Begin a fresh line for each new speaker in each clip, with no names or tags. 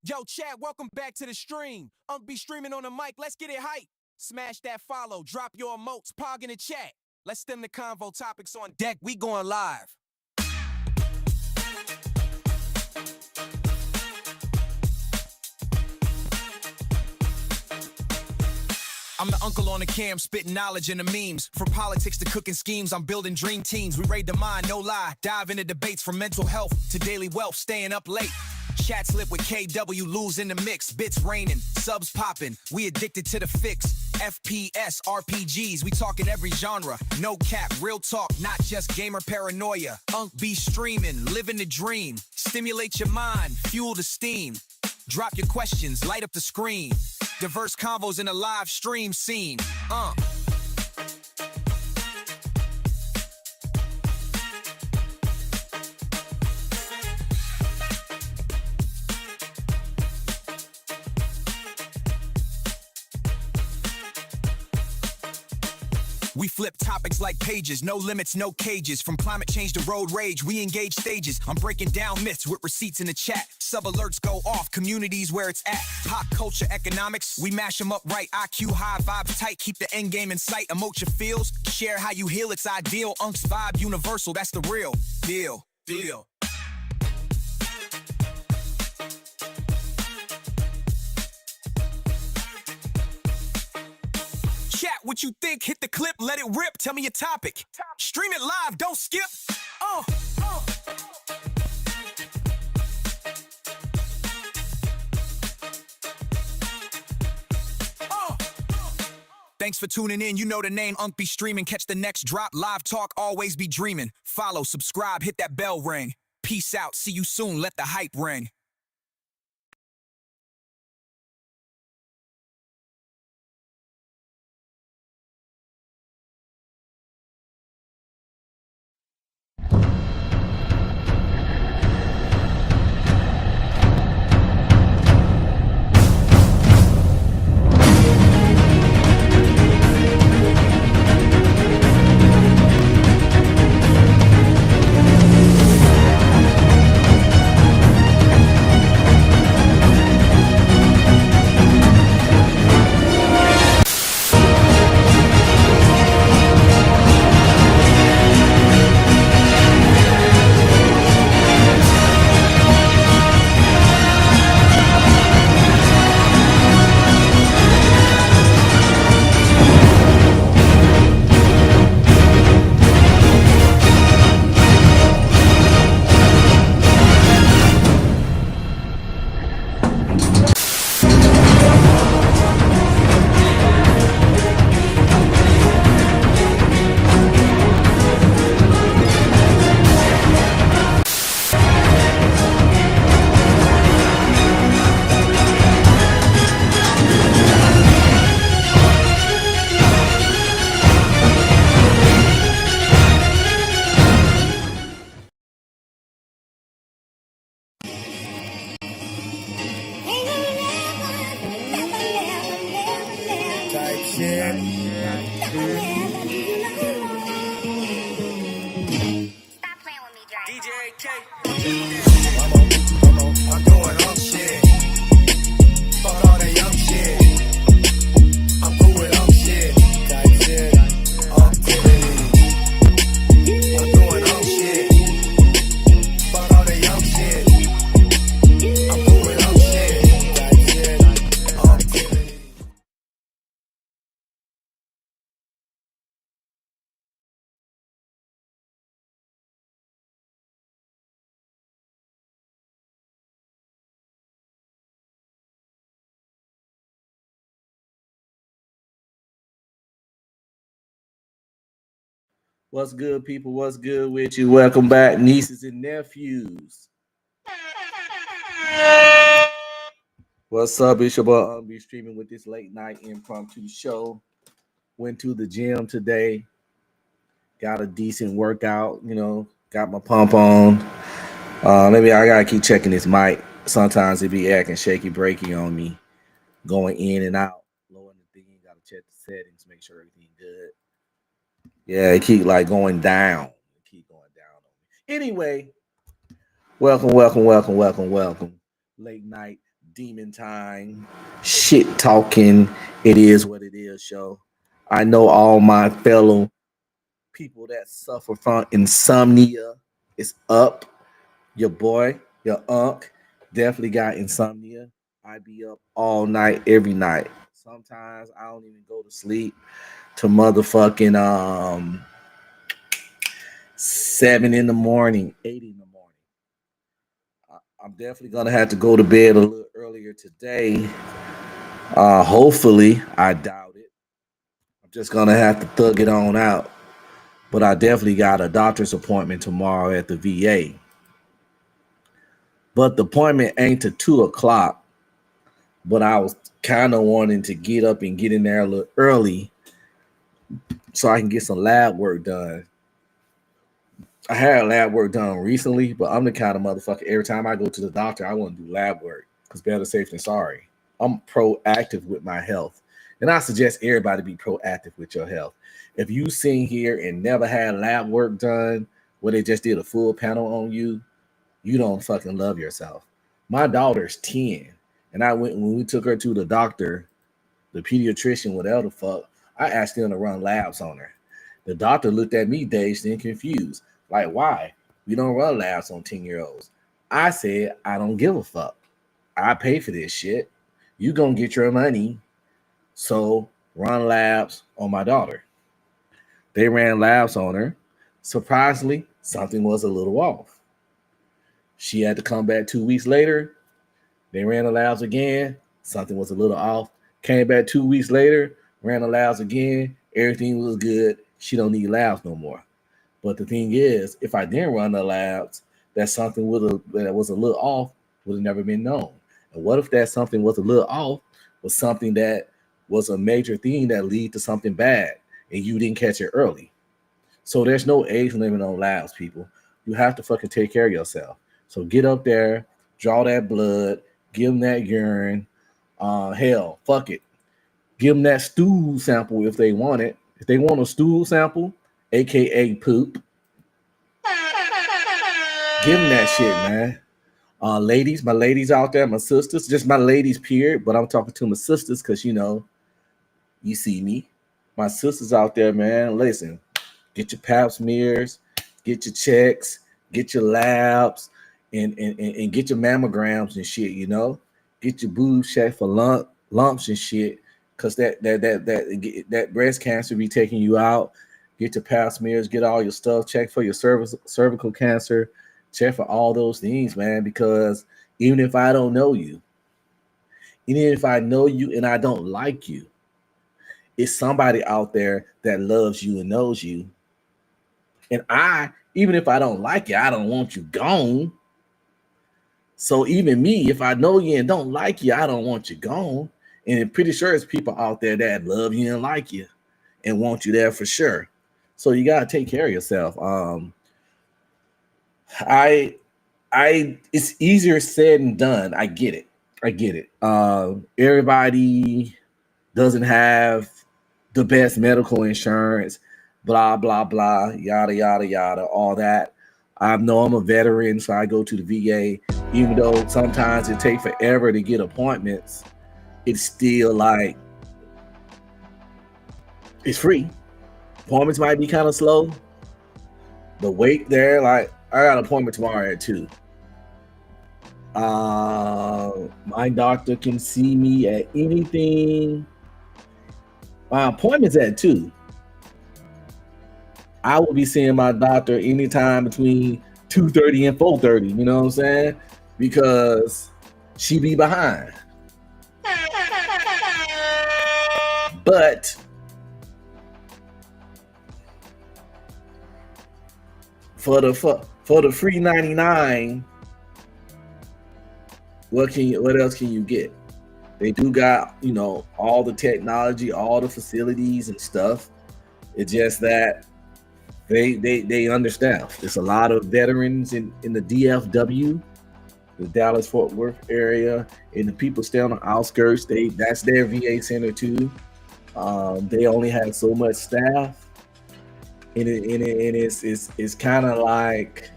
Yo, chat, welcome back to the stream. Be streaming on the mic. Let's get it hype. Smash that follow. Drop your emotes. Pog in the chat. Let's stem the convo. Topics on deck. We going live. I'm the uncle on the cam, spitting knowledge in the memes. From politics to cooking schemes, I'm building dream teams. We raid the mind, no lie. Dive into debates from mental health to daily wealth, staying up late. Chat slip with KW, lose in the mix. Bits raining, subs popping. We addicted to the fix. FPS, RPGs, we talking every genre. No cap, real talk, not just gamer paranoia. Be streaming, living the dream. Stimulate your mind, fuel the steam. Drop your questions, light up the screen. Diverse convos in a live stream scene. We flip topics like pages, no limits, no cages. From climate change to road rage, we engage stages. I'm breaking down myths with receipts in the chat. Sub alerts go off, communities where it's at. Pop culture, economics, we mash them up right. IQ high, vibes tight, keep the end game in sight. Emote your feels, share how you heal, it's ideal. Unc's vibe universal, that's the real deal. Chat what you think, hit the clip, let it rip, tell me your topic. Stream it live, don't skip. Thanks for tuning in, you know the name, Be streaming, catch the next drop, live talk, always be dreaming. Follow, subscribe, hit that bell ring. Peace out, see you soon, let the hype ring.
What's good, people? What's good with you? Welcome back, nieces and nephews. What's up? It's your boy. I'll be streaming with this late night impromptu show. Went to the gym today. Got a decent workout. Got my pump on. Maybe I gotta keep checking this mic. Sometimes it be acting shaky, breaky on me, going in and out. Lowering the thing. Gotta check the settings, make sure everything good. Yeah, it keep like going down. On me. Anyway, welcome. Late night Demon Time, shit talking. It is what it is, show. I know all my fellow people that suffer from insomnia is up. Your boy, your unk, definitely got insomnia. I be up all night, every night. Sometimes I don't even go to sleep to motherfucking 7 in the morning, 8 in the morning. I'm definitely gonna have to go to bed a little earlier today. Hopefully, I doubt it. I'm just gonna have to thug it on out. But I definitely got a doctor's appointment tomorrow at the VA. But the appointment ain't to 2 o'clock. But I was kind of wanting to get up and get in there a little early so I can get some lab work done. I had lab work done recently, but I'm the kind of motherfucker. Every time I go to the doctor, I want to do lab work because better safe than sorry. I'm proactive with my health, and I suggest everybody be proactive with your health. If you sitting here and never had lab work done, where they just did a full panel on you, you don't fucking love yourself. My daughter's 10, and I went when we took her to the doctor, the pediatrician, whatever the fuck. I asked them to run labs on her. The doctor looked at me dazed and confused. Like, why? We don't run labs on 10-year-olds. I said, I don't give a fuck. I pay for this shit. You gonna get your money. So run labs on my daughter. They ran labs on her. Surprisingly, something was a little off. She had to come back 2 weeks later. They ran the labs again. Something was a little off. Came back 2 weeks later, ran the labs again. Everything was good. She don't need labs no more. But the thing is, if I didn't run the labs, that something that was a little off would have never been known. And what if that something was a little off was something that was a major thing that lead to something bad and you didn't catch it early? So there's no age limit on labs, people. You have to fucking take care of yourself. So get up there, draw that blood, give them that urine. Hell, fuck it. Give them that stool sample if they want it. If they want a stool sample, aka poop, give them that shit, man. Ladies, my ladies out there, my sisters, just my ladies, period. But I'm talking to my sisters because you see me. My sisters out there, man. Listen, get your pap smears, get your checks, get your labs, and get your mammograms and shit. Get your boobs checked for lumps and shit. Cause that breast cancer be taking you out. Get your pap smears, get all your stuff, check for your cervical cancer, check for all those things, man. Because even if I don't know you, even if I know you and I don't like you, it's somebody out there that loves you and knows you. And even if I don't like you, I don't want you gone. So even me, if I know you and don't like you, I don't want you gone. And I'm pretty sure it's people out there that love you and like you and want you there for sure. So you gotta take care of yourself. It's easier said than done. I get it. Everybody doesn't have the best medical insurance, blah blah blah, yada yada yada, all that. I know I'm a veteran, so I go to the VA. Even though sometimes it takes forever to get appointments, it's still like it's free. Appointments might be kind of slow. The wait there, like I got an appointment tomorrow at 2. My doctor can see me at anything. My appointment's at 2. I will be seeing my doctor anytime between 2:30 and 4:30. You know what I'm saying? Because she be behind. But for the free 99, what else can you get? They do got, all the technology, all the facilities and stuff. It's just that they understand. There's a lot of veterans in the DFW, the Dallas Fort Worth area, and the people stay on the outskirts. That's their VA center too. They only have so much staff, and it's kind of like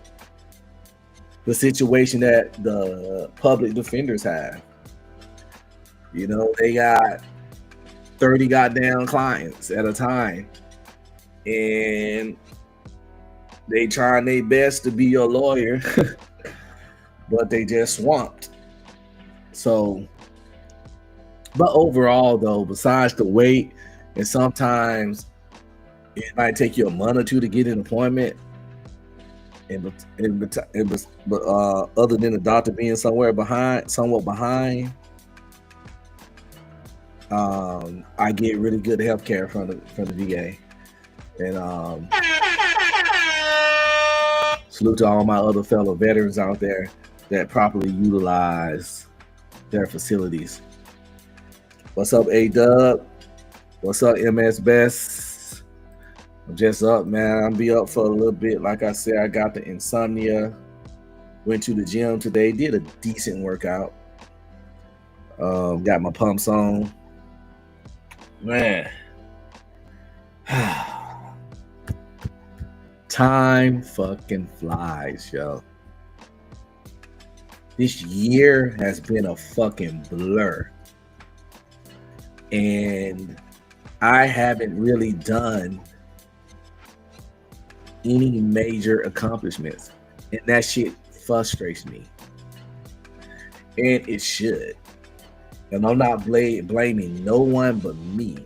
the situation that the public defenders have. You know, they got 30 goddamn clients at a time. And they trying their best to be your lawyer, but they just swamped. So, but overall though, besides the wait, and sometimes it might take you a month or two to get an appointment. But other than the doctor being somewhat behind, I get really good health care from the VA. And salute to all my other fellow veterans out there that properly utilize their facilities. What's up, A-Dub? What's up, MS Best? I'm just up, man. I'll be up for a little bit. Like I said, I got the insomnia. Went to the gym today. Did a decent workout. Got my pumps on. Man. Time fucking flies, yo. This year has been a fucking blur. And I haven't really done any major accomplishments. And that shit frustrates me. And it should. And I'm not blaming no one but me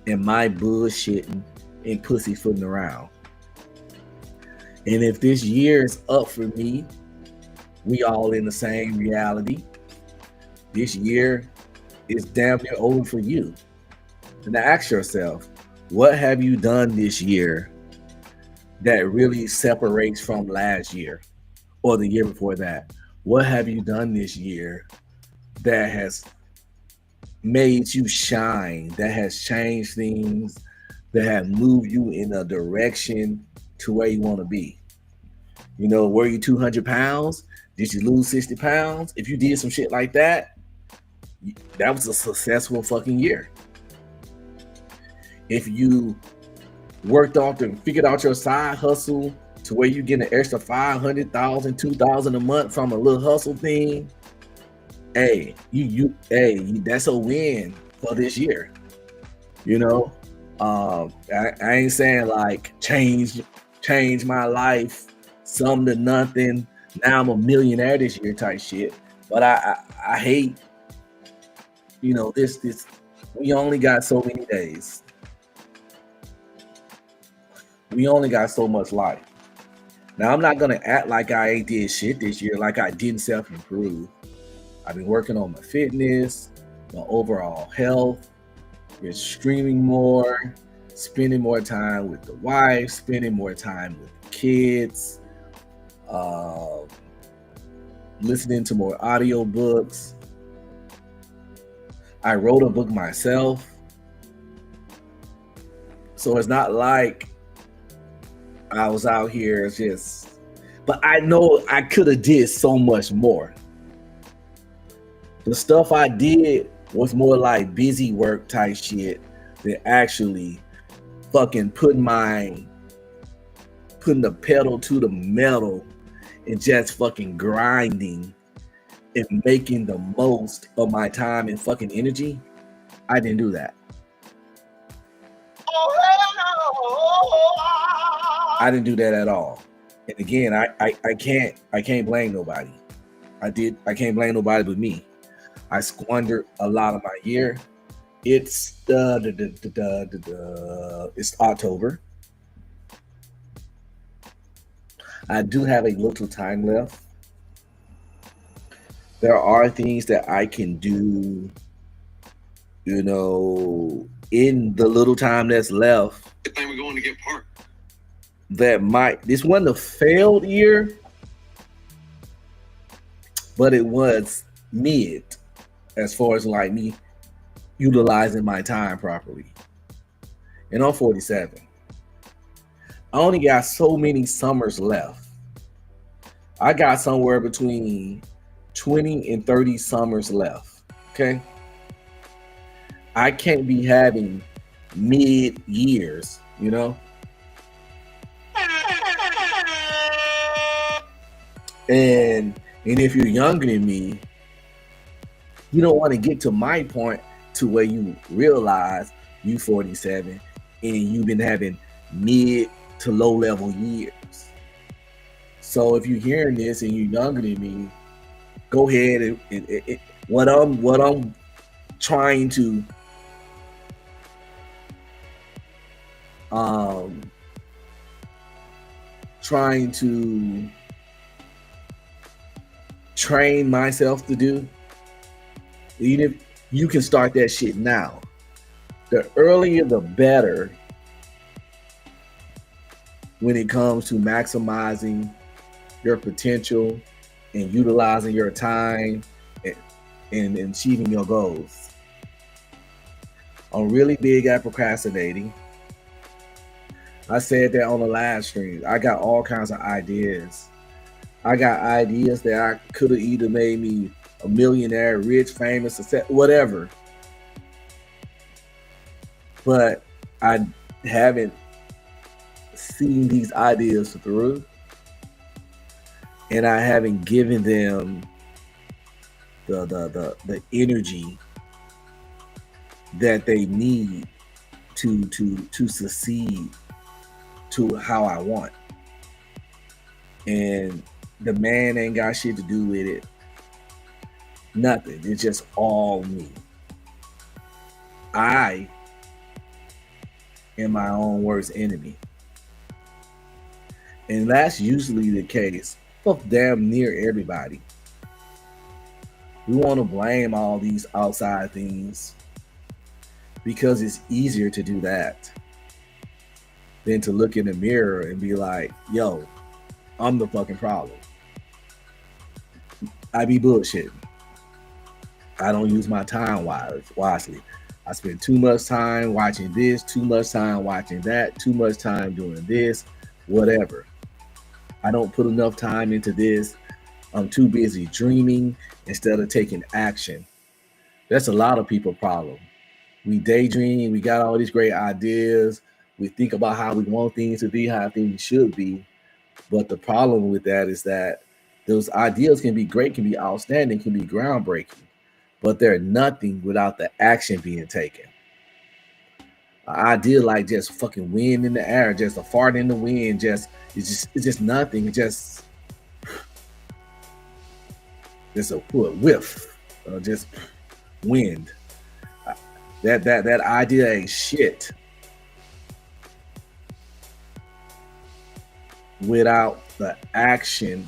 and my bullshitting and pussyfooting around. And if this year is up for me, we all in the same reality. This year is damn near over for you. And now ask yourself, what have you done this year that really separates from last year or the year before that? What have you done this year that has made you shine, that has changed things, that have moved you in a direction to where you want to be? You know, were you 200 pounds? Did you lose 60 pounds? If you did some shit like that, that was a successful fucking year. If you worked off and figured out your side hustle to where you get an extra 500,000, 2,000 a month from a little hustle thing, hey, that's a win for this year. You know, I ain't saying like change my life, some to nothing. Now I'm a millionaire this year type shit. But I hate, you know, this we only got so many days. We only got so much life. Now I'm not gonna act like I ain't did shit this year, like I didn't self-improve. I've been working on my fitness, my overall health, been streaming more, spending more time with the wife, spending more time with the kids, listening to more audiobooks. I wrote a book myself. So it's not like I was out here just, but I know I could have did so much more. The stuff I did was more like busy work type shit than actually fucking putting the pedal to the metal and just fucking grinding and making the most of my time and fucking energy. I didn't do that. I didn't do that at all. And again, I can't blame nobody. I can't blame nobody but me. I squandered a lot of my year. It's it's October. I do have a little time left. There are things that I can do, you know, in the little time that's left.
Good thing we're going to get parked.
This wasn't a failed year, but it was mid as far as like me utilizing my time properly. And I'm 47. I only got so many summers left. I got somewhere between 20 and 30 summers left. Okay. I can't be having mid years, you know. And if you're younger than me, You don't want to get to my point to where you realize you 47 and you've been having mid to low level years. So if you're hearing this and you're younger than me, go ahead and what I'm trying to um trying to train myself to do, even if you can start that shit now. The earlier the better when it comes to maximizing your potential and utilizing your time and achieving your goals. I'm really big at procrastinating. I said that on the live stream. I got all kinds of ideas. I got ideas that I could have either made me a millionaire, rich, famous, whatever. But I haven't seen these ideas through, and I haven't given them the energy that they need to succeed to how I want. And the man ain't got shit to do with it. Nothing. It's just all me. I am my own worst enemy. And that's usually the case for damn near everybody. We want to blame all these outside things because it's easier to do that than to look in the mirror and be like, yo, I'm the fucking problem. I be bullshitting. I don't use my time wisely. I spend too much time watching this, too much time watching that, too much time doing this, whatever. I don't put enough time into this. I'm too busy dreaming instead of taking action. That's a lot of people's problem. We daydream, we got all these great ideas. We think about how we want things to be, how things should be. But the problem with that is that those ideas can be great, can be outstanding, can be groundbreaking, but they're nothing without the action being taken. An idea like just fucking wind in the air, just a fart in the wind, it's just nothing. It's just a whiff, just wind. That idea ain't shit without the action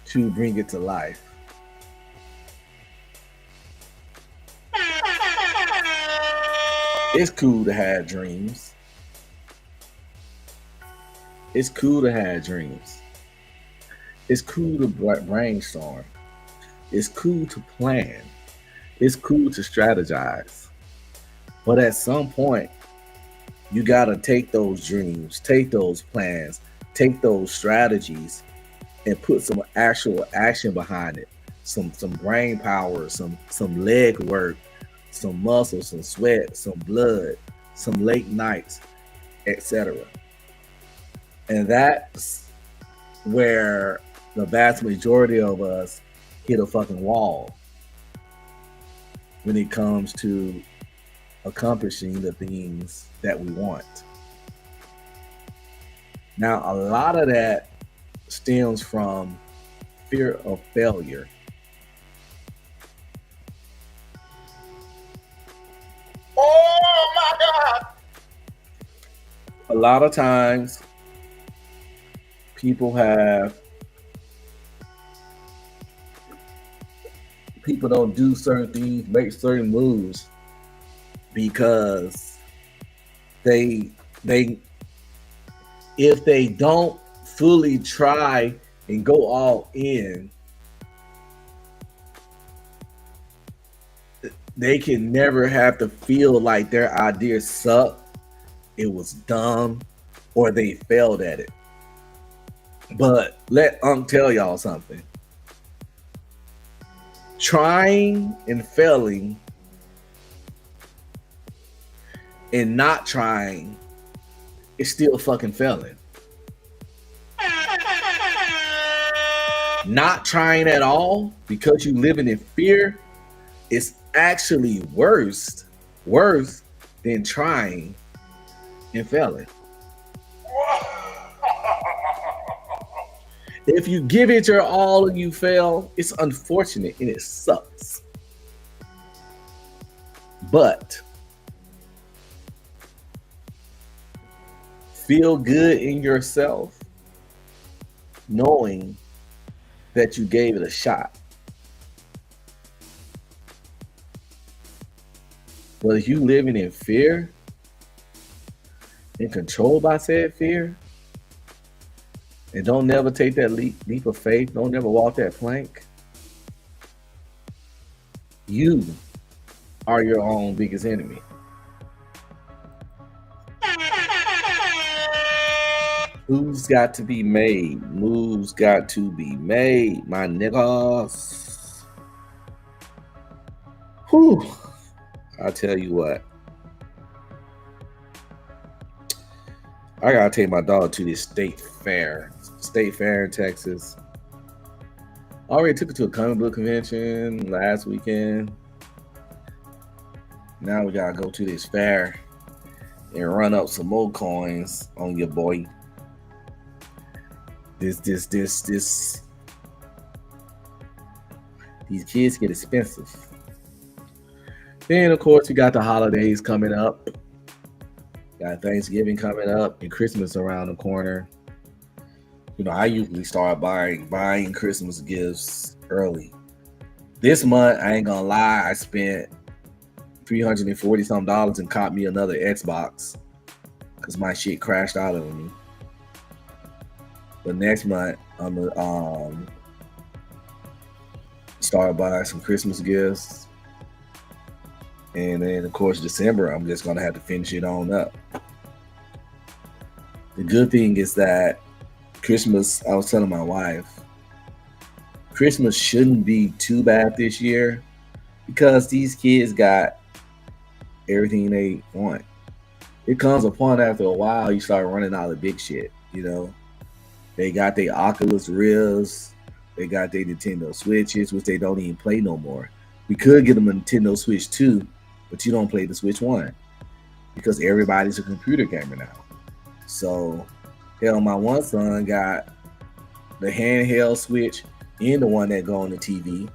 to bring it to life. It's cool to have dreams. It's cool to have dreams. It's cool to brainstorm. It's cool to plan. It's cool to strategize. But at some point, you got to take those dreams, take those plans, take those strategies, and put some actual action behind it. Some brain power, some leg work, some muscle, some sweat, some blood, some late nights, etc. And that's where the vast majority of us hit a fucking wall when it comes to accomplishing the things that we want. Now, a lot of that stems from fear of failure.
Oh my God!
A lot of times, people don't do certain things, make certain moves because they if they don't fully try and go all in, they can never have to feel like their idea sucked, it was dumb, or they failed at it. But let tell y'all something. Trying and failing and not trying is still fucking failing. Not trying at all because you living in fear is actually worse than trying and failing. If you give it your all and you fail, it's unfortunate and it sucks. But feel good in yourself knowing that you gave it a shot. But if you living in fear and controlled by said fear, and don't never take that leap of faith, don't never walk that plank, you are your own biggest enemy. Moves got to be made. Moves got to be made, my niggas. Whew. I'll tell you what. I gotta take my daughter to this state fair in Texas. I already took her to a comic book convention last weekend. Now we gotta go to this fair and run up some more coins on your boy. This. These kids get expensive. Then, of course, we got the holidays coming up. Got Thanksgiving coming up and Christmas around the corner. You know, I usually start buying Christmas gifts early. This month, I ain't gonna lie, I spent $340 some and caught me another Xbox because my shit crashed out on me. But next month, I'm gonna start buying some Christmas gifts. And then, of course, December, I'm just going to have to finish it on up. The good thing is that Christmas, I was telling my wife, Christmas shouldn't be too bad this year because these kids got everything they want. It comes a point after a while, you start running out of big shit, you know. They got their Oculus Rifts, they got their Nintendo Switches, which they don't even play no more. We could get them a Nintendo Switch 2, but you don't play the Switch 1 because everybody's a computer gamer now. So, hell, my one son got the handheld Switch and the one that go on the TV.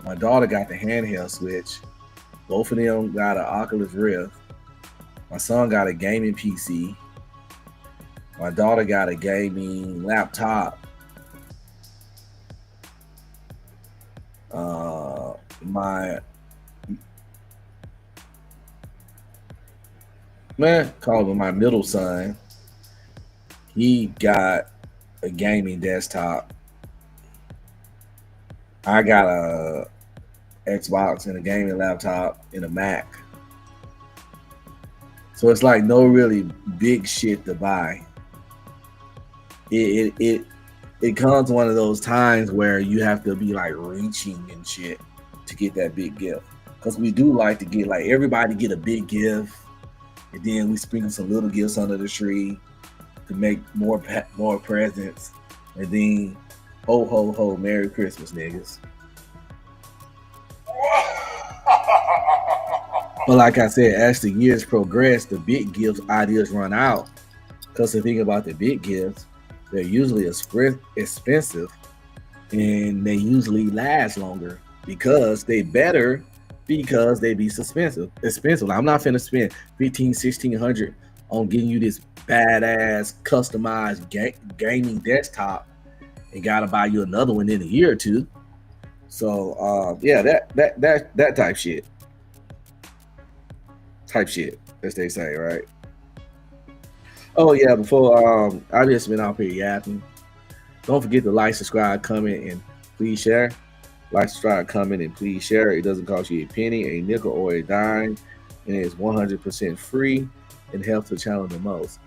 My daughter got the handheld Switch. Both of them got an Oculus Rift. My son got a gaming PC. My daughter got a gaming laptop. My middle son, he got a gaming desktop. I got a Xbox and a gaming laptop and a Mac. So it's like no really big shit to buy. It comes one of those times where you have to be like reaching and shit to get that big gift. Because we do like to get, like, everybody get a big gift, and then we sprinkle some little gifts under the tree to make more presents, and then ho ho ho, Merry Christmas, niggas. But like I said, as the years progress, the big gifts ideas run out. Because the thing about the big gifts, they're usually expensive, and they usually last longer because they be expensive. I'm not finna spend $1,500-$1,600 on getting you this badass customized gaming desktop and gotta buy you another one in a year or two. So yeah, that type shit, as they say, right? Oh yeah, before I just been out here yapping. Don't forget to like, subscribe, comment, and please share. Like, subscribe, comment, and please share. It doesn't cost you a penny, a nickel, or a dime, and it's 100% free and helps the channel the most.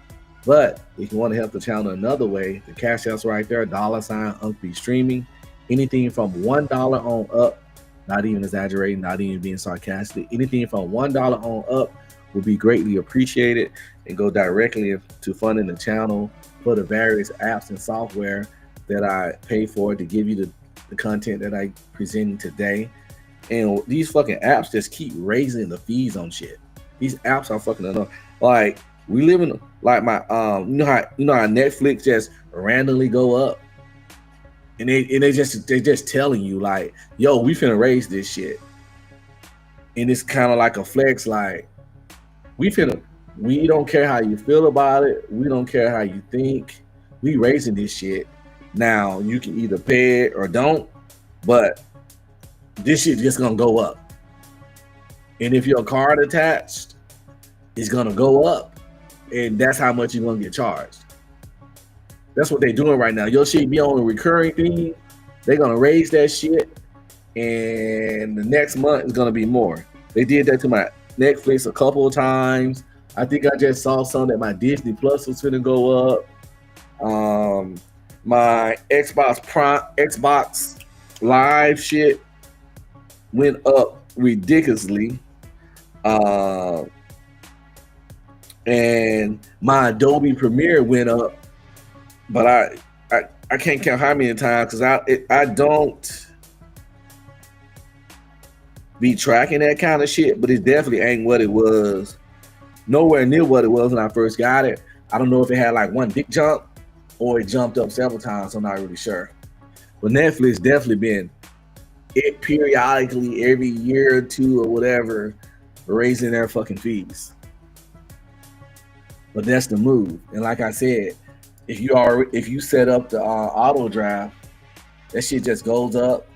But if you want to help the channel another way, the cash out's right there, $UncB Streaming. Anything from $1 on up, not even exaggerating, not even being sarcastic. Anything from $1 on up will be greatly appreciated and go directly to funding the channel for the various apps and software that I pay for to give you the content that I presenting today. And these fucking apps just keep raising the fees on shit. These apps are fucking annoying. Like we live in like my you know how Netflix just randomly go up, and they just telling you like, yo, we finna raise this shit, and it's kind of like a flex, like we don't care how you feel about it, we don't care how you think, we raising this shit. Now you can either pay it or don't, but this shit just gonna go up. And if your card attached, it's gonna go up, and that's how much you're gonna get charged. That's what they're doing right now. Your shit be on a recurring thing. They're gonna raise that shit, and the next month is gonna be more. They did that to my Netflix a couple of times. I think I just saw some that my Disney Plus was gonna go up. My Xbox Live shit went up ridiculously. And my Adobe Premiere went up, but I can't count how many times because I don't be tracking that kind of shit, but it definitely ain't what it was. Nowhere near what it was when I first got it. I don't know if it had like one big jump or it jumped up several times. I'm not really sure. But Netflix definitely been it periodically every year or two or whatever raising their fucking fees. But that's the move. And like I said, if you set up the auto draft, that shit just goes up.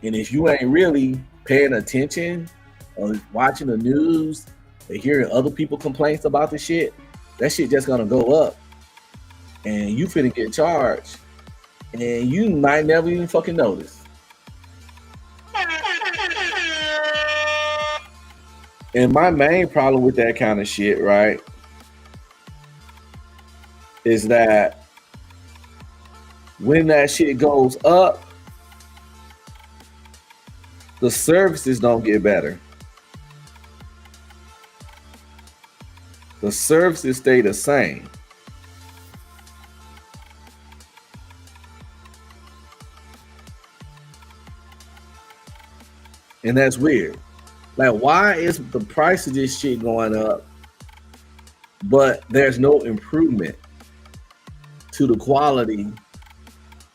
And if you ain't really paying attention or watching the news or hearing other people complaints about the shit, that shit just gonna go up. And you finna get charged. And you might never even fucking notice. And my main problem with that kind of shit, right, is that when that shit goes up, the services don't get better. The services stay the same. And that's weird. Like, why is the price of this shit going up, but there's no improvement to the quality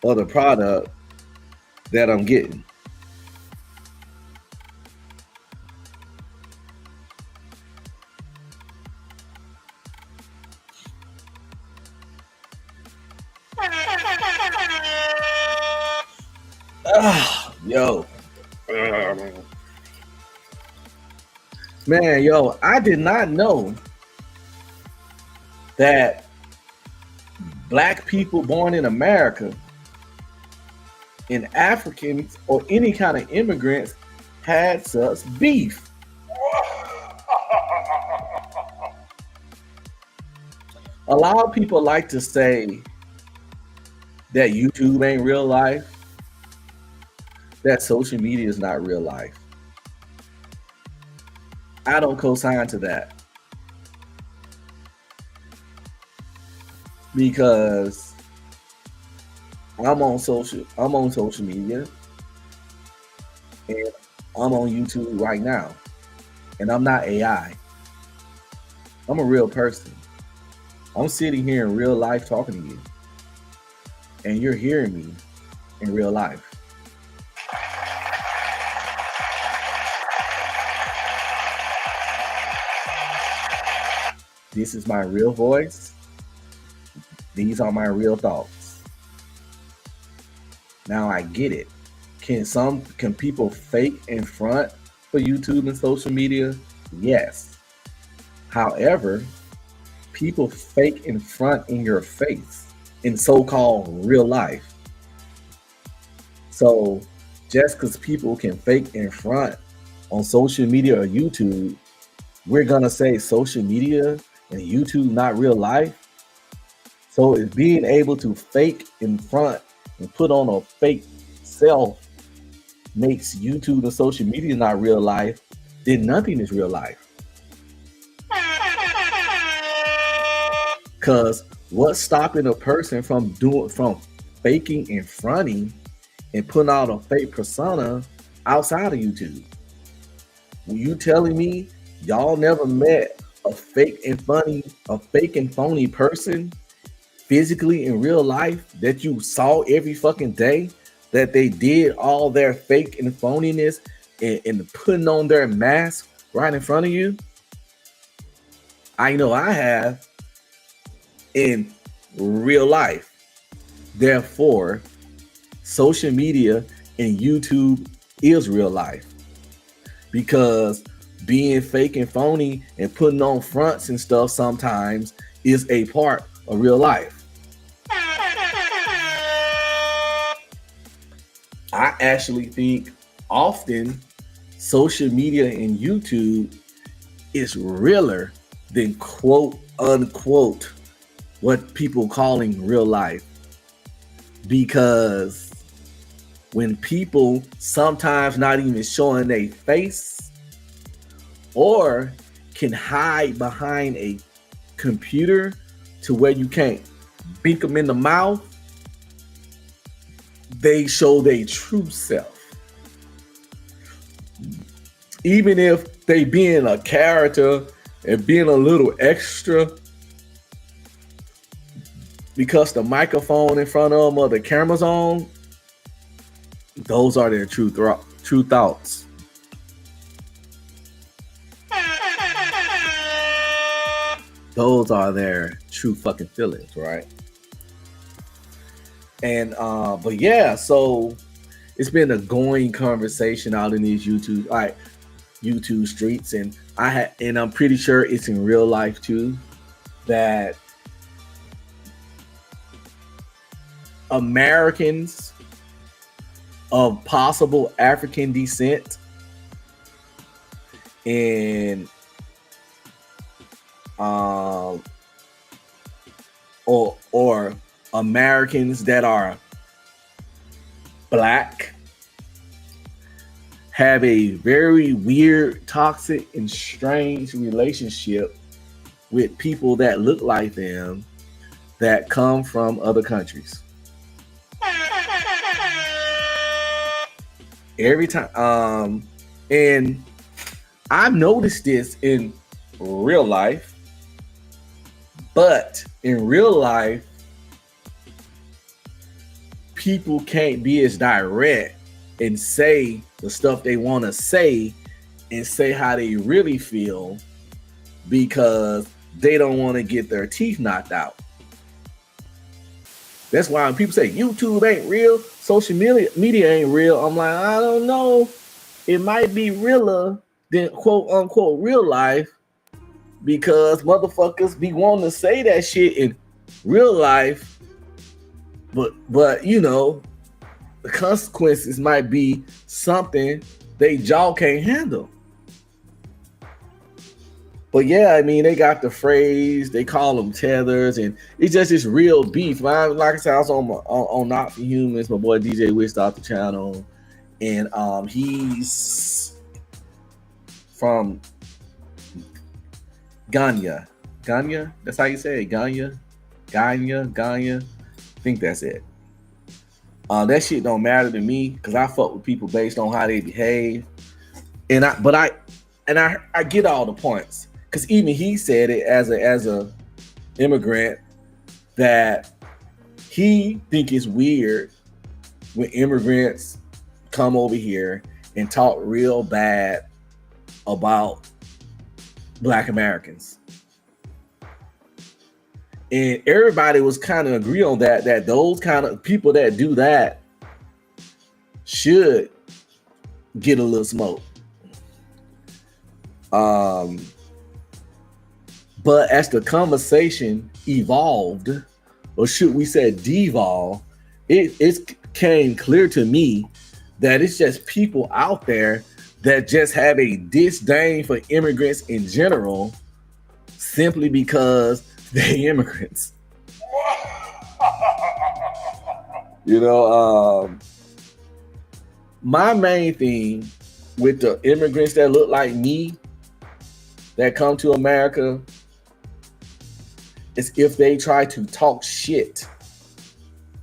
of the product that I'm getting? Yo. Man, yo, I did not know that Black people born in America and Africans or any kind of immigrants had such beef. A lot of people like to say that YouTube ain't real life, that social media is not real life. I don't co-sign to that, because I'm on social media, and I'm on YouTube right now, and I'm not AI. I'm a real person. I'm sitting here in real life talking to you, and you're hearing me in real life. This is my real voice. These are my real thoughts. Now I get it. Can people fake in front for YouTube and social media? Yes. However, people fake in front in your face in so-called real life. So just because people can fake in front on social media or YouTube, we're gonna say social media and YouTube not real life? So if being able to fake in front and put on a fake self makes YouTube and social media not real life, then nothing is real life. Because what's stopping a person from faking and fronting and putting out a fake persona outside of YouTube. You telling me y'all never met a fake and phony person physically in real life that you saw every fucking day, that they did all their fake and phoniness and putting on their mask right in front of you? I know I have in real life. Therefore, social media and YouTube is real life, because being fake and phony and putting on fronts and stuff sometimes is a part of real life. I actually think often social media and YouTube is realer than quote unquote what people calling real life, because when people sometimes not even showing their face or can hide behind a computer to where you can't beat them in the mouth, they show their true self. Even if they being a character and being a little extra, because the microphone in front of them or the camera's on, those are their true thoughts. Those are their true fucking feelings, right? And but yeah, so it's been a going conversation out in these YouTube streets, and I'm pretty sure it's in real life too, that Americans of possible African descent and or Americans that are black have a very weird, toxic, and strange relationship with people that look like them that come from other countries. Every time, and I've noticed this in real life, but in real life, people can't be as direct and say the stuff they want to say and say how they really feel, because they don't want to get their teeth knocked out. That's why when people say YouTube ain't real, social media ain't real, I'm like, I don't know. It might be realer than quote unquote real life, because motherfuckers be wanting to say that shit in real life, but you know, the consequences might be something they jaw can't handle. But yeah, I mean, they got the phrase, they call them tethers, and it's just this real beef. Like I said, I was on Not For Humans, my boy DJ Wish off the channel, and he's from Ghana. That's how you say it, Ghana. I think that's it. That shit don't matter to me, because I fuck with people based on how they behave, and I get all the points. Because even he said it as a immigrant, that he think it's weird when immigrants come over here and talk real bad about Black Americans. And everybody was kind of agree on that those kind of people that do that should get a little smoke. But as the conversation evolved, or should we say devolved, it came clear to me that it's just people out there that just have a disdain for immigrants in general, simply because they immigrants. You know, my main thing with the immigrants that look like me that come to America is if they try to talk shit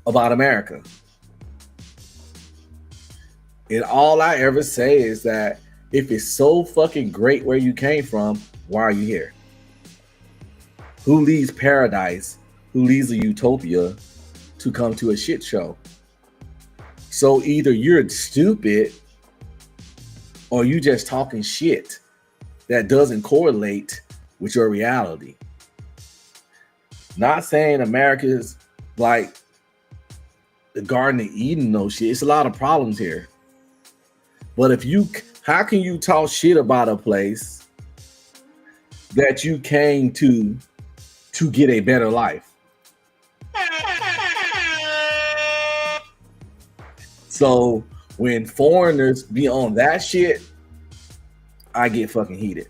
about America. And all I ever say is that if it's so fucking great where you came from, why are you here? Who leaves paradise? Who leaves a utopia to come to a shit show? So either you're stupid or you just talking shit that doesn't correlate with your reality. Not saying America's like the Garden of Eden, no shit. It's a lot of problems here. But how can you talk shit about a place that you came to get a better life? So when foreigners be on that shit, I get fucking heated.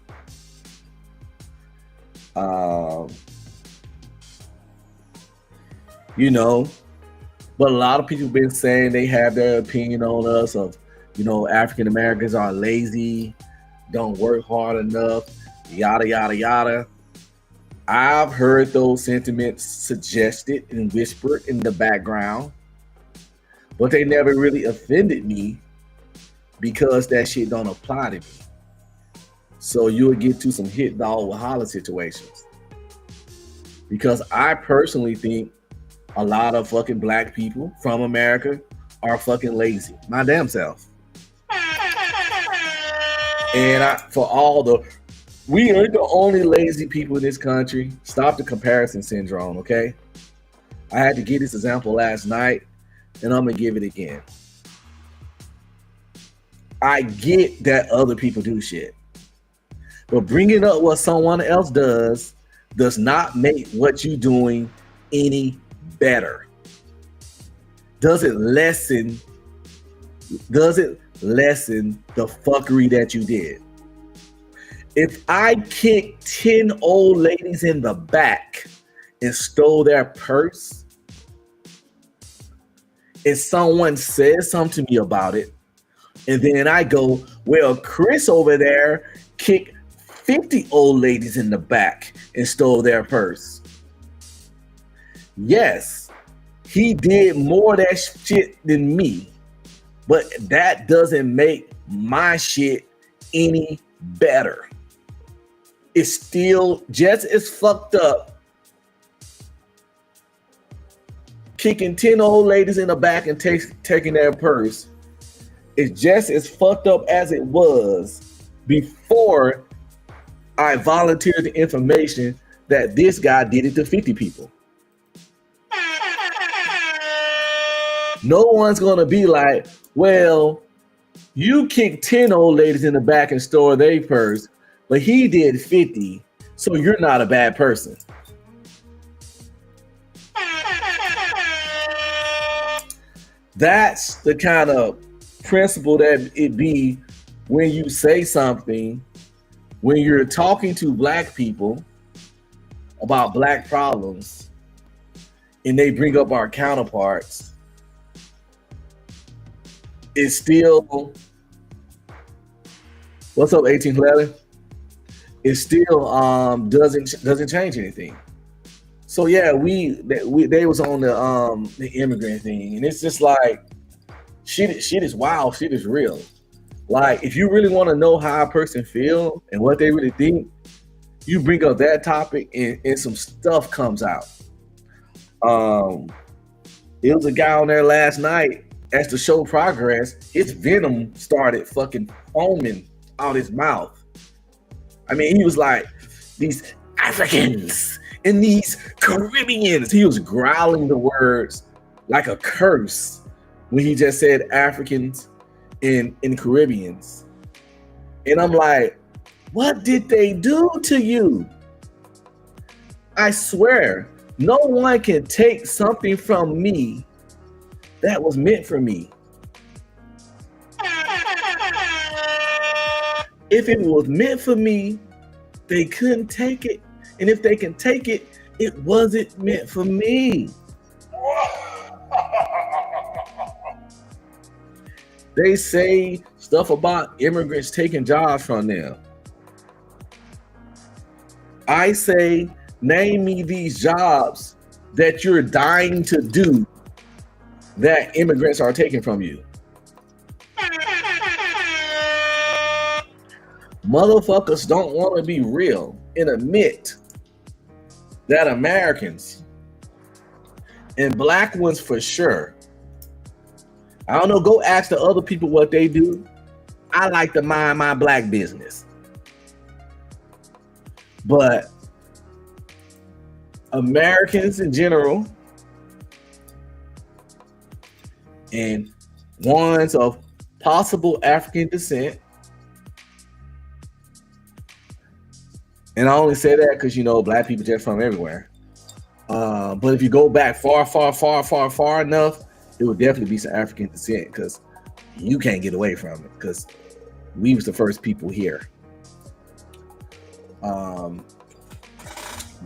You know, but a lot of people been saying they have their opinion on us of, you know, African Americans are lazy, don't work hard enough, yada, yada, yada. I've heard those sentiments suggested and whispered in the background, but they never really offended me because that shit don't apply to me. So you'll get to some hit dog with holler situations. Because I personally think a lot of fucking black people from America are fucking lazy. My damn self. And we aren't the only lazy people in this country. Stop the comparison syndrome, okay? I had to give this example last night, and I'm gonna give it again. I get that other people do shit, but bringing up what someone else does not make what you're doing any better. Does it lessen the fuckery that you did? If I kicked 10 old ladies in the back and stole their purse, and someone says something to me about it, and then I go, well, Chris over there kicked 50 old ladies in the back and stole their purse. Yes, he did more of that shit than me, but that doesn't make my shit any better. It's still just as fucked up kicking 10 old ladies in the back and taking their purse. It's just as fucked up as it was before I volunteered the information that this guy did it to 50 people. No one's gonna be like, well, you kicked 10 old ladies in the back and stole their purse, but he did 50, so you're not a bad person. That's the kind of principle that it be when you say something, when you're talking to black people about black problems, and they bring up our counterparts. It's still, what's up, 1811? It still doesn't change anything. So yeah, they was on the immigrant thing, and it's just like shit is wild, shit is real. Like if you really want to know how a person feel and what they really think, you bring up that topic and some stuff comes out. There was a guy on there last night. As the show progressed, his venom started fucking foaming out his mouth. I mean, he was like, these Africans and these Caribbeans. He was growling the words like a curse when he just said Africans and Caribbeans. And I'm like, what did they do to you? I swear, no one can take something from me that was meant for me. If it was meant for me, they couldn't take it. And if they can take it, it wasn't meant for me. They say stuff about immigrants taking jobs from them. I say, name me these jobs that you're dying to do that immigrants are taking from you. Motherfuckers don't want to be real and admit that Americans, and black ones for sure. I don't know, go ask the other people what they do. I like to mind my black business. But Americans in general and ones of possible African descent, and I only say that because, you know, black people just from everywhere. But if you go back far enough, it would definitely be some African descent, because you can't get away from it, because we was the first people here.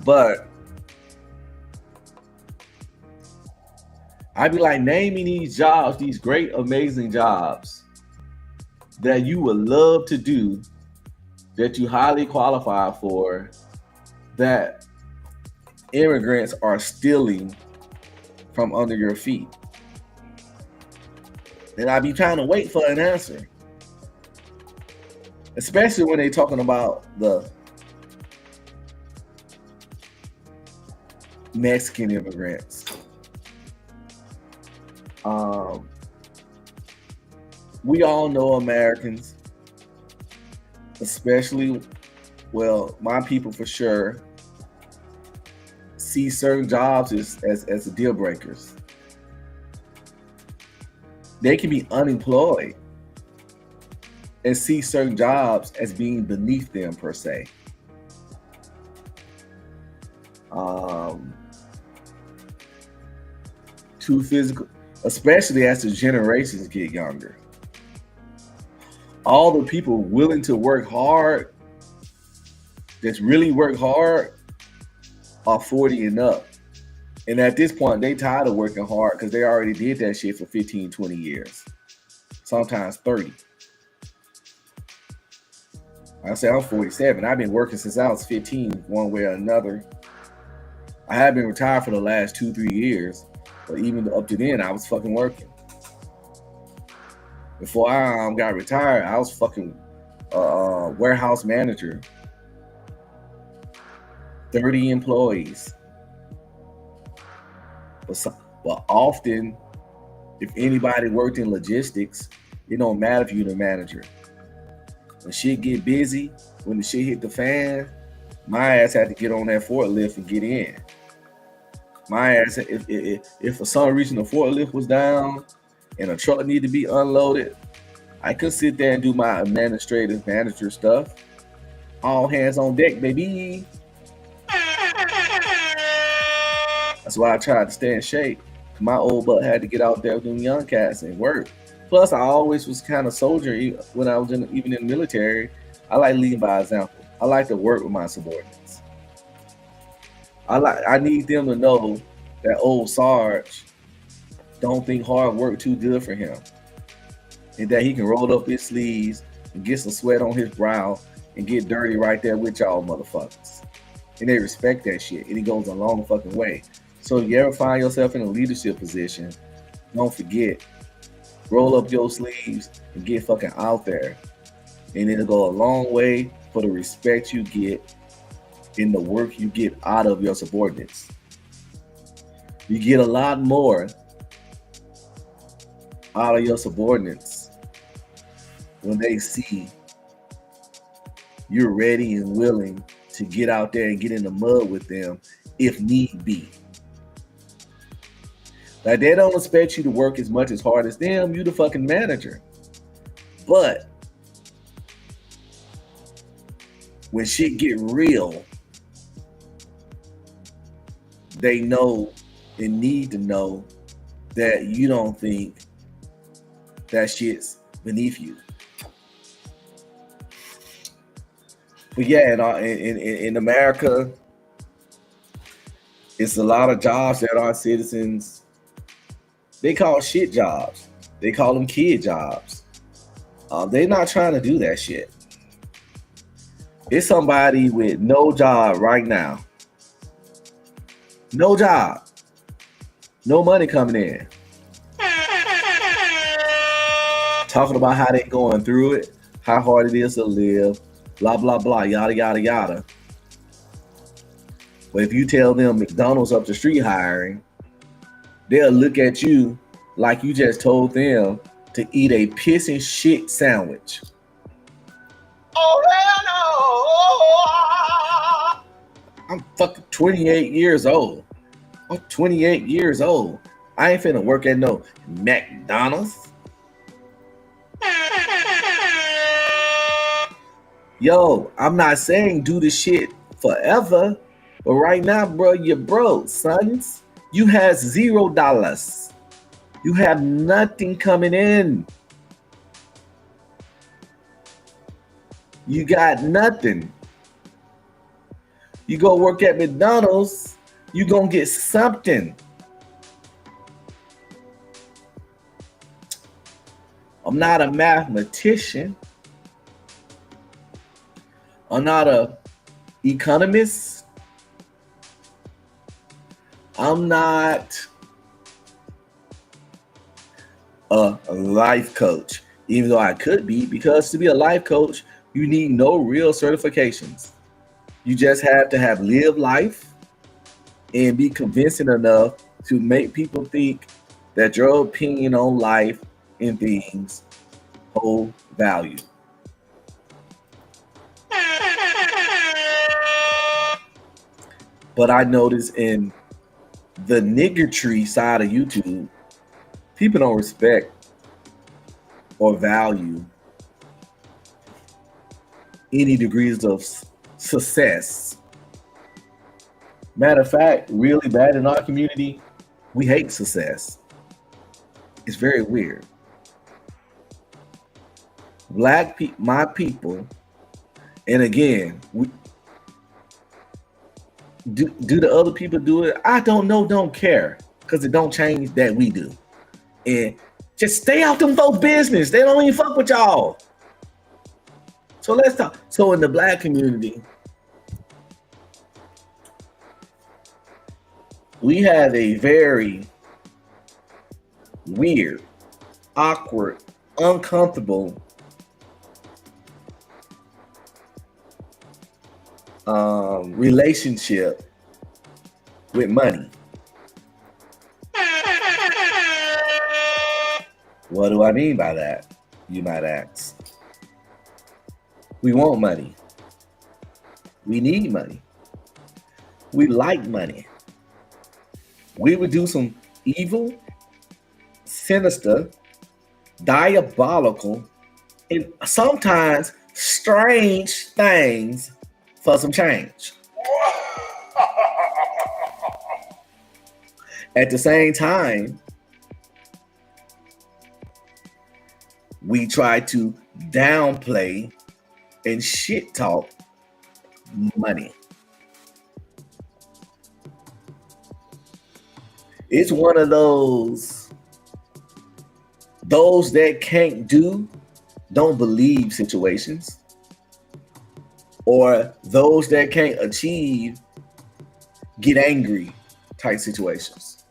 But I'd be like, naming these jobs, these great, amazing jobs that you would love to do, that you highly qualify for, that immigrants are stealing from under your feet. And I be trying to wait for an answer, especially when they talking about the Mexican immigrants. We all know Americans, especially, well, my people for sure, see certain jobs as deal breakers. They can be unemployed and see certain jobs as being beneath them per se. Too physical, especially as the generations get younger. All the people willing to work hard, that's really work hard, are 40 and up. And at this point, they tired of working hard because they already did that shit for 15, 20 years. Sometimes 30. I say I'm 47. I've been working since I was 15, one way or another. I have been retired for the last 2-3 years, but even up to then, I was fucking working. Before I got retired, I was fucking warehouse manager. 30 employees. But often, if anybody worked in logistics, it don't matter if you're the manager. When shit get busy, when the shit hit the fan, my ass had to get on that forklift and get in. My ass, if for some reason the forklift was down and a truck needed to be unloaded, I could sit there and do my administrative manager stuff. All hands on deck, baby. That's why I tried to stay in shape. My old butt had to get out there with them young cats and work. Plus, I always was kind of soldier when I was even in the military. I like leading by example. I like to work with my subordinates. I need them to know that old Sarge don't think hard work too good for him, and that he can roll up his sleeves and get some sweat on his brow and get dirty right there with y'all motherfuckers. And they respect that shit, and it goes a long fucking way. So if you ever find yourself in a leadership position, don't forget, roll up your sleeves and get fucking out there. And it'll go a long way for the respect you get in the work you get out of your subordinates. You get a lot more out of your subordinates when they see you're ready and willing to get out there and get in the mud with them if need be. Like, they don't expect you to work as much as hard as them. You the fucking manager. But when shit get real, they know and need to know that you don't think that shit's beneath you. But yeah, in America, it's a lot of jobs that our citizens, they call shit jobs. They call them kid jobs. They're not trying to do that shit. It's somebody with no job right now. No job. No money coming in. talking about how they going through it, how hard it is to live, blah blah blah, yada yada yada. But if you tell them McDonald's up the street hiring, they'll look at you like you just told them to eat a piss and shit sandwich.
Oh, hell no.
I'm fucking 28 years old. I'm 28 years old. I ain't finna work at no McDonald's. Yo, I'm not saying do the shit forever, but right now, bro, you're broke, sons. You have $0. You have nothing coming in. You got nothing. You go work at McDonald's, you gonna get something. I'm not a mathematician. I'm not a economist. I'm not a life coach, even though I could be, because to be a life coach, you need no real certifications. You just have to have lived life and be convincing enough to make people think that your opinion on life and things hold value. But I notice in the niggertree side of YouTube, people don't respect or value any degrees of success. Matter of fact, really bad in our community, we hate success. It's very weird. My people, and again, do the other people do it? I don't know, don't care, because it don't change that we do. And just stay out them folks' business. They don't even fuck with y'all. So let's talk. So in the black community, we have a very weird, awkward, uncomfortable relationship with money. What do I mean by that? You might ask. We want money. We need money. We like money. We would do some evil, sinister, diabolical, and sometimes strange things for some change. At the same time, we try to downplay and shit talk money. It's one of those that can't do, don't believe situations, or those that can't achieve, get angry type situations.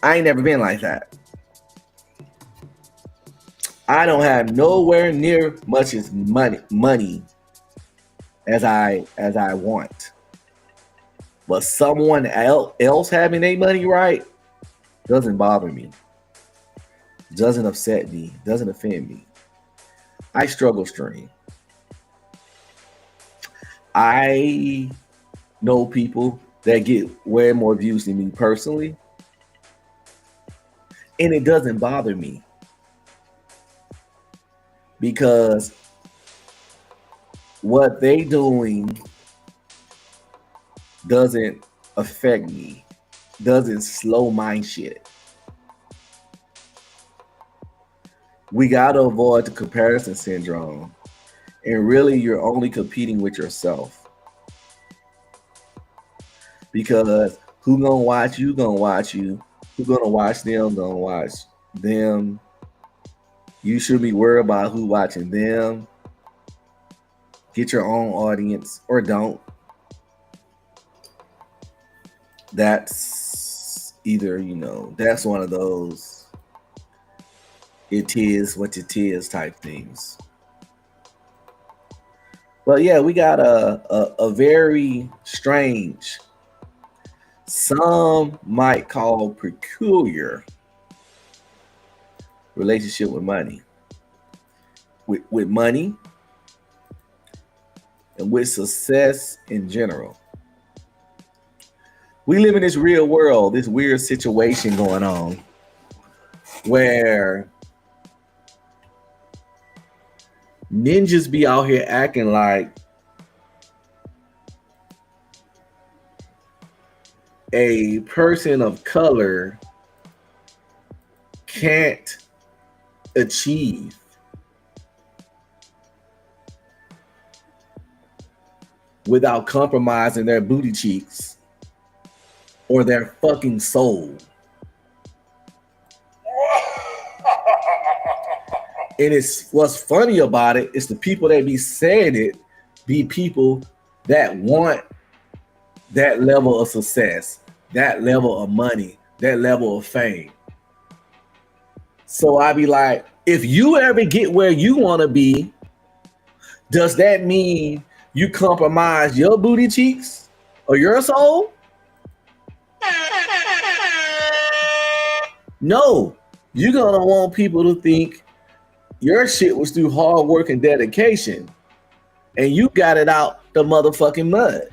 I ain't never been like that. I don't have nowhere near much as money as I want. But someone else having their money right doesn't bother me. Doesn't upset me. Doesn't offend me. I struggle stream. I know people that get way more views than me personally. And it doesn't bother me. Because what they doing doesn't affect me, doesn't slow my shit. We gotta avoid the comparison syndrome. And really, you're only competing with yourself. Because who gonna watch you, gonna watch you. Who gonna watch them, gonna watch them. You should be worried about who watching them. Get your own audience or don't. That's either, that's one of those. it is what it is type things. But yeah, we got a very strange, some might call peculiar relationship with money. With money and with success in general. We live in this real world, this weird situation going on where ninjas be out here acting like a person of color can't achieve without compromising their booty cheeks or their fucking soul. And it's what's funny about it is the people that be saying it be people that want that level of success, that level of money, that level of fame. So I be like, if you ever get where you want to be, does that mean you compromise your booty cheeks or your soul? No, you're gonna want people to think your shit was through hard work and dedication, and you got it out the motherfucking mud.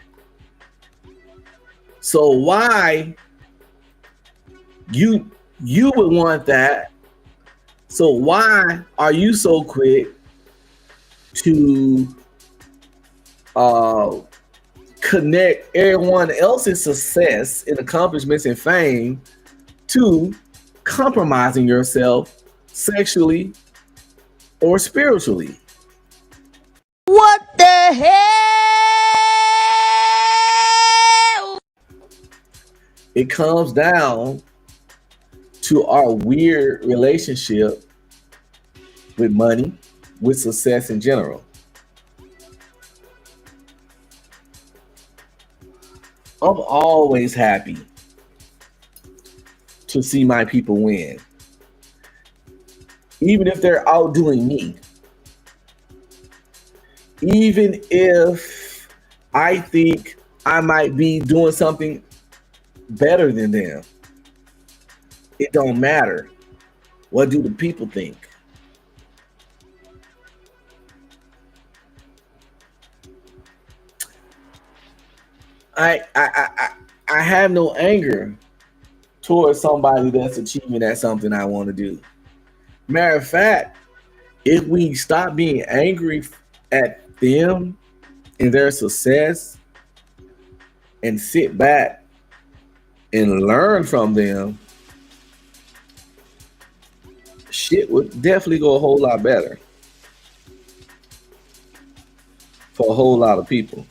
So why you would want that? So why are you so quick to connect everyone else's success and accomplishments and fame to compromising yourself sexually or spiritually?
What the hell?
It comes down to our weird relationship with money, with success in general. I'm always happy to see my people win, even if they're outdoing me. Even if I think I might be doing something better than them, it don't matter. What do the people think? I have no anger towards somebody that's achieving at something I want to do. Matter of fact, if we stop being angry at them and their success and sit back and learn from them, shit would definitely go a whole lot better for a whole lot of people.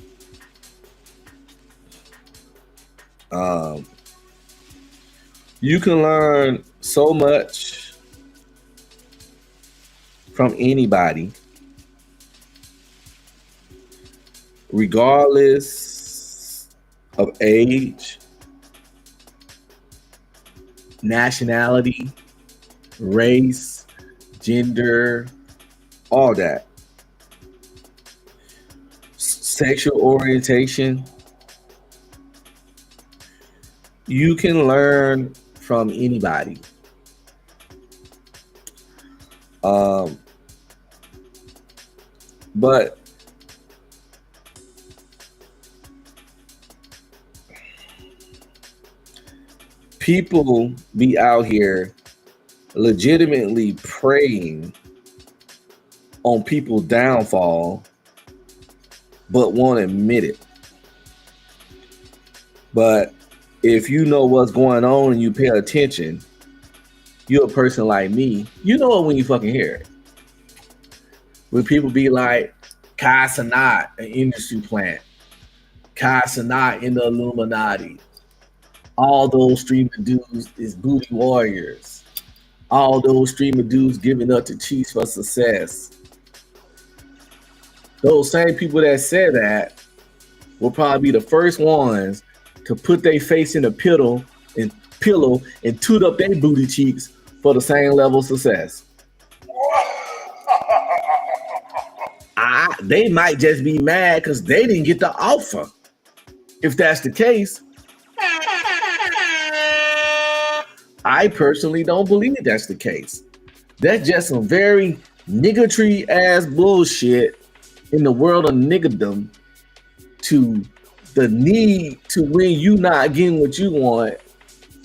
You can learn so much from anybody, regardless of age, nationality, race, gender, all that. Sexual orientation. You can learn from anybody. But people be out here legitimately preying on people's downfall, but won't admit it. But if you know what's going on and you pay attention, you're a person like me, you know it when you fucking hear it. When people be like, Kai Cenat, an industry plant, Kai Cenat in the Illuminati, all those streaming dudes is booty warriors, all those streaming dudes giving up to cheats for success. Those same people that said that will probably be the first ones to put their face in a pillow and toot up their booty cheeks for the same level of success. they might just be mad because they didn't get the offer. If that's the case, I personally don't believe that's the case. That's just some very niggatry ass bullshit in the world of niggerdom, to the need to, when you not getting what you want,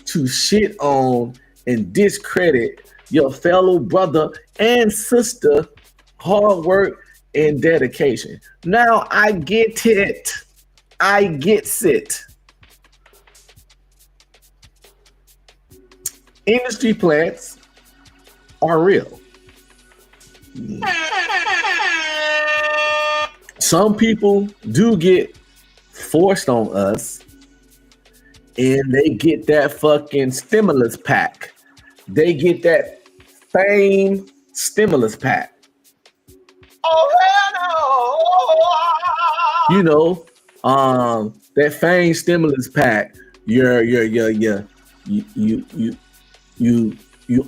to shit on and discredit your fellow brother and sister hard work and dedication. Now I get it. I get it. Industry plants are real. Some people do get forced on us, and they get that fucking stimulus pack. They get that fame stimulus pack. You know, that fame stimulus pack. You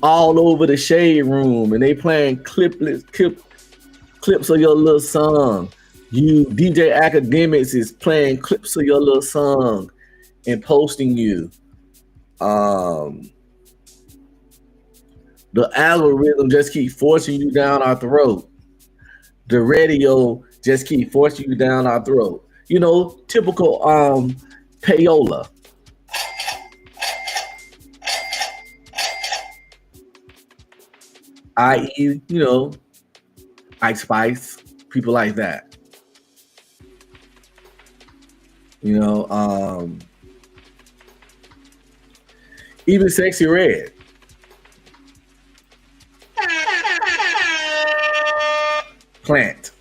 all over the shade room, and they playing clips of your little song. You DJ Academics is playing clips of your little song and posting you. The algorithm just keep forcing you down our throat. The radio just keep forcing you down our throat. You know, typical payola. I.e., you know, Ice Spice, people like that. You know, even Sexy Red. Plant.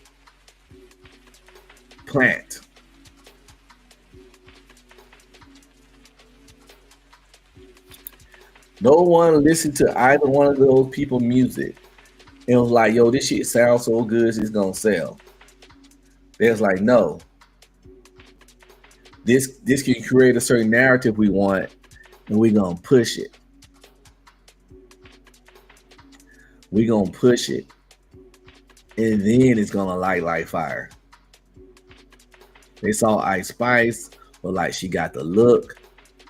No one listened to either one of those people music. It was like, yo, this shit sounds so good, it's gonna sell. They was like, no. This can create a certain narrative we want, and we're gonna push it. We're gonna push it. And then it's gonna light like fire. They saw Ice Spice, but like, she got the look,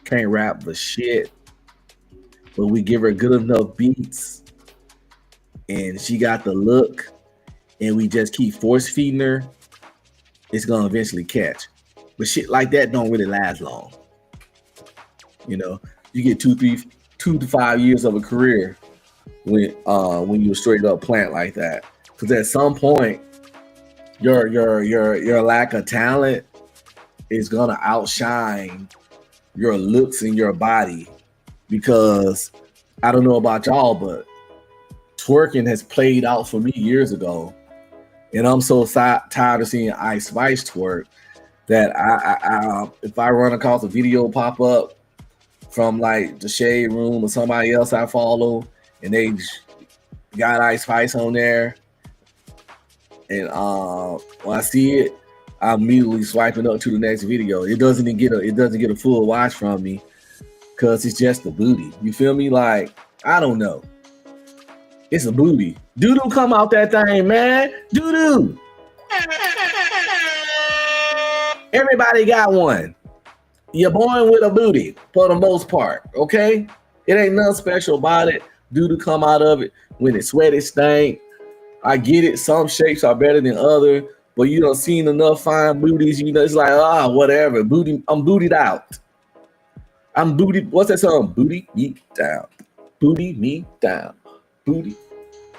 can't rap the shit, but we give her good enough beats, and she got the look, and we just keep force feeding her, it's gonna eventually catch. But shit like that don't really last long. You know, you get 2 to 5 years of a career when you straight up plant like that. Because at some point, your lack of talent is gonna outshine your looks and your body. Because I don't know about y'all, but twerking has played out for me years ago, and I'm so tired of seeing Ice Spice twerk that I if I run across a video pop up from like the Shade Room or somebody else I follow, and they got Ice Spice on there, and when I see it, I'm immediately swiping up to the next video. It doesn't get a full watch from me because it's just a booty. You feel me? Like, I don't know. It's a booty. Doo-doo come out that thing, man. Doo-doo. Everybody got one. You're born with a booty for the most part, okay? It ain't nothing special about it. Doo-doo come out of it. When it's sweat, it stink. I get it. Some shapes are better than others, but you don't seen enough fine booties. You know, it's like, whatever. Booty. I'm bootied out. I'm bootied. What's that song? Booty me down. Booty me down. Booty.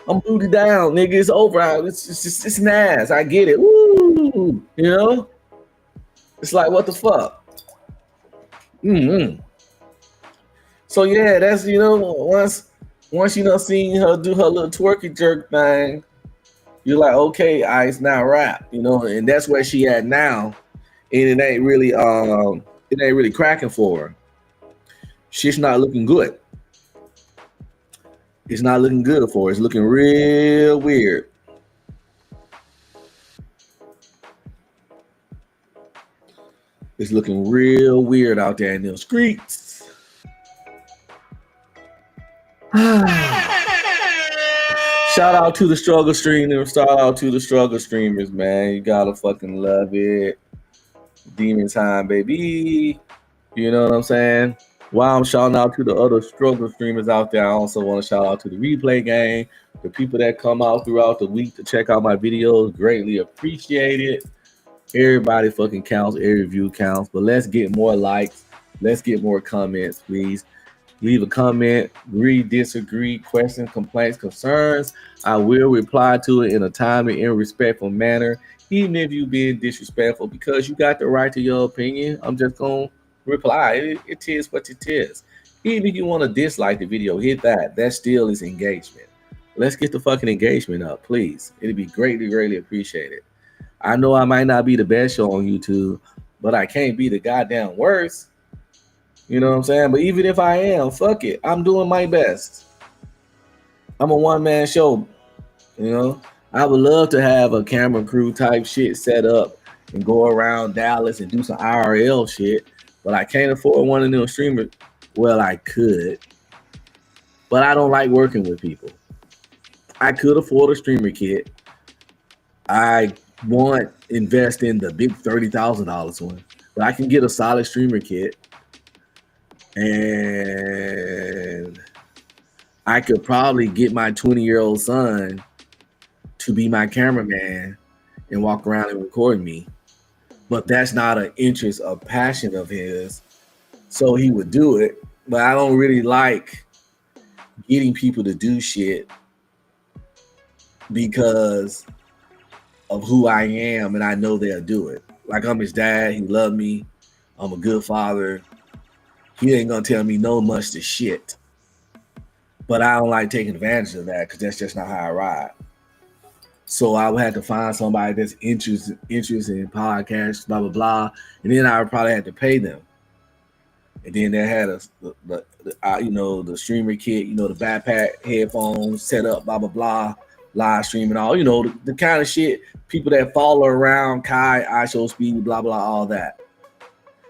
I'm booty down, nigga. It's over. It's nice. I get it. Woo. You know? It's like, what the fuck? So yeah, that's, you know, once you know seen her do her little twerky jerk thing, you're like, okay, Ice, now rap, you know, and that's where she at now. And it ain't really cracking for her. She's not looking good. It's not looking good for her. It's looking real weird. It's looking real weird out there in those streets. Shout shout out to the struggle streamers. Shout out to the struggle streamers, man. You gotta fucking love it. Demon time, baby. You know what I'm saying? While I'm shouting out to the other struggle streamers out there, I also want to shout out to the replay gang, the people that come out throughout the week to check out my videos. Greatly appreciate it. Everybody fucking counts. Every view counts. But let's get more likes. Let's get more comments, please. Leave a comment, agree, disagree, questions, complaints, concerns. I will reply to it in a timely and respectful manner, even if you being disrespectful, because you got the right to your opinion. I'm just going to reply. It is what it is. Even if you want to dislike the video, hit that. That still is engagement. Let's get the fucking engagement up, please. It'd be greatly appreciated. I know I might not be the best show on YouTube, but I can't be the goddamn worst. You know what I'm saying? But even if I am, fuck it. I'm doing my best. I'm a one-man show. You know? I would love to have a camera crew type shit set up and go around Dallas and do some IRL shit. But I can't afford one of them streamers. Well, I could. But I don't like working with people. I could afford a streamer kit. I want to invest in the big $30,000 one. But I can get a solid streamer kit. And I could probably get my 20-year-old son to be my cameraman and walk around and record me. But that's not an interest or passion of his. So he would do it. But I don't really like getting people to do shit because of who I am, and I know they'll do it. Like, I'm his dad. He loved me. I'm a good father. He ain't gonna tell me no much to shit. But I don't like taking advantage of that because that's just not how I ride. So I would have to find somebody that's interested in podcasts, blah, blah, blah. And then I would probably have to pay them. And then they had the streamer kit, the backpack, headphones, set up, blah, blah, blah, live streaming, all, the kind of shit, people that follow around, Kai, iShowSpeed, blah, blah, all that.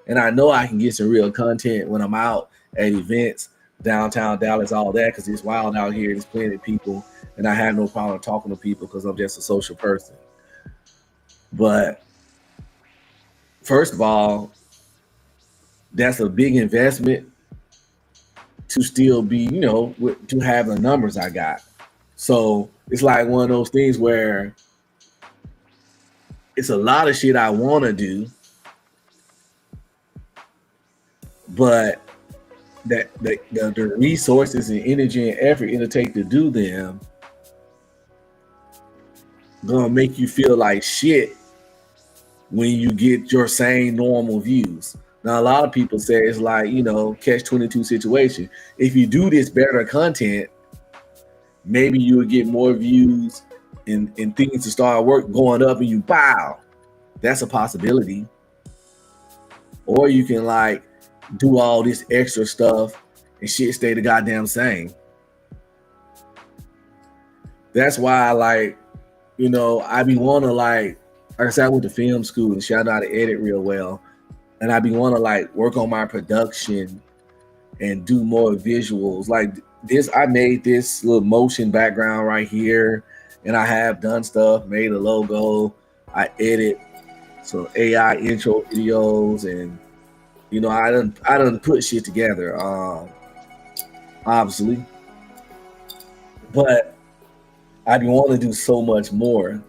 And I know I can get some real content when I'm out at events, downtown Dallas, all that, because it's wild out here. There's plenty of people, and I have no problem talking to people because I'm just a social person. But first of all, that's a big investment to still be, to have the numbers I got. So it's like one of those things where it's a lot of shit I want to do, but that the resources and energy and effort it'll take to do them gonna make you feel like shit when you get your same normal views. Now, a lot of people say it's like, catch-22 situation. If you do this better content, maybe you would get more views and things to start going up and you bow. That's a possibility. Or you can do all this extra stuff and shit stay the goddamn same. That's why I be wanting like I said, I went to film school and shit, I know how to edit real well. And I be wanting to work on my production and do more visuals. Like this, I made this little motion background right here, and I have done stuff, made a logo, I edit some AI intro videos, and I done put shit together, obviously. But I be wanting to do so much more.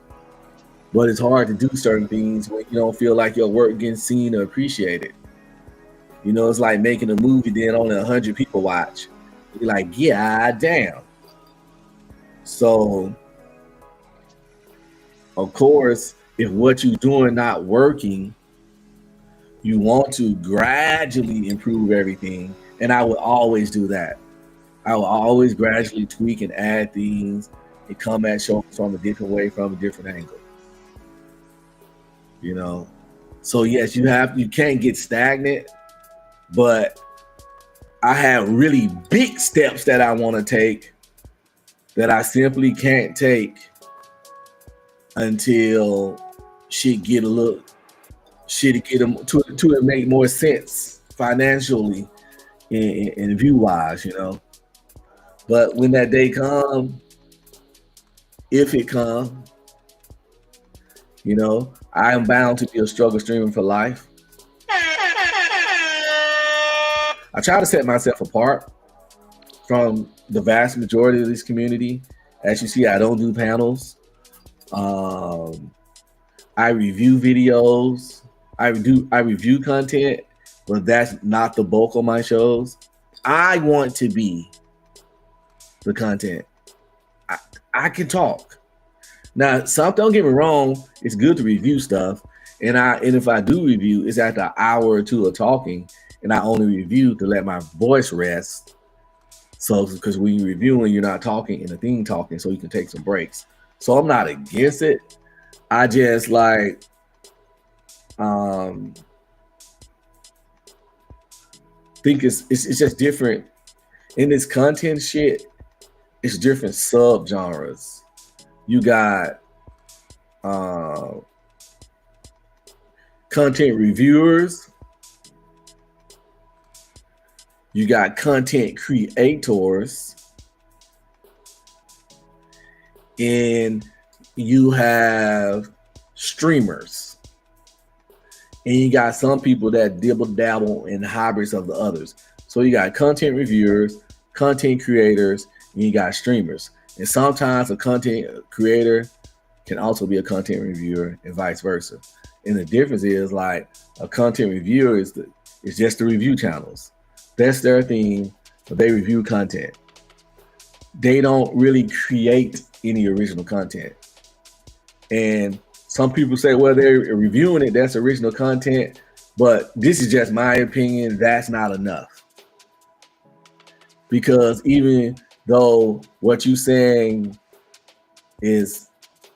But it's hard to do certain things when you don't feel like your work getting seen or appreciated. It's like making a movie then only 100 people watch. You're like, yeah, damn. So, of course, if what you're doing not working, you want to gradually improve everything. And I would always do that. I will always gradually tweak and add things and come at shows from a different way, from a different angle. So yes, you can't get stagnant, but I have really big steps that I want to take that I simply can't take until shit get to make more sense financially and view wise, But when that day comes, if it comes. You know, I am bound to be a struggle streamer for life. I try to set myself apart from the vast majority of this community. As you see, I don't do panels. I review videos. I review content, but that's not the bulk of my shows. I want to be the content. I can talk. Now, don't get me wrong, it's good to review stuff. And if I do review, it's after an hour or two of talking, and I only review to let my voice rest. So, because when you're reviewing, you're not talking and the thing talking, so you can take some breaks. So I'm not against it. I just like think it's just different in this content shit. It's different subgenres. You got content reviewers. You got content creators. And you have streamers. And you got some people that dabble in hybrids of the others. So you got content reviewers, content creators, and you got streamers. And sometimes a content creator can also be a content reviewer and vice versa. And the difference is like a content reviewer is just the review channels. That's their thing, but they review content. They don't really create any original content. And some people say, well, they're reviewing it, that's original content. But this is just my opinion, that's not enough. Because even though what you're saying is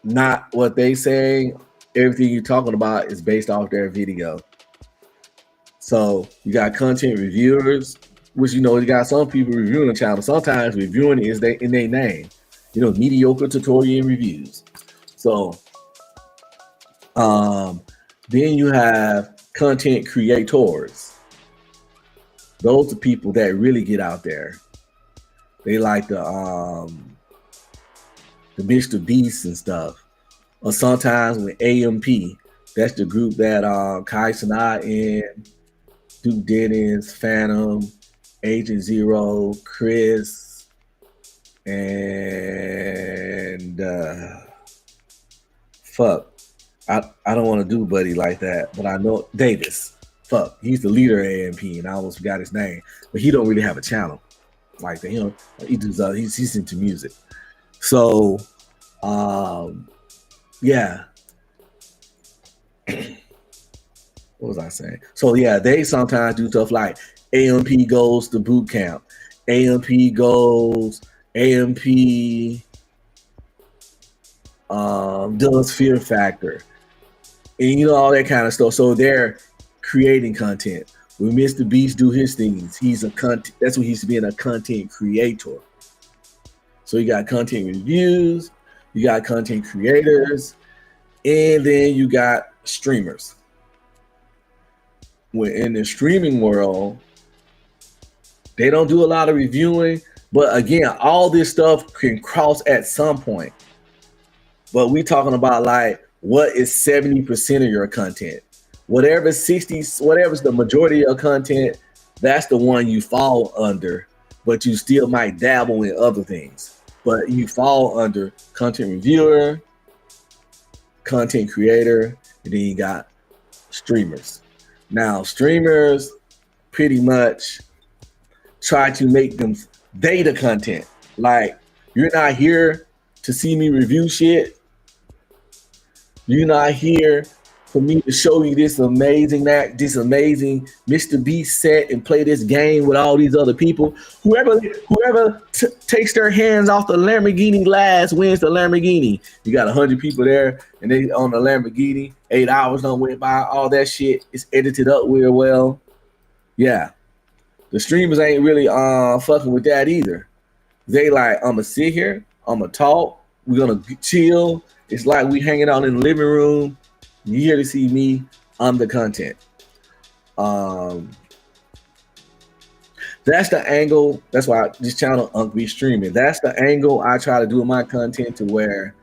not what they saying, everything you're talking about is based off their video. So you got content reviewers, which, you know, you got some people reviewing the channel. Sometimes reviewing is in their name, you know, mediocre tutorial reviews. So then you have content creators. Those are people that really get out there. They like the Mr. Beast and stuff. Or sometimes with AMP, that's the group that Kai Sanai and Duke Dennis, Phantom, Agent Zero, Chris, and Phuck. I don't want to do Buddy like that, but I know Davis. Phuck. He's the leader of AMP, and I almost forgot his name. But he don't really have a channel like that. You know, he does. He's into music. So, yeah. What was I saying? So yeah, they sometimes do stuff like AMP goes to boot camp, AMP does Fear Factor, and you know, all that kind of stuff. So they're creating content. When Mr. Beast do his things, he's a content. That's what he's being, a content creator. So you got content reviews, you got content creators, and then you got streamers. When in the streaming world, they don't do a lot of reviewing, but again, all this stuff can cross at some point. But we talking about like, what is 70% of your content? Whatever's the majority of your content, that's the one you fall under, but you still might dabble in other things. But you fall under content reviewer, content creator, and then you got streamers. Now, streamers pretty much try to make them data content. Like, you're not here to see me review shit. You're not here for me to show you this amazing Mr. Beast set and play this game with all these other people. Whoever takes their hands off the Lamborghini glass wins the Lamborghini. You got 100 people there, and they on the Lamborghini. 8 hours don't went by. All that shit is edited up real well. Yeah, the streamers ain't really fucking with that either. They like, I'm gonna sit here, I'm gonna talk, we're gonna chill. It's like we hanging out in the living room. You here to see me, I'm the content. That's the angle. That's why this channel Unc be streaming. That's the angle I try to do with my content, to where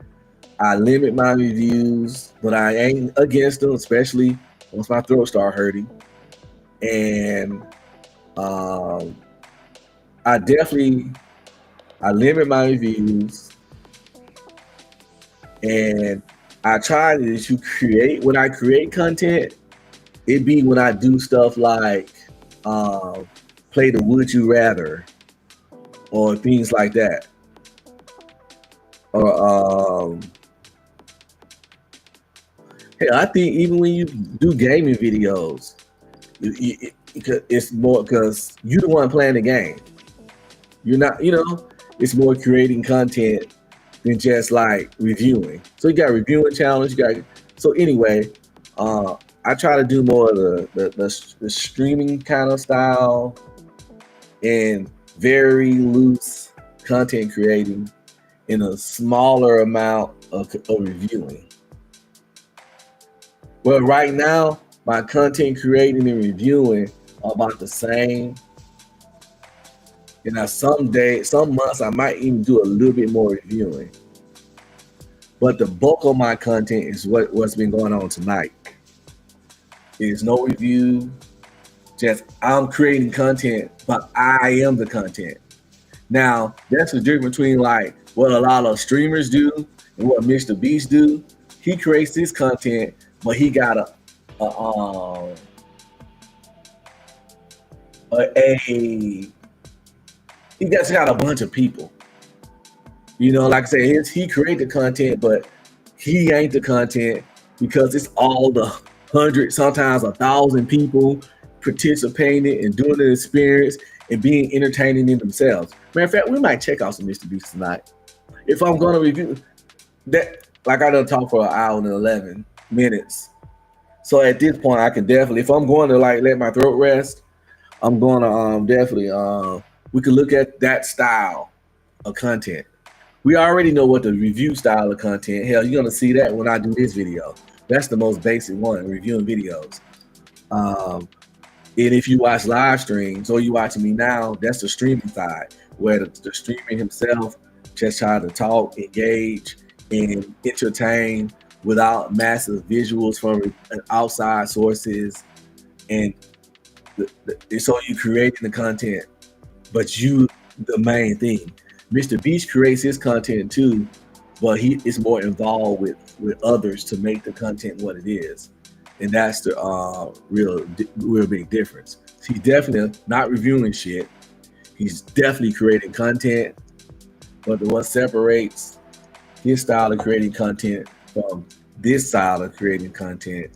I limit my reviews, but I ain't against them, especially once my throat start hurting. And um, I limit my reviews, and I try to create when I create content. It be when I do stuff like play the Would You Rather or things like that, or hell, I think even when you do gaming videos, it's more because you're the one playing the game. You're not, it's more creating content than just like reviewing. So you got reviewing challenge. So anyway, I try to do more of the streaming kind of style and very loose content creating in a smaller amount of reviewing. Well, right now, my content creating and reviewing are about the same. And now some months, I might even do a little bit more reviewing. But the bulk of my content is what's been going on tonight. There's no review, just I'm creating content, but I am the content. Now, that's the difference between like what a lot of streamers do and what Mr. Beast do. He creates this content, but he got he just got a bunch of people. Like I said, he created the content, but he ain't the content because it's all the 100, sometimes 1,000 people participating and doing the experience and being entertaining in themselves. Matter of fact, we might check out some Mr. Beast tonight. If I'm going to review that, like I done talked for an hour and 11 minutes. So at this point, I can definitely, if I'm going to like let my throat rest, I'm going to definitely, we can look at that style of content. We already know what the review style of content. Hell, you're going to see that when I do this video. That's the most basic one, reviewing videos. And if you watch live streams or you watching me now, that's the streaming side, where the streamer himself just try to talk, engage, and entertain without massive visuals from outside sources. And so you creating the content, but you the main thing. Mr. Beast creates his content too, but he is more involved with others to make the content what it is. And that's the real big difference. He's definitely not reviewing shit. He's definitely creating content, but what separates his style of creating content from this style of creating content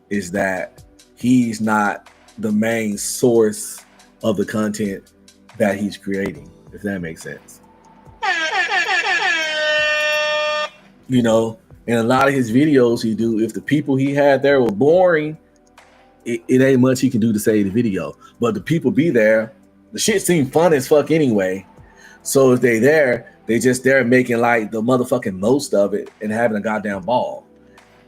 is that he's not the main source of the content that he's creating, if that makes sense. And a lot of his videos he do, if the people he had there were boring, it ain't much he can do to save the video. But the people be there, the shit seem fun as fuck anyway. So if they there, they just there making like the motherfucking most of it and having a goddamn ball.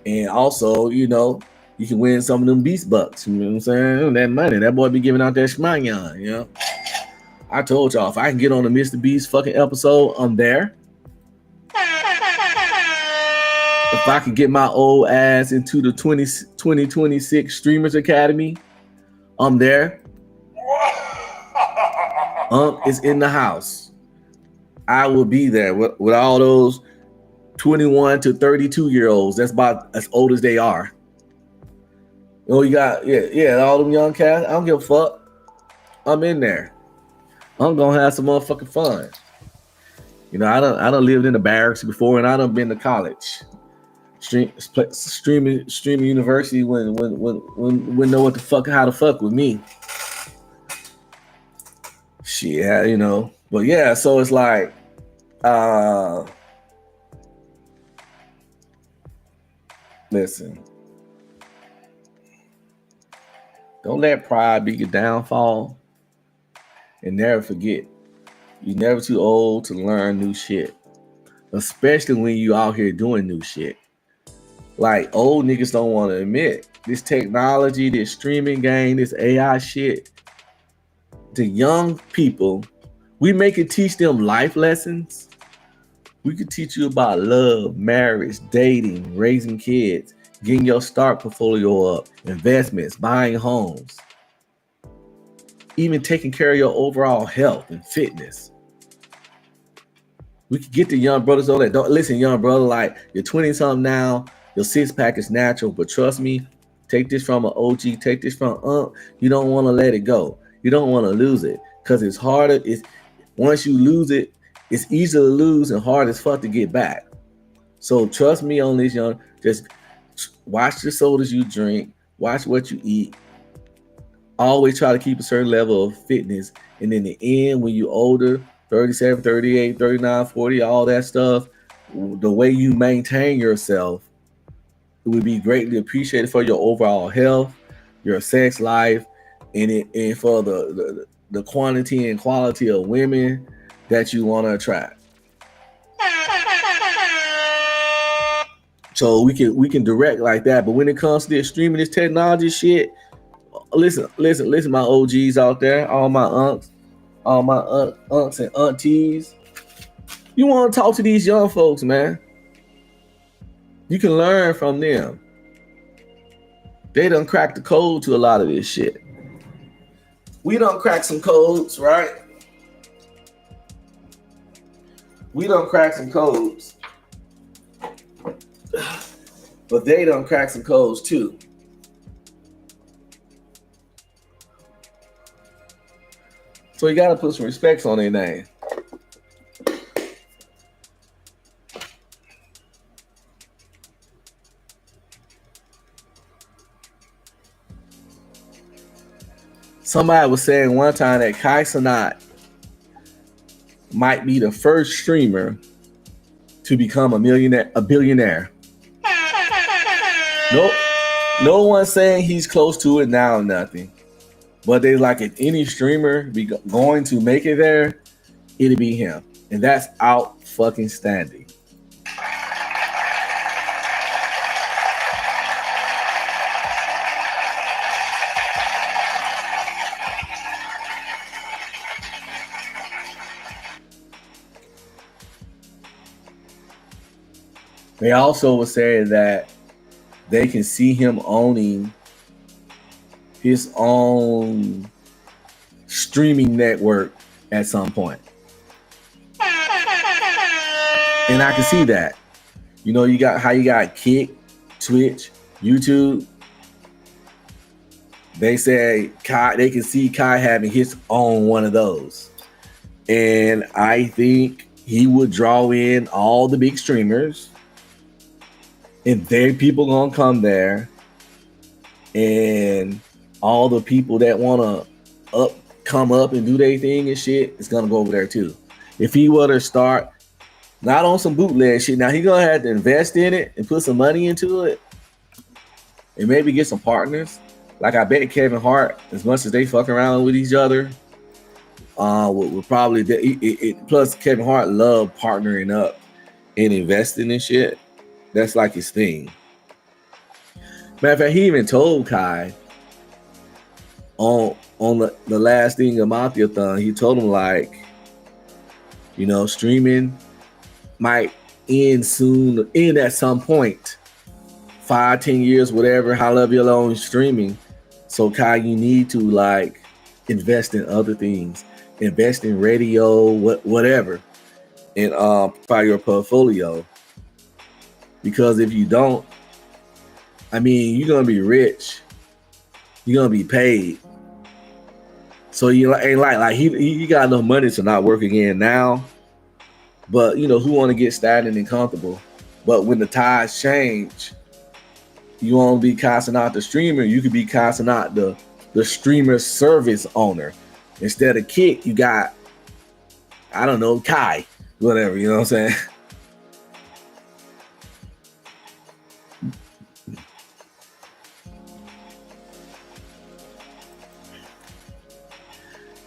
And also, you can win some of them Beast Bucks. You know what I'm saying? That money, that boy be giving out that shmayan, I told y'all, if I can get on the Mr. Beast fucking episode, I'm there. If I can get my old ass into the 2026 Streamers Academy, I'm there. Is in the house. I will be there with all those 21 to 32-year-olds. That's about as old as they are. You got, all them young cats. I don't give a fuck. I'm in there. I'm gonna have some motherfucking fun. I done lived in the barracks before, and I done been to college. Streaming university when know what the fuck, how to fuck with me. Shit, But yeah, so it's like, listen, don't let pride be your downfall, and never forget, you're never too old to learn new shit, especially when you out here doing new shit. Like, old niggas don't want to admit this technology, this streaming game, this AI shit. The young people, we make it teach them life lessons, We could teach you about love, marriage, dating, raising kids, getting your start portfolio up, investments, buying homes, even taking care of your overall health and fitness. We could get the young brothers on that. Don't listen, young brother, like you're 20 something now, your six pack is natural, but trust me, take this from an OG, take this from you don't want to let it go. You don't want to lose it because it's harder. It's once you lose it, it's easy to lose and hard as fuck to get back. So trust me on this, young. Just watch the sodas you drink, watch what you eat. Always try to keep a certain level of fitness. And in the end, when you're older, 37, 38, 39, 40, all that stuff, the way you maintain yourself, it would be greatly appreciated for your overall health, your sex life, and for the quantity and quality of women that you want to attract. So we can direct like that. But when it comes to this streaming, this technology shit, listen, my OGs out there, all my aunts, aunts and aunties. You want to talk to these young folks, man. You can learn from them. They done cracked the code to a lot of this shit. We done crack some codes, right? We done crack some codes. But they done crack some codes too. So you gotta put some respects on their name. Somebody was saying one time that Kai Cenat might be the first streamer to become a billionaire. Nope. No one's saying he's close to it now, nothing. But they like if any streamer be going to make it there, it'll be him. And that's out fucking standing. They also were saying that they can see him owning his own streaming network at some point. And I can see that. You know, you got Kick, Twitch, YouTube. They say Kai, they can see Kai having his own one of those. And I think he would draw in all the big streamers. And there people gonna come there. And all the people that wanna come up and do their thing and shit is gonna go over there too. If he were to start not on some bootleg shit, now he gonna have to invest in it and put some money into it, and maybe get some partners. Like I bet Kevin Hart, as much as they fuck around with each other, would probably plus Kevin Hart love partnering up and investing in shit. That's like his thing. Matter of fact, he even told Kai on the last thing of Mathiathon, he told him like, you know, streaming might end soon, end at some point, 5-10 years, whatever, however you're long streaming. So Kai, you need to like invest in other things, invest in radio, whatever, in for your portfolio. Because if you don't, I mean, you're gonna be rich, you're gonna be paid. So you ain't like he got enough money to not work again now. But you know, who want to get stagnant and comfortable? But when the tides change, you want to be casting out the streamer, you could be casting out the streamer service owner. Instead of Kick, you got, I don't know, Kai, whatever, you know what I'm saying?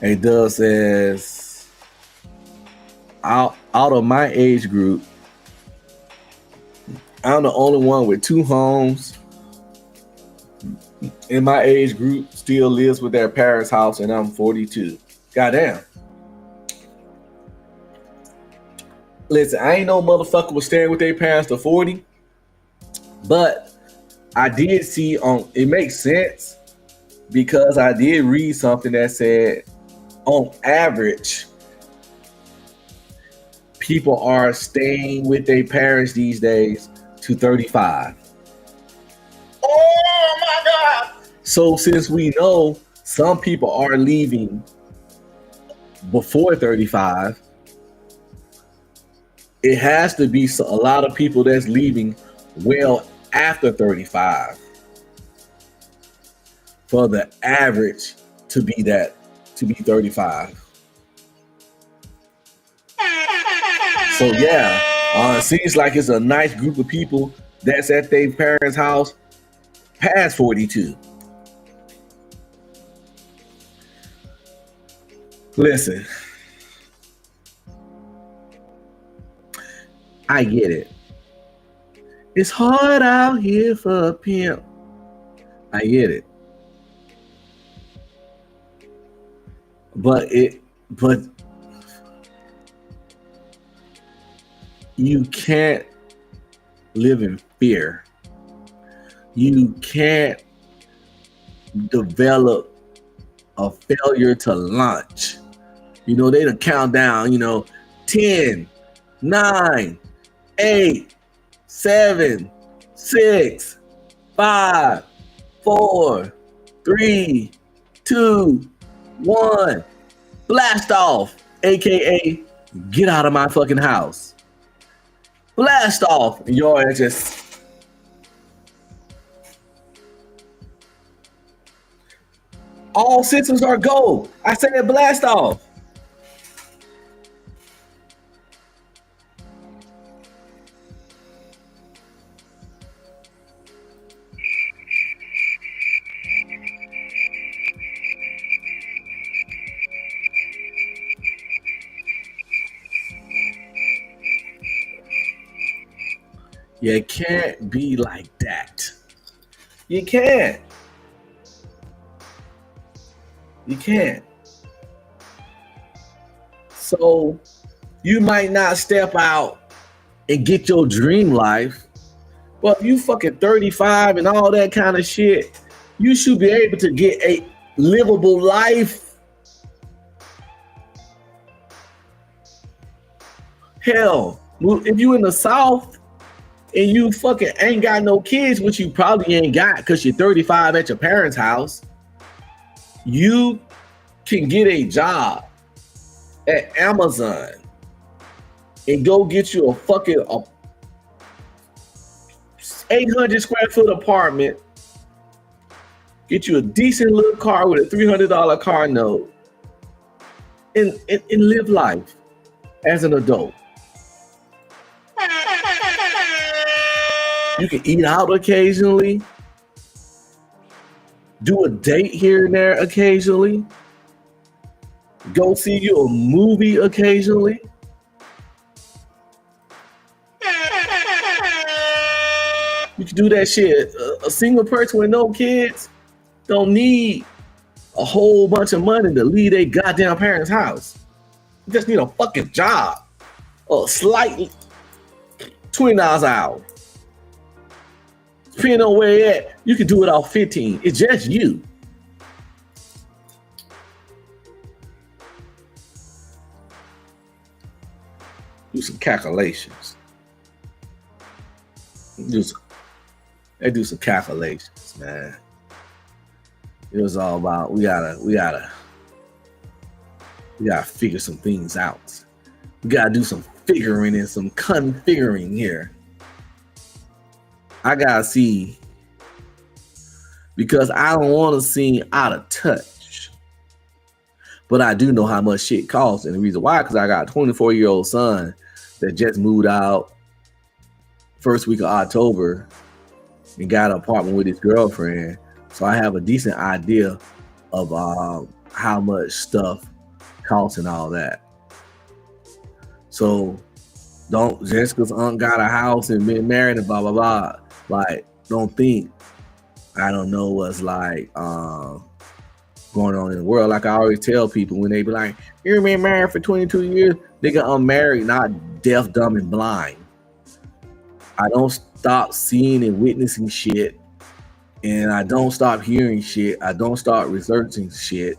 Hey, Doug says, out of my age group, I'm the only one with 2 homes in my age group still lives with their parents' house, and I'm 42. Goddamn. Listen, I ain't no motherfucker was staying with their parents to 40, but I did see on it makes sense because I did read something that said on average people are staying with their parents these days to 35.
Oh my God!
So since we know some people are leaving before 35, it has to be a lot of people that's leaving well after 35 for the average to be 35. So yeah, it seems like it's a nice group of people that's at their parents' house past 42. Listen, I get it. It's hard out here for a pimp. I get it. But you can't live in fear. You can't develop a failure to launch. You know, they count down, 10, 9, 8, 7, 6, 5, 4, 3, 2, 1. Blast off, aka get out of my fucking house. Blast off, and your ass just all systems are go. I said blast off. You can't be like that. You can't. You can't. So you might not step out and get your dream life, but if you fucking 35 and all that kind of shit, you should be able to get a livable life. Hell, if you in the South and you fucking ain't got no kids, which you probably ain't got because you're 35 at your parents' house, you can get a job at Amazon and go get you a fucking 800 square foot apartment, get you a decent little car with a $300 car note, and live life as an adult. You can eat out occasionally, do a date here and there occasionally, go see you a movie occasionally. You can do that shit. A single person with no kids don't need a whole bunch of money to leave their goddamn parents' house. You just need a fucking job, or slightly $20 an hour. Depending on where you're at, you can do it off 15. It's just you. Do some calculations. Do some calculations, man. It was all about we gotta figure some things out. We gotta do some figuring and some configuring here. I gotta see, because I don't want to seem out of touch, but I do know how much shit costs, and the reason why, because I got a 24-year-old son that just moved out first week of October and got an apartment with his girlfriend, so I have a decent idea of how much stuff costs and all that. So don't, just because Aunt got a house and been married and blah blah blah, like, don't think I don't know what's like going on in the world. Like I always tell people when they be like, "You've been married for 22 years, nigga, I'm married, not deaf, dumb, and blind. I don't stop seeing and witnessing shit, and I don't stop hearing shit. I don't stop researching shit.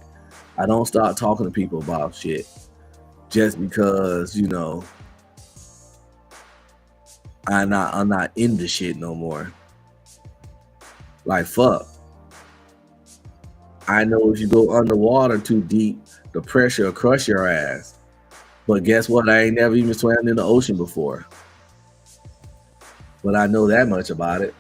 I don't stop talking to people about shit just because, you know, I'm not into shit no more. Like fuck. I know if you go underwater too deep, the pressure will crush your ass. But guess what? I ain't never even swam in the ocean before. But I know that much about it.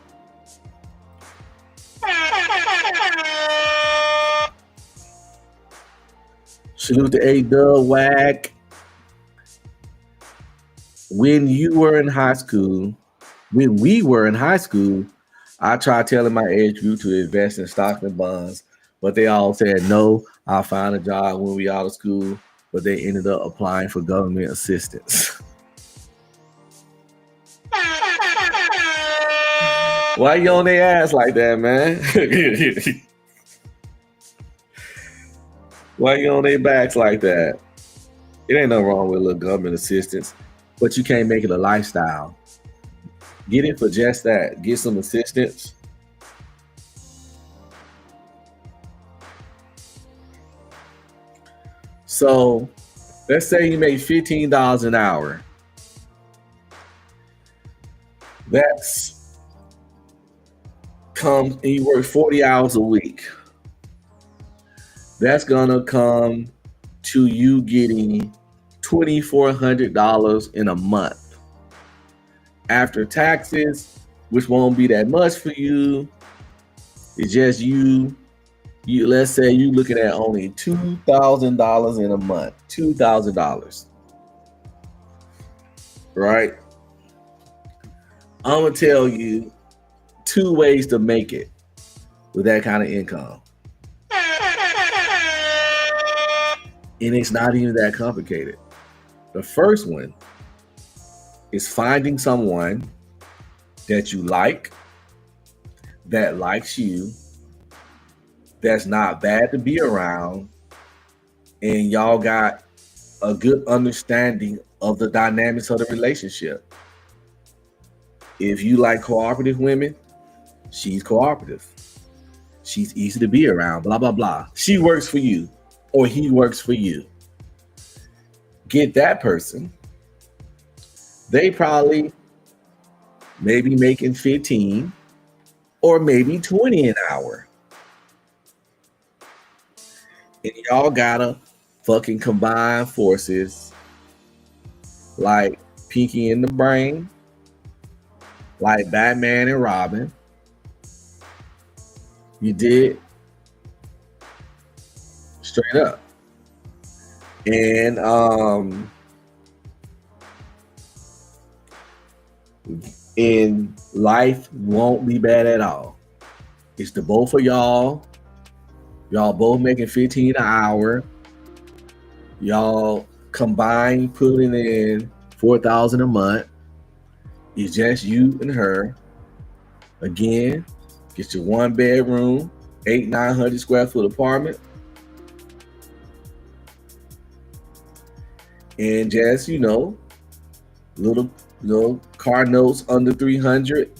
Salute to A-Dub Whack. When we were in high school, I tried telling my age group to invest in stocks and bonds, but they all said no. I'll find a job when we out of school, but they ended up applying for government assistance. Why you on their ass like that, man? Why you on their backs like that? It ain't nothing wrong with a little government assistance, but you can't make it a lifestyle. Get it for just that. Get some assistance. So let's say you make $15 an hour. That's comes and you work 40 hours a week. That's gonna come to you getting $2,400 in a month. After taxes, which won't be that much for you. It's just you let's say you looking at only $2,000 in a month. $2,000. Right? I'm gonna tell you 2 ways to make it with that kind of income. And it's not even that complicated. The first one is finding someone that you like, that likes you, that's not bad to be around, and y'all got a good understanding of the dynamics of the relationship. If you like cooperative women, she's cooperative. She's easy to be around, blah, blah, blah. She works for you or he works for you. Get that person. They probably maybe making 15 or maybe 20 an hour. And y'all gotta fucking combine forces like Pinky and the Brain, like Batman and Robin. You did straight up. And life won't be bad at all. It's the both of y'all. Y'all both making 15 an hour. Y'all combined putting in $4,000 a month. It's just you and her. Again, get your 1 bedroom, 900 square foot apartment. And just, little car notes under 300.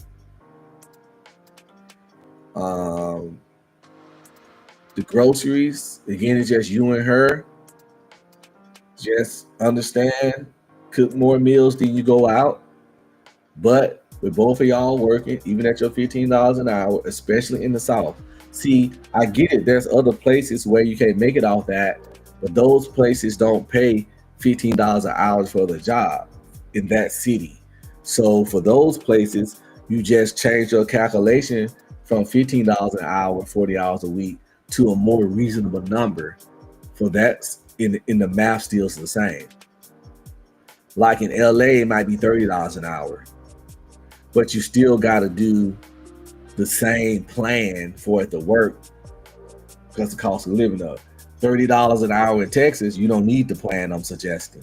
The groceries, again, it's just you and her. Just understand, cook more meals than you go out. But with both of y'all working, even at your $15 an hour, especially in the South. See, I get it. There's other places where you can make it off that, but those places don't pay $15 an hour for the job in that city. So for those places, you just change your calculation from $15 an hour, 40 hours a week, to a more reasonable number. For that, in the math still the same. Like in LA, it might be $30 an hour, but you still got to do the same plan for it to work because the cost of living up. $30 an hour in Texas, you don't need the plan I'm suggesting.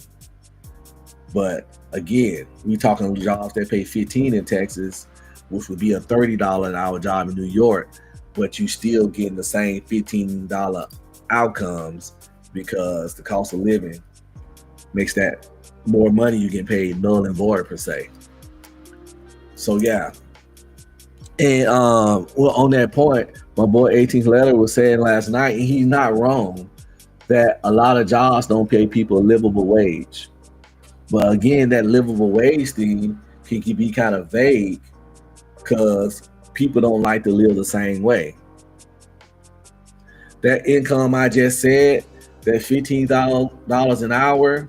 But again, we talking jobs that pay 15 in Texas, which would be a $30 an hour job in New York, but you still getting the same $15 outcomes because the cost of living makes that more money you get paid null and void per se. So yeah. And well, on that point, my boy 18th Letter was saying last night, and he's not wrong, that a lot of jobs don't pay people a livable wage. But again, that livable wage thing can be kind of vague because people don't like to live the same way. That income I just said, that $15 an hour,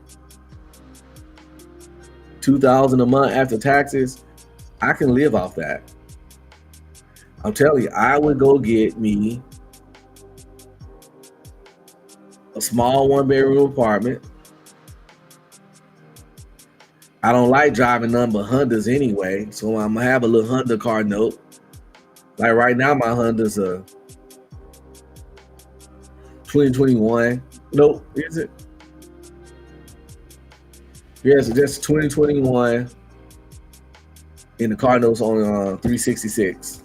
$2,000 a month after taxes, I can live off that. I'm telling you, I would go get me a small 1-bedroom apartment. I don't like driving none but Hondas anyway, so I'm gonna have a little Honda car note. Like right now, my Honda's a 2021. Nope, is it? Yes, just 2021. And the car note's on 366.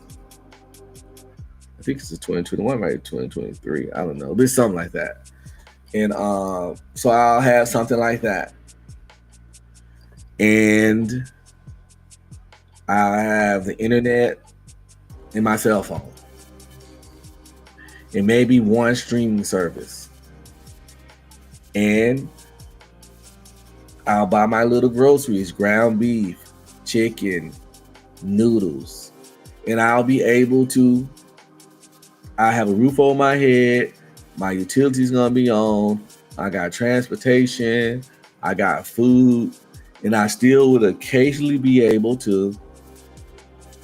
I think it's a 2021, right? 2023. I don't know. There's something like that. And so I'll have something like that. And I have the internet and my cell phone. And maybe one streaming service. And I'll buy my little groceries, ground beef, chicken, noodles. And I'll be able to, I have a roof over my head, my utilities gonna be on, I got transportation, I got food, and I still would occasionally be able to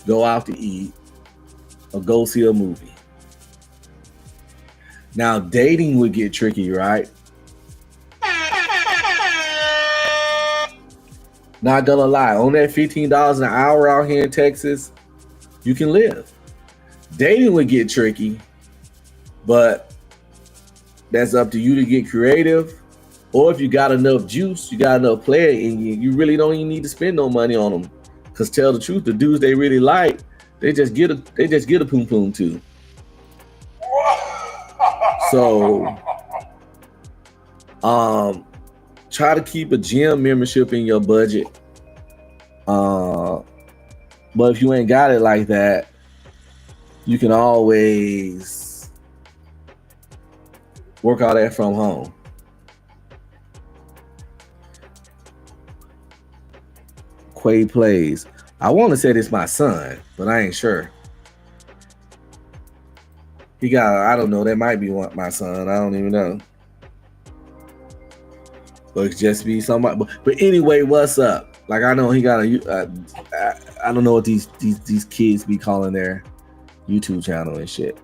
go out to eat or go see a movie. Now, dating would get tricky, right? Not gonna lie, on that $15 an hour out here in Texas, you can live. Dating would get tricky, but that's up to you to get creative. Or if you got enough juice, you got enough player in you, you really don't even need to spend no money on them. Cause tell the truth, the dudes they really like, they just get a poom poom too. So try to keep a gym membership in your budget. But if you ain't got it like that, you can always work out that from home. Quay plays. I want to say this my son, but I ain't sure. He got, I don't know, that might be my son. I don't even know. But it could just be somebody. But anyway, what's up? Like I know he got a. I don't know what these kids be calling their YouTube channel and shit.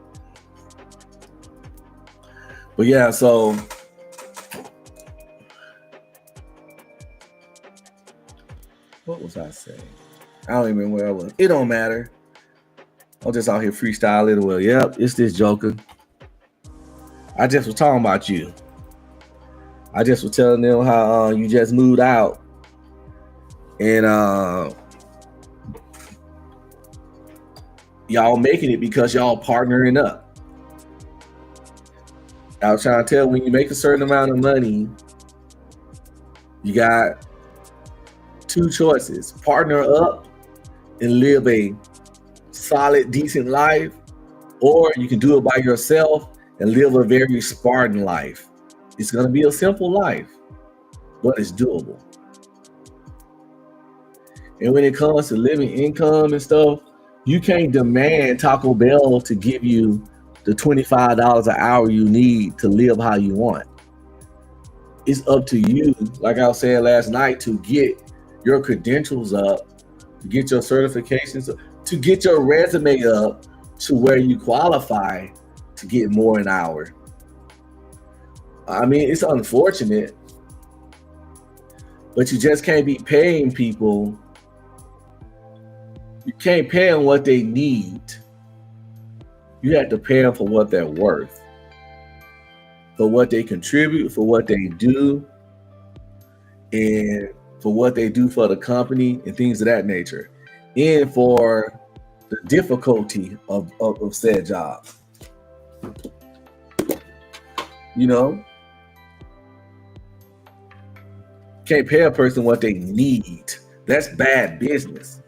But yeah, so what was I saying? I don't even remember where I was. It don't matter. I'm just out here freestyling. Well, yep, it's this Joker. I just was talking about you. I just was telling them how you just moved out. And y'all making it because y'all partnering up. I was trying to tell, when you make a certain amount of money, you got two choices: partner up and live a solid, decent life, or you can do it by yourself and live a very Spartan life. It's going to be a simple life, but it's doable. And when it comes to living income and stuff, you can't demand Taco Bell to give you the $25 an hour you need to live how you want. It's up to you, like I was saying last night, to get your credentials up, to get your certifications up, to get your resume up to where you qualify to get more an hour. I mean, it's unfortunate, but you just can't be paying people. You can't pay them what they need. You have to pay them for what they're worth, for what they contribute, for what they do, and for what they do for the company and things of that nature, and for the difficulty of said job. You know, can't pay a person what they need. That's bad business.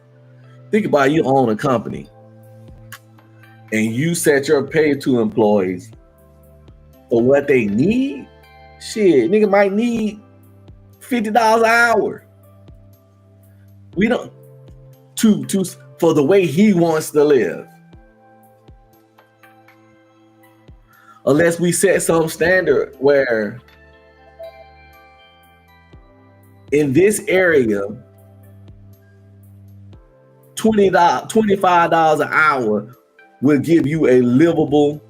Think about it, you own a company and you set your pay to employees for what they need. Shit, nigga might need $50 an hour. We don't to for the way he wants to live. Unless we set some standard where in this area, $25 an hour will give you a livable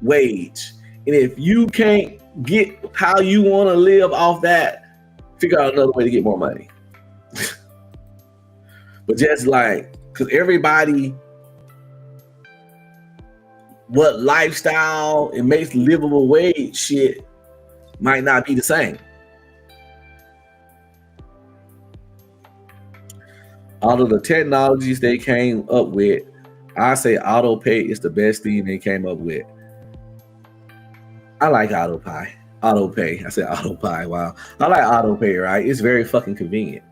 wage. And if you can't get how you want to live off that, figure out another way to get more money. But just like, because everybody, what lifestyle it makes livable wage shit might not be the same. Out of the technologies they came up with, I say auto pay is the best thing they came up with. I like auto pay. I said auto pay. Wow. I like auto pay, right? It's very fucking convenient.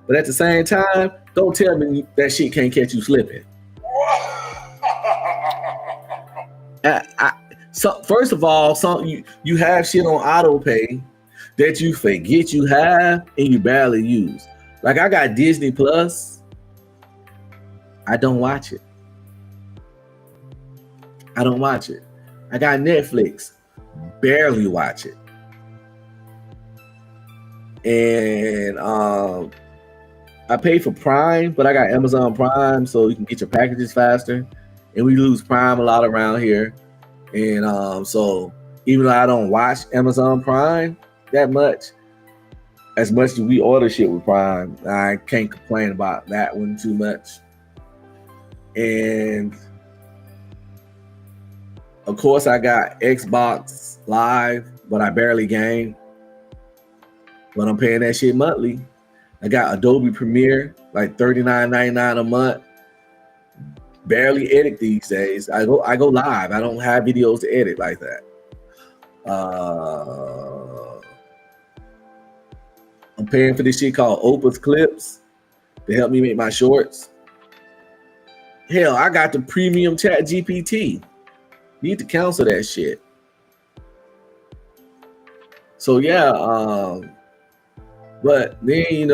But at the same time, don't tell me that shit can't catch you slipping. So first of all, you have shit on auto pay that you forget you have and you barely use. Like I got Disney Plus. I don't watch it. I got Netflix. Barely watch it. And I pay for Prime, but I got Amazon Prime, so you can get your packages faster. And we lose Prime a lot around here. And so even though I don't watch Amazon Prime that much, as much as we order shit with Prime, I can't complain about that one too much. And of course, I got Xbox Live, but I barely game. But I'm paying that shit monthly. I got Adobe Premiere, like $39.99 a month. Barely edit these days. I go live. I don't have videos to edit like that. I'm paying for this shit called Opus Clips to help me make my shorts. Hell, I got the premium Chat GPT. Need to cancel that shit. So yeah, but then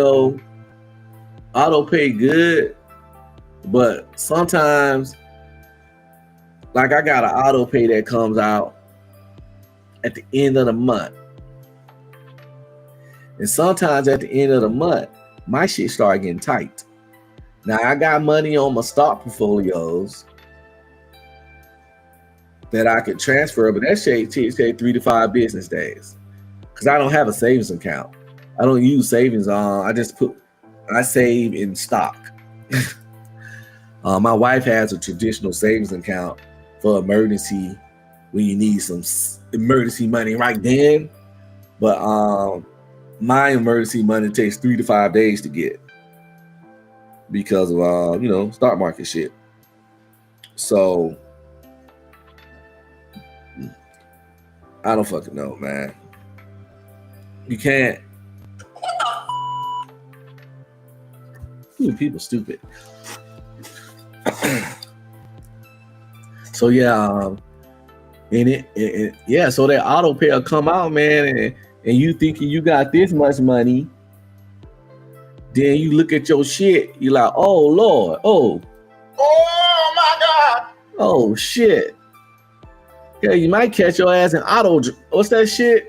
auto pay good, but sometimes like I got an auto pay that comes out at the end of the month. And sometimes at the end of the month, my shit start getting tight. Now I got money on my stock portfolios that I could transfer, but that shit takes 3 to 5 business days. Because I don't have a savings account. I don't use savings on. I save in stock. My wife has a traditional savings account for emergency when you need some emergency money right then. But my emergency money takes 3 to 5 days to get because of stock market shit. So I don't fucking know, man. You can't. People stupid. So yeah, so that auto pay will come out, man, and you thinking you got this much money, then you look at your shit, you like, oh Lord, oh
my God,
oh shit. Yeah, you might catch your ass in what's that shit?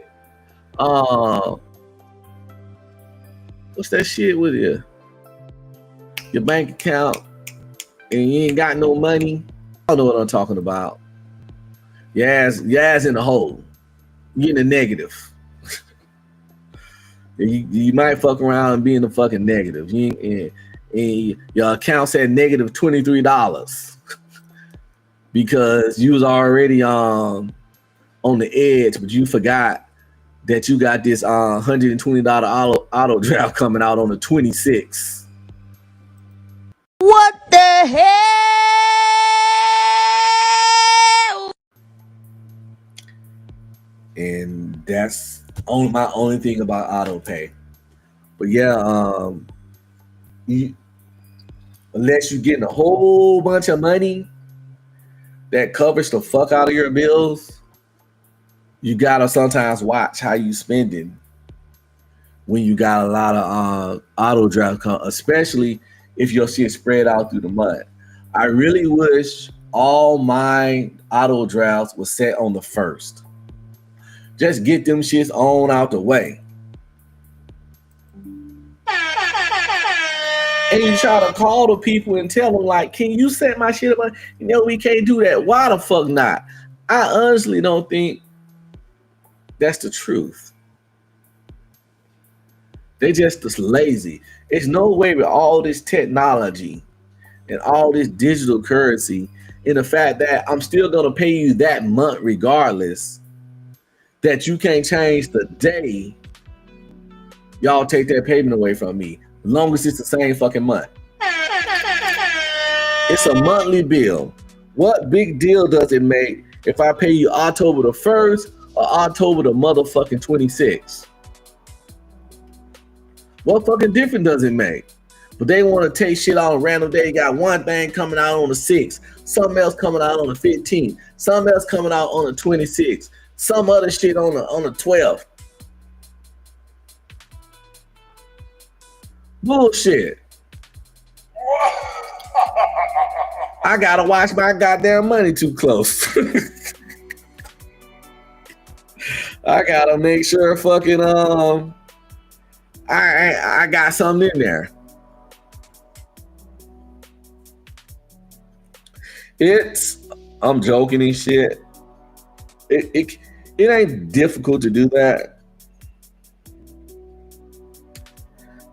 What's that shit with your bank account and you ain't got no money? I don't know what I'm talking about. Your ass in the hole. You in the negative. You might fuck around and be in the fucking negative. And your account said negative $23 because you was already on the edge, but you forgot that you got this $120 auto draft coming out on the 26th.
What the hell?
That's my only thing about auto pay. But yeah, you, unless you're getting a whole bunch of money that covers the fuck out of your bills, you gotta sometimes watch how you spending when you got a lot of auto draft, especially if your shit spread out through the month. I really wish all my auto drafts was set on the first. Just get them shits on out the way. And you try to call the people and tell them, like, can you set my shit up? We can't do that. Why the fuck not? I honestly don't think that's the truth. They just lazy. There's no way with all this technology and all this digital currency and the fact that I'm still going to pay you that month regardless, that you can't change the day y'all take that payment away from me, as long as it's the same fucking month. It's a monthly bill. What big deal does it make if I pay you October the 1st or October the motherfucking 26th? What fucking difference does it make? But they want to take shit on a random day. You got one thing coming out on the 6th, something else coming out on the 15th, something else coming out on the 26th, some other shit on the 12th. Bullshit. I gotta watch my goddamn money too close. I gotta make sure fucking I got something in there. I'm joking and shit. It ain't difficult to do that.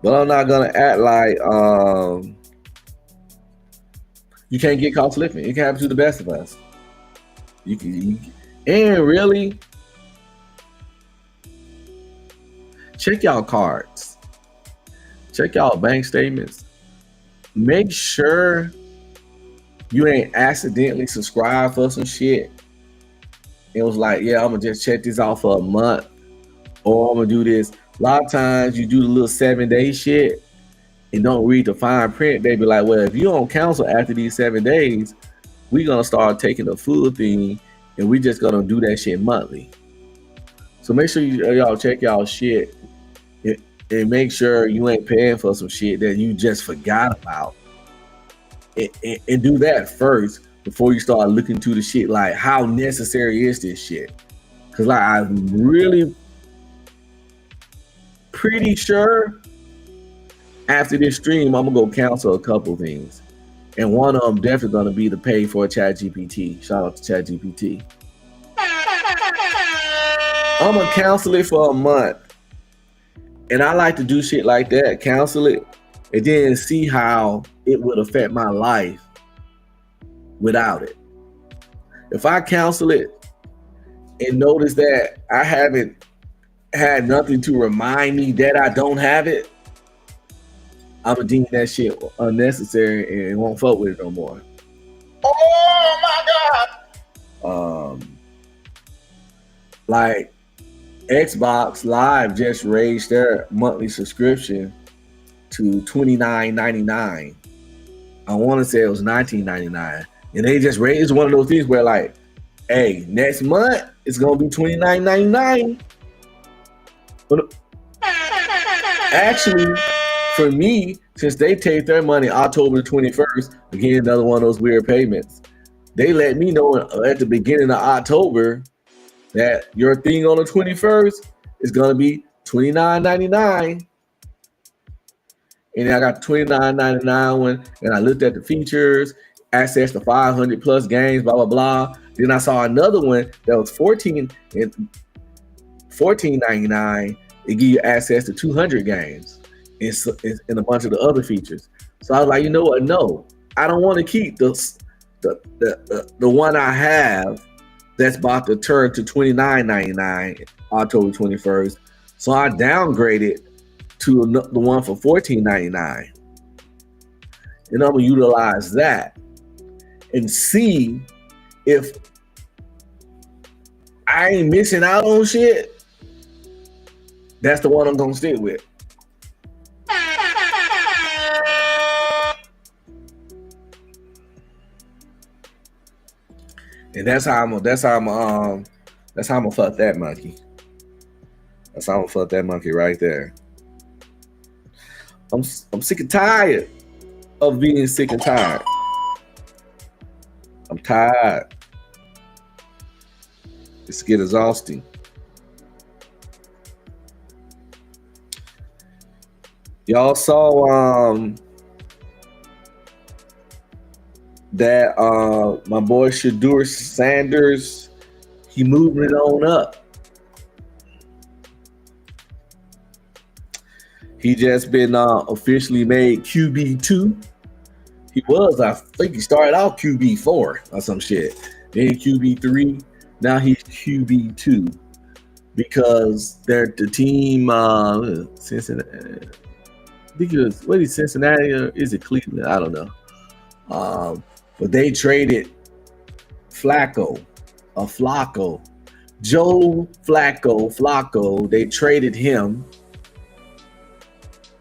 But I'm not gonna act like you can't get caught slipping. It can happen to the best of us. And really, check y'all cards. Check y'all bank statements. Make sure you ain't accidentally subscribed for some shit. It was like, yeah, I'm gonna just check this out for a month, or I'm gonna do this. A lot of times you do the little 7-day shit and don't read the fine print. They be like, well, if you don't cancel after these 7 days, we gonna start taking the full thing and we just gonna do that shit monthly. So make sure y'all check y'all shit and make sure you ain't paying for some shit that you just forgot about. And do that first before you start looking to the shit like, how necessary is this shit? Because like, I'm really pretty sure after this stream, I'm gonna go cancel a couple things. And one of them definitely gonna be to pay for ChatGPT. Shout out to ChatGPT. I'm gonna cancel it for a month. And I like to do shit like that, cancel it, and then see how it would affect my life without it. If I cancel it and notice that I haven't had nothing to remind me that I don't have it, I'm gonna deem that shit unnecessary and won't fuck with it no more.
Oh my God!
Like Xbox Live just raised their monthly subscription to $29.99. I want to say it was $19.99, and they just raised one of those things where like, hey, next month it's gonna be $29.99. But actually, for me, since they take their money October 21st, again, another one of those weird payments, they let me know at the beginning of October that your thing on the 21st is going to be $29.99. And then I got the $29.99 one, and I looked at the features, access to 500 plus games, blah, blah, blah. Then I saw another one that was $14.99. It give you access to 200 games and a bunch of the other features. So I was like, you know what? No, I don't want to keep the one I have that's about to turn to $29.99 October 21st. So I downgraded to the one for $14.99. And I'm gonna utilize that and see if I ain't missing out on shit That's the one I'm gonna stick with. And that's how I'm gonna fuck that monkey. That's how I'm gonna fuck that monkey right there. I'm sick and tired of being sick and tired. I'm tired. It's get exhausting. Y'all saw that my boy Shadur Sanders, he moving it on up. He just been officially made QB2. He was, I think he started out QB4 or some shit. Then QB3. Now he's QB2 because they're the team Cincinnati. I think it was, what is Cincinnati or is it Cleveland? I don't know. But they traded Flacco. Joe Flacco. They traded him.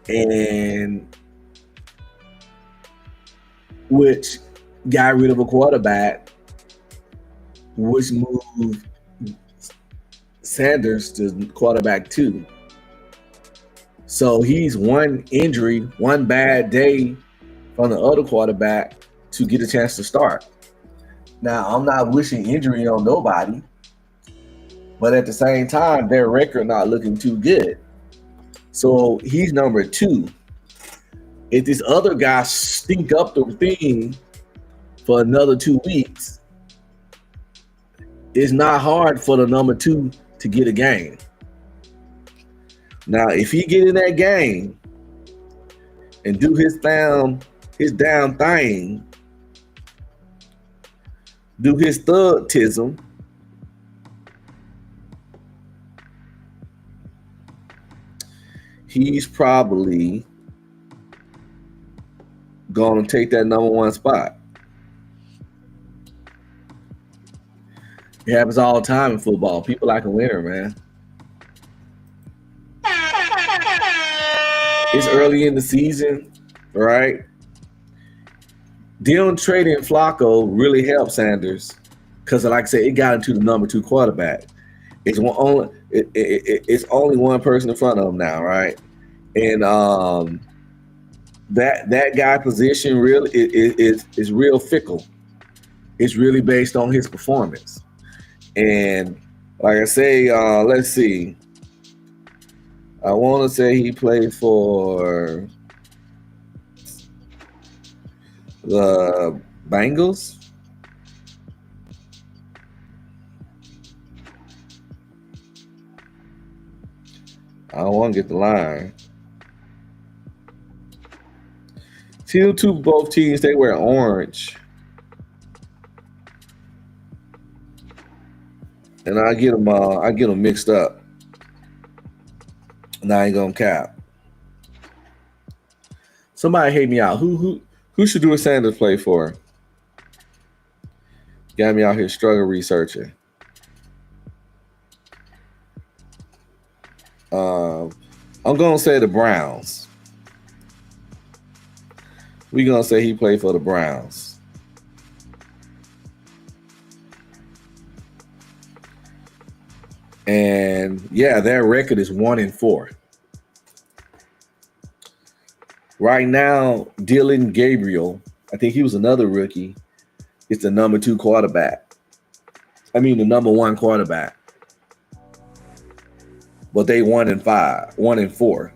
And which got rid of a quarterback, which moved Sanders to quarterback 2. So he's one injury, one bad day from the other quarterback to get a chance to start. Now, I'm not wishing injury on nobody, but at the same time, their record not looking too good. So he's number 2. If this other guy stink up the thing for another 2 weeks, it's not hard for the number 2 to get a game. Now, if he get in that game and do his damn thing, do his thugtism, he's probably going to take that number 1 spot. It happens all the time in football. People like a winner, man. It's early in the season, right? Them trading Flacco really helped Sanders because, like I said, it got into the number 2 quarterback. It's only one person in front of him now, right? And that guy position really is real fickle. It's really based on his performance. And like I say, let's see. I want to say he played for the Bengals. I don't want to get the line. See, both teams, they wear orange. And I get them mixed up. And I ain't gonna cap. Somebody hate me out. Who should do a Sanders play for? Got me out here struggle researching. I'm gonna say the Browns. We're gonna say he played for the Browns. And yeah, their record is 1-4. Right now, Dylan Gabriel, I think he was another rookie, is the number 2 quarterback. I mean, the number 1 quarterback. But they 1-4.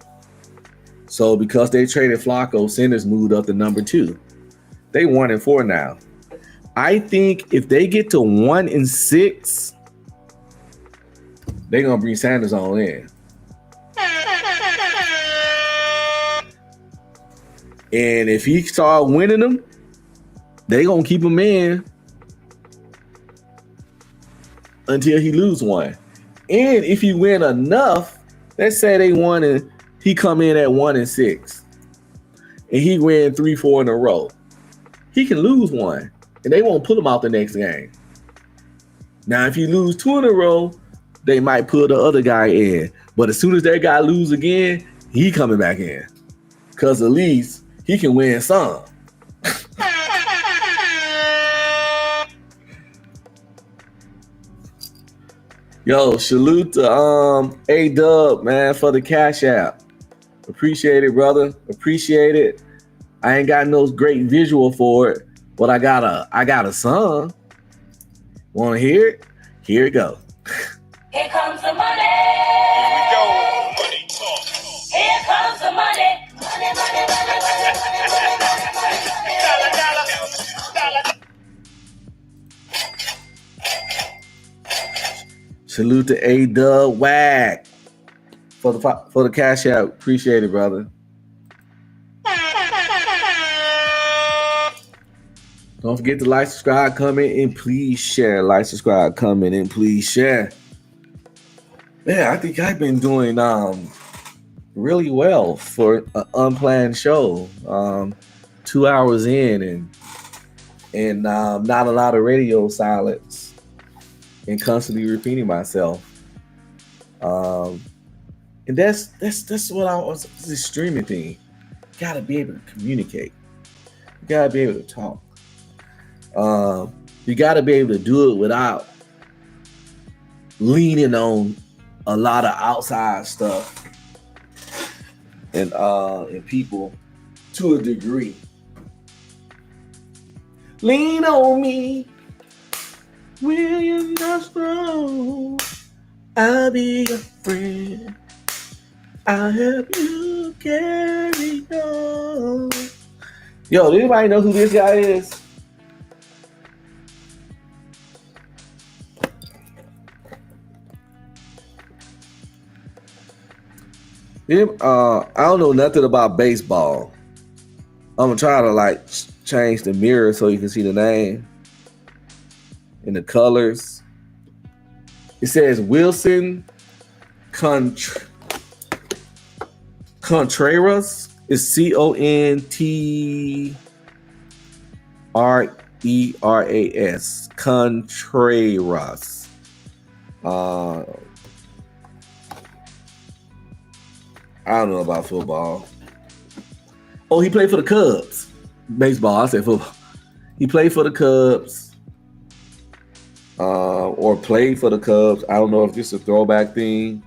So because they traded Flacco, Sanders moved up to number 2. They 1-4 now. I think if they get to 1-6, they're gonna bring Sanders on in. And if he start winning them, they gonna keep him in until he lose one. And if he win enough, let's say they won and he come in at 1-6, and he win 3-4 in a row, he can lose one, and they won't put him out the next game. Now, if you lose 2 in a row, they might put the other guy in. But as soon as that guy lose again, he coming back in. Because at least he can win some. Yo, salute to A-Dub, man, for the Cash App. Appreciate it, brother. Appreciate it. I ain't got no great visual for it, but I got a song. Want to hear it? Here it go.
Here comes the money.
Here we go. Money talk.
Here comes the money. Money, money, money, money, money, money, money, money.
Dollar, dollar, dollar.
Salute to A-Dub Whack for the Cash App. Appreciate it, brother. Don't forget to like, subscribe, comment, and please share. Like, subscribe, comment, and please share. Man, I think I've been doing really well for an unplanned show. 2 hours in and not a lot of radio silence and constantly repeating myself. And that's what I was. This streaming thing. You gotta be able to communicate. You gotta be able to talk. You got to be able to do it without leaning on a lot of outside stuff and people to a degree. Lean on me, will you not strong? I'll be your friend. I'll help you carry on. Yo, does anybody know who this guy is? I don't know nothing about baseball. I'm gonna try to change the mirror so you can see the name and the colors. It says Wilson Contreras. It's Contreras. Contreras. I don't know about football. Oh, he played for the Cubs. Baseball, I said football. He played for the Cubs. Or played for the Cubs. I don't know if this is a throwback thing.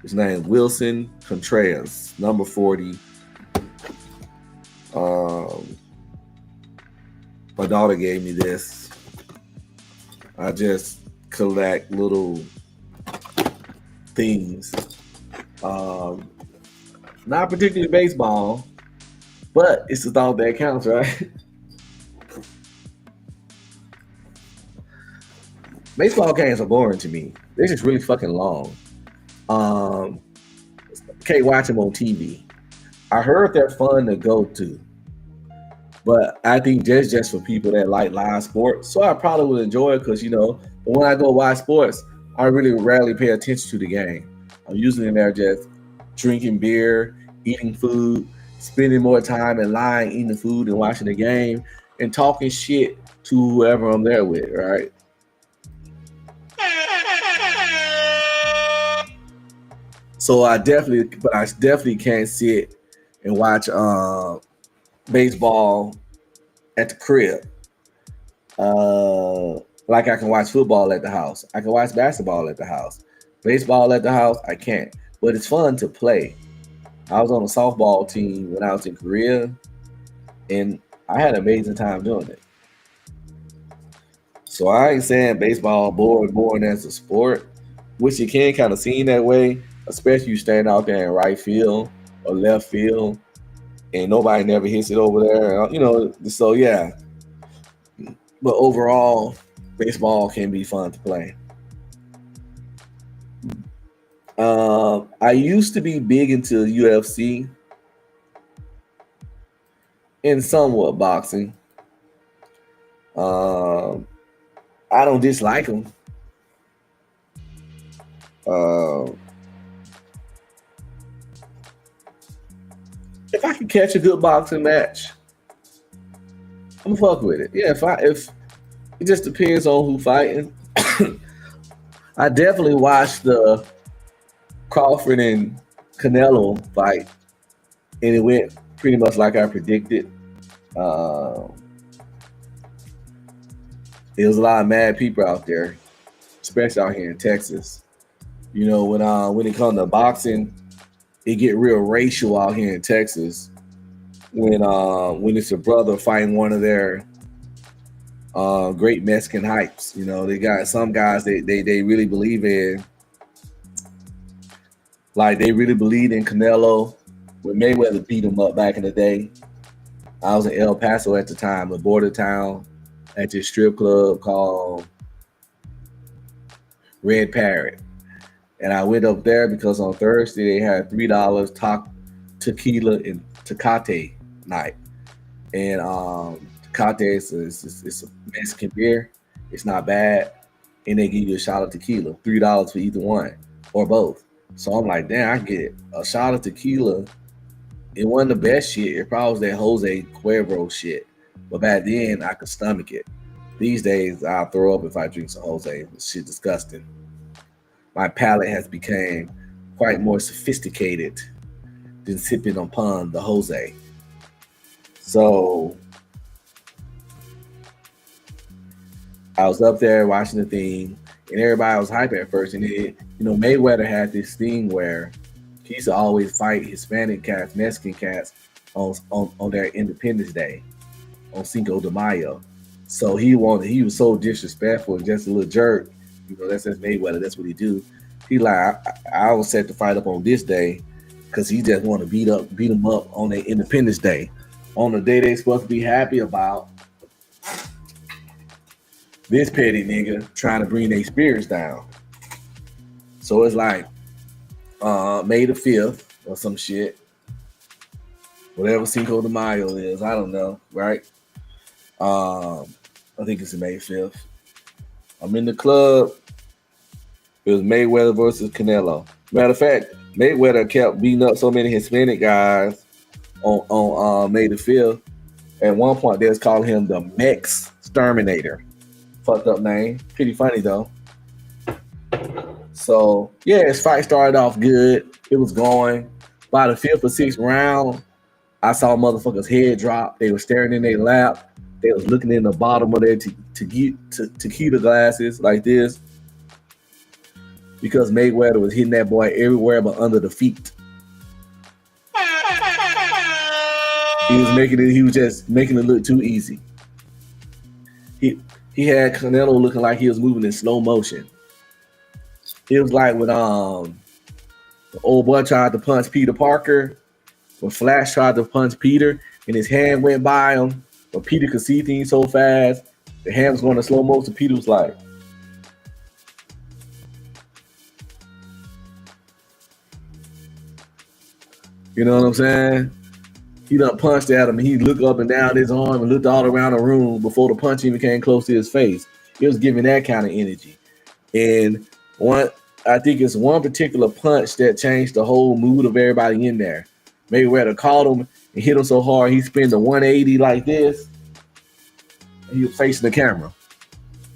His name is Wilson Contreras, number 40. My daughter gave me this. I just collect little things. Not particularly baseball, but it's the thought that counts, right? Baseball games are boring to me. They're just really fucking long. Can't watch them on TV. I heard they're fun to go to, but I think that's just for people that like live sports. So I probably would enjoy it because, but when I go watch sports, I really rarely pay attention to the game. I'm usually in there just drinking beer, eating food, spending more time in line eating the food and watching the game and talking shit to whoever I'm there with, right? So I definitely can't sit and watch baseball at the crib. Like I can watch football at the house. I can watch basketball at the house. Baseball at the house, I can't. But it's fun to play. I was on a softball team when I was in Korea, and I had an amazing time doing it. So I ain't saying baseball boring as a sport, which you can kind of see that way, especially you stand out there in right field or left field, and nobody never hits it over there. So yeah. But overall, baseball can be fun to play. I used to be big into UFC and somewhat boxing. I don't dislike them. If I can catch a good boxing match, I'm fuck with it. Yeah, if it just depends on who fighting. I definitely watched the Crawford and Canelo fight, and it went pretty much like I predicted. Uh, there was a lot of mad people out there, especially out here in Texas. You know, when it comes to boxing, it get real racial out here in Texas. When it's a brother fighting one of their great Mexican hypes. You know, they got some guys they really believe in. Like they really believed in Canelo. When Mayweather beat him up back in the day, I was in El Paso at the time, a border town, at this strip club called Red Parrot. And I went up there because on Thursday they had $3 tequila and Tecate night. And Tecate is a Mexican beer. It's not bad. And they give you a shot of tequila, $3 for either one or both. So I'm like, damn, I get a shot of tequila. It wasn't the best shit. It probably was that Jose Cuervo shit. But back then, I could stomach it. These days, I'll throw up if I drink some Jose. It's shit disgusting. My palate has become quite more sophisticated than sipping upon the Jose. So I was up there watching the thing, and everybody was hyped at first. And then, Mayweather had this thing where he used to always fight Hispanic cats, Mexican cats on their Independence Day, on Cinco de Mayo. So he was so disrespectful and just a little jerk. That's just Mayweather. That's what he do. He like, I was set to fight up on this day because he just want to beat them up on their Independence Day, on the day they supposed to be happy about. This petty nigga trying to bring their spirits down. So it's like May the 5th or some shit. Whatever Cinco de Mayo is, I don't know, right? I think it's May 5th. I'm in the club. It was Mayweather versus Canelo. Matter of fact, Mayweather kept beating up so many Hispanic guys on May the 5th. At one point, they was calling him the Mex Terminator. Fucked up name. Pretty funny though. So yeah, his fight started off good. It was going. By the 5th or 6th round, I saw motherfuckers' head drop. They were staring in their lap. They was looking in the bottom of their tequila glasses like this, because Mayweather was hitting that boy everywhere but under the feet. He was just making it look too easy. He had Canelo looking like he was moving in slow motion. It was like when the old boy tried to punch Peter Parker, when Flash tried to punch Peter and his hand went by him, but Peter could see things so fast, the hand was going in slow motion. Peter was like, you know what I'm saying? He done punched at him, and he looked up and down his arm and looked all around the room before the punch even came close to his face. It was giving that kind of energy. And I think it's one particular punch that changed the whole mood of everybody in there. Mayweather caught him and hit him so hard, he spun the 180 like this, and he was facing the camera.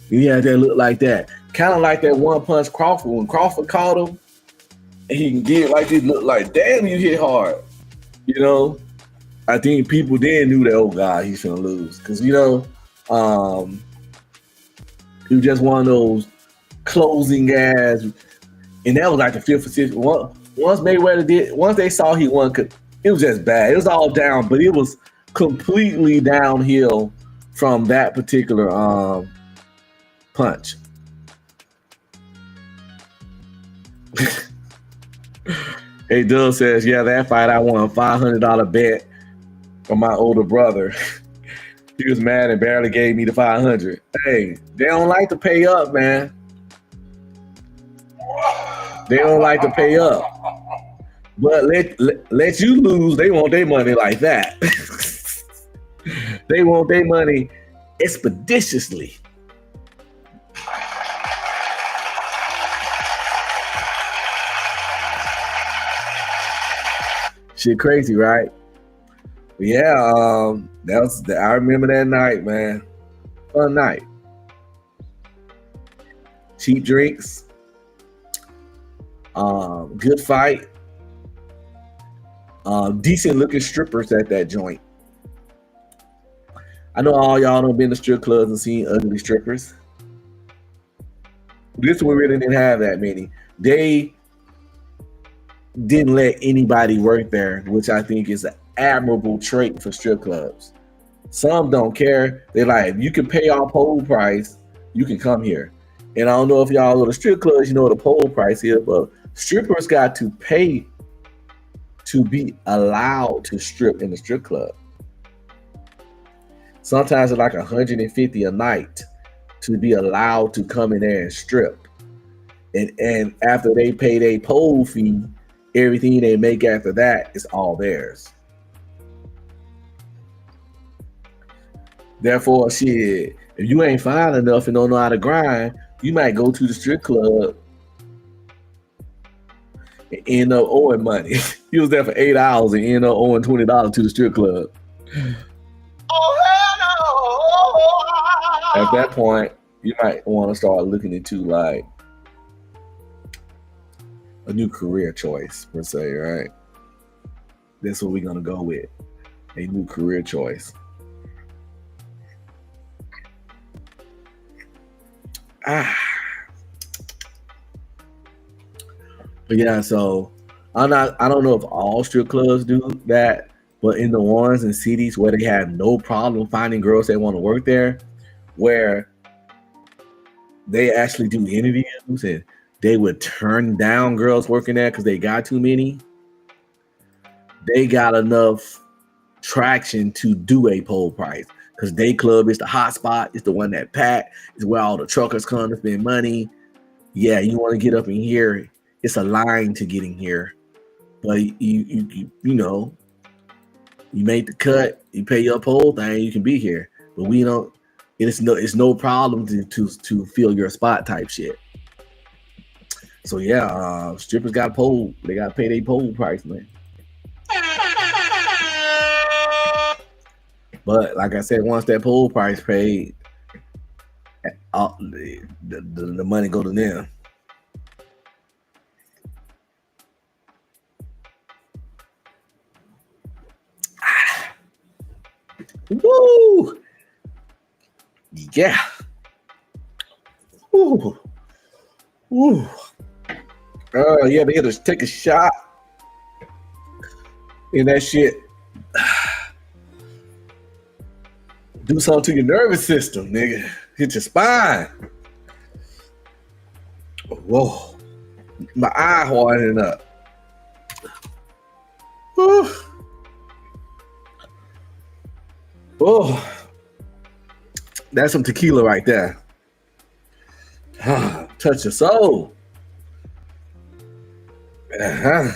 He had that look like that. Kind of like that one punch Crawford. When Crawford caught him, and he can get like this, look like, damn, you hit hard. I think people then knew that, oh God, he's gonna lose. Because he was just one of those closing guys. And that was like the 5th or 6th. Once they saw he won, it was just bad. It was all down, but it was completely downhill from that particular punch. Hey, Doug says, yeah, that fight I won a $500 bet from my older brother. He was mad and barely gave me the $500. Hey, they don't like to pay up, man. They don't like to pay up. But let you lose, they want their money like that. They want their money expeditiously. Shit crazy, right? But yeah, I remember that night, man. Fun night. Cheap drinks, Good fight. Decent looking strippers at that joint. I know all y'all done been to strip clubs and seen ugly strippers. This one really didn't have that many. They didn't let anybody work there, which I think is an admirable trait for strip clubs. Some don't care. They like, if you can pay our pole price, you can come here. And I don't know if y'all go to strip clubs, you know what the pole price is, but strippers got to pay to be allowed to strip in the strip club. Sometimes it's like $150 a night to be allowed to come in there and strip. And after they pay their pole fee, everything they make after that is all theirs. Therefore, shit, if you ain't fine enough and don't know how to grind, you might go to the strip club and end up owing money. You was there for 8 hours and end up owing $20 to the strip club. At that point, you might want to start looking into like a new career choice, per se, right? That's what we're gonna go with. A new career choice. But yeah, so I don't know if all strip clubs do that, but in the ones in cities where they have no problem finding girls that want to work there, where they actually do interviews and they would turn down girls working there because they got too many, they got enough traction to do a pole price. Because day club is the hot spot. It's the one that pack. It's where all the truckers come to spend money. Yeah, you want to get up in here. It's a line to get in here. But you know, you make the cut. You pay your pole thing. You can be here. But we don't. It's no problem to fill your spot type shit. So yeah, strippers got pole. They got to pay their pole price, man. But like I said, once that pole price paid, the money go to them. Woo! Yeah. Woo. Woo. Yeah, they had to take a shot in that shit. Do something to your nervous system, nigga. Hit your spine. Whoa. My eye hardening up. Whew. Oh. That's some tequila right there. Touch your soul. Uh-huh.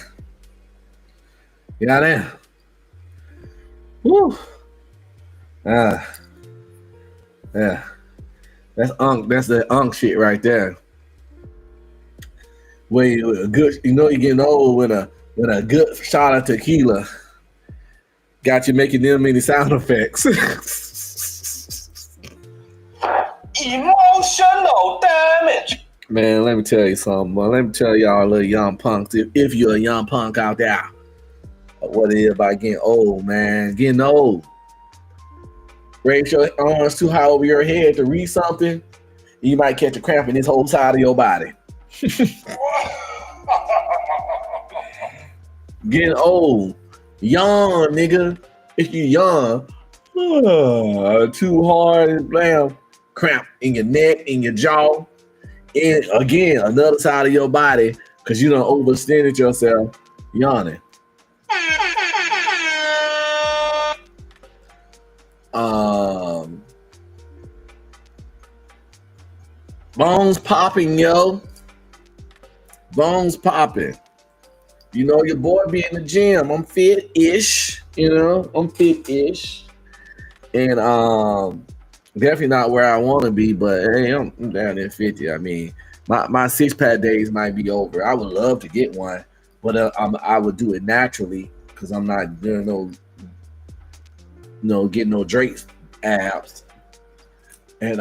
You got there? Woo. Yeah, that's the unk shit right there. When you good, you know you're getting old when a good shot of tequila got you making them many sound effects.
Emotional damage.
Man, let me tell you something. Let me tell y'all, little young punks, if you're a young punk out there, what it is about getting old, man. Getting old. Raise your arms too high over your head to read something, you might catch a cramp in this whole side of your body. Getting old. Yawn, nigga. If you yawn, too hard, blam, cramp in your neck, in your jaw. And again, another side of your body, because you done overextended yourself, yawning. Bones popping, yo. Bones popping. You know, your boy be in the gym. I'm fit-ish. You know, I'm fit-ish. And definitely not where I want to be, but hey, I'm down at 50. I mean, my six-pack days might be over. I would love to get one, but I would do it naturally because I'm not doing getting no Drake abs. And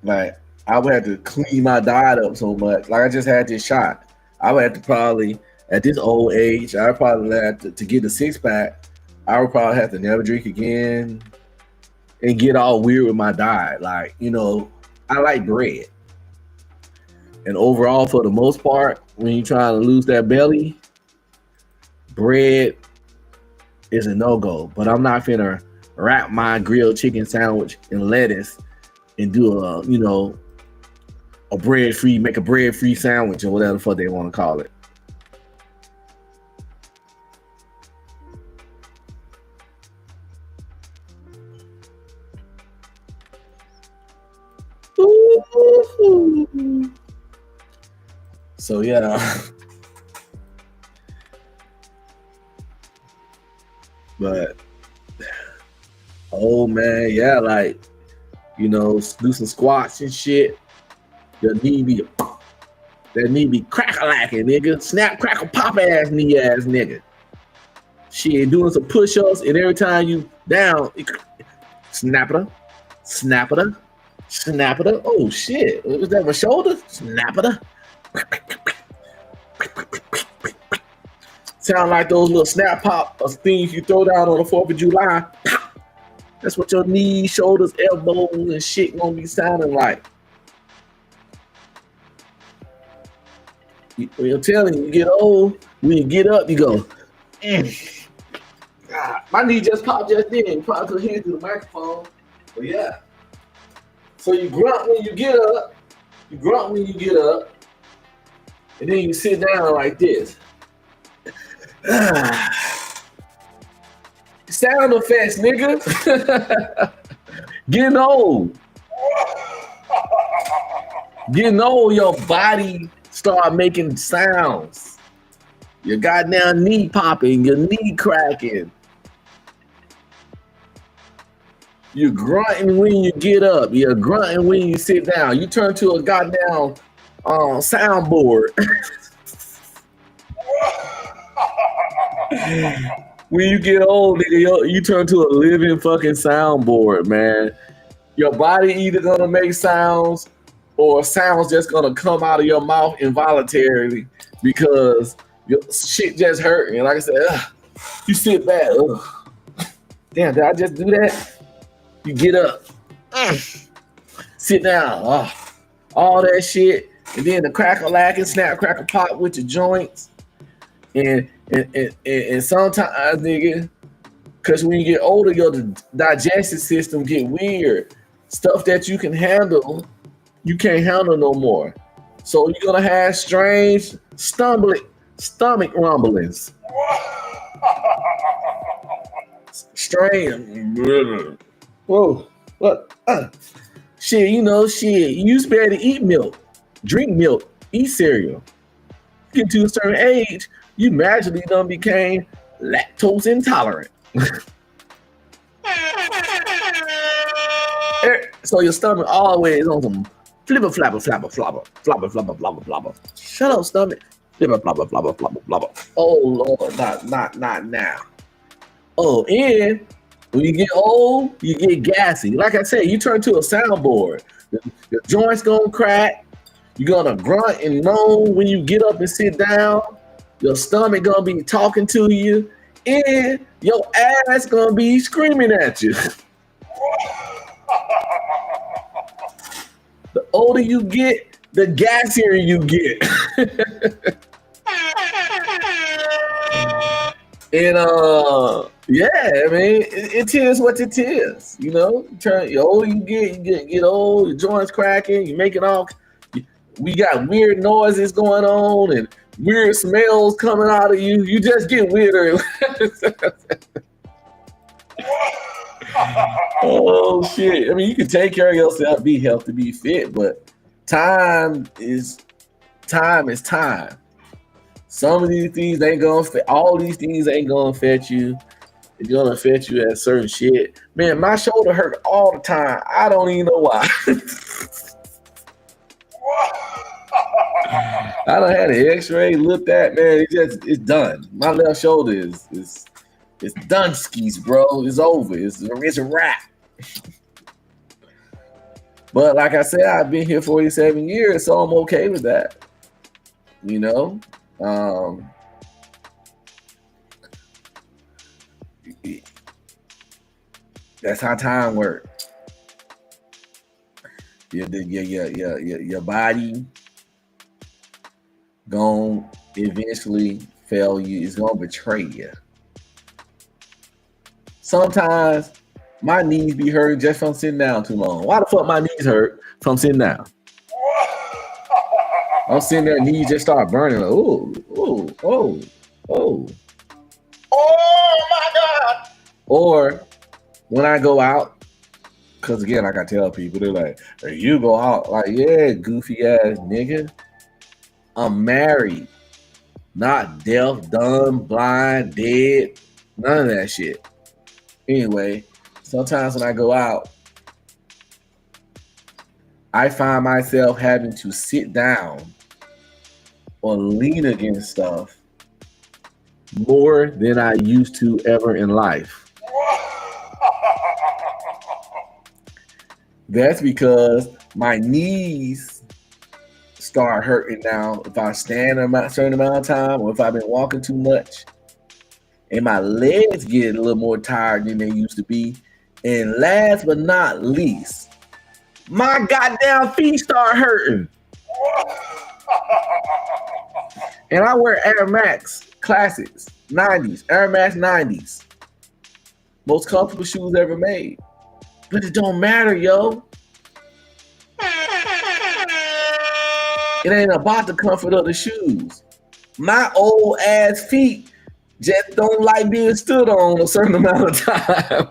like I would have to clean my diet up so much. Like I just had this shot. I would have to probably at this old age, I probably have to get a 6-pack. I would probably have to never drink again and get all weird with my diet. Like, you know, I like bread. And overall, for the most part, when you're trying to lose that belly, bread is a no-go. But I'm not finna wrap my grilled chicken sandwich in lettuce and do a, you know, make a bread-free sandwich or whatever the fuck they want to call it. Ooh. So yeah. But oh man, yeah, like, you know, do some squats and shit. That knee be crack-a-lacking, nigga. Snap, crackle, pop ass knee ass nigga. Shit, doing some push-ups, and every time you down, snap it up, snap it up, snap it up. Oh shit, was that my shoulder? Snap it up. Sound like those little snap pop things you throw down on the 4th of July. That's what your knees, shoulders, elbows, and shit gonna be sounding like. I'm telling you, you get old, when you get up, you go, God, my knee just popped just then. You probably could hear through the microphone. But yeah. So you grunt when you get up. You grunt when you get up. And then you sit down like this. Sound effects, nigga. Getting old. Getting old, your body start making sounds. Your goddamn knee popping, your knee cracking. You're grunting when you get up. You're grunting when you sit down. You turn to a goddamn soundboard. When you get old, nigga, you turn to a living fucking soundboard, man. Your body either gonna make sounds or sounds just gonna come out of your mouth involuntarily because your shit just hurt. And like I said, you sit back. Damn, did I just do that? You get up, sit down, all that shit, and then the crackle-lacking, snap, crackle, pop with your joints, and sometimes, nigga, because when you get older, your digestive system get weird. Stuff that you can handle, you can't handle no more. So you're gonna have strange stomach rumblings. Strange. Whoa, what? Shit, you know, shit. You used to be able to eat milk, drink milk, eat cereal. Get to a certain age, you magically done became lactose intolerant. So your stomach always on some flipper, flapper, flapper, flopper, flopper, flopper, flopper, flopper. Shut up, stomach. Flipper, flopper, flopper, flopper, flopper. Oh Lord, not now. Oh, and when you get old, you get gassy. Like I said, you turn to a soundboard. Your joints gonna crack. You're gonna grunt and moan when you get up and sit down. Your stomach gonna be talking to you, and your ass gonna be screaming at you. The older you get, the gassier you get. And yeah, I mean, it is what it is. You know, the older you get old, your joints cracking, you make it all. We got weird noises going on and weird smells coming out of you. You just get weirder. Oh shit! I mean, you can take care of yourself, be healthy, be fit, but time is time. Some of these things ain't gonna fit. All these things ain't gonna affect you. It's gonna affect you at certain shit. Man, my shoulder hurt all the time. I don't even know why. I done had an X-ray looked at, man. It's done. My left shoulder is done skis, bro. It's over. It's a wrap. But like I said, I've been here 47 years, so I'm okay with that. You know, that's how time works. Your body gonna eventually fail you. It's gonna betray you. Sometimes my knees be hurt just from sitting down too long. Why the fuck my knees hurt from sitting down? I'm sitting there, knees just start burning. Like, oh.
Oh my God!
Or when I go out, because again, like I tell people, they're like, hey, you go out. Like, yeah, goofy ass nigga. I'm married. Not deaf, dumb, blind, dead. None of that shit. Anyway, sometimes when I go out, I find myself having to sit down or lean against stuff more than I used to ever in life. That's because my knees start hurting now if I stand a certain amount of time or if I've been walking too much. And my legs get a little more tired than they used to be. And last but not least, my goddamn feet start hurting. And I wear Air Max Classics, 90s, Air Max 90s. Most comfortable shoes ever made. But it don't matter, yo. It ain't about the comfort of the shoes. My old ass feet just don't like being stood on a certain amount of time.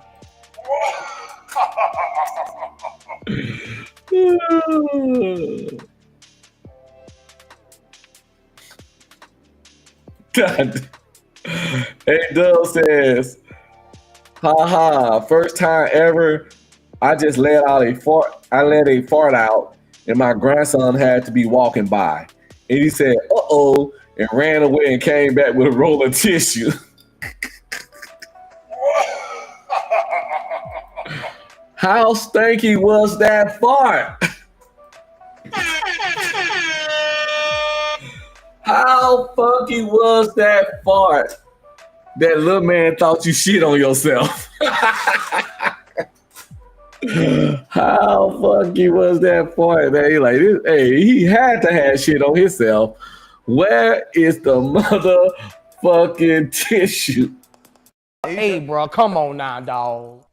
God. Hey, Dub says, haha, first time ever, I just let out a fart. I let a fart out, and my grandson had to be walking by. And he said, uh-oh, and ran away and came back with a roll of tissue. How stanky was that fart? How funky was that fart? That little man thought you shit on yourself. How funky was that fart, man? He like, hey, he had to have shit on himself. Where is the motherfucking tissue?
Hey, bro, come on now, dog.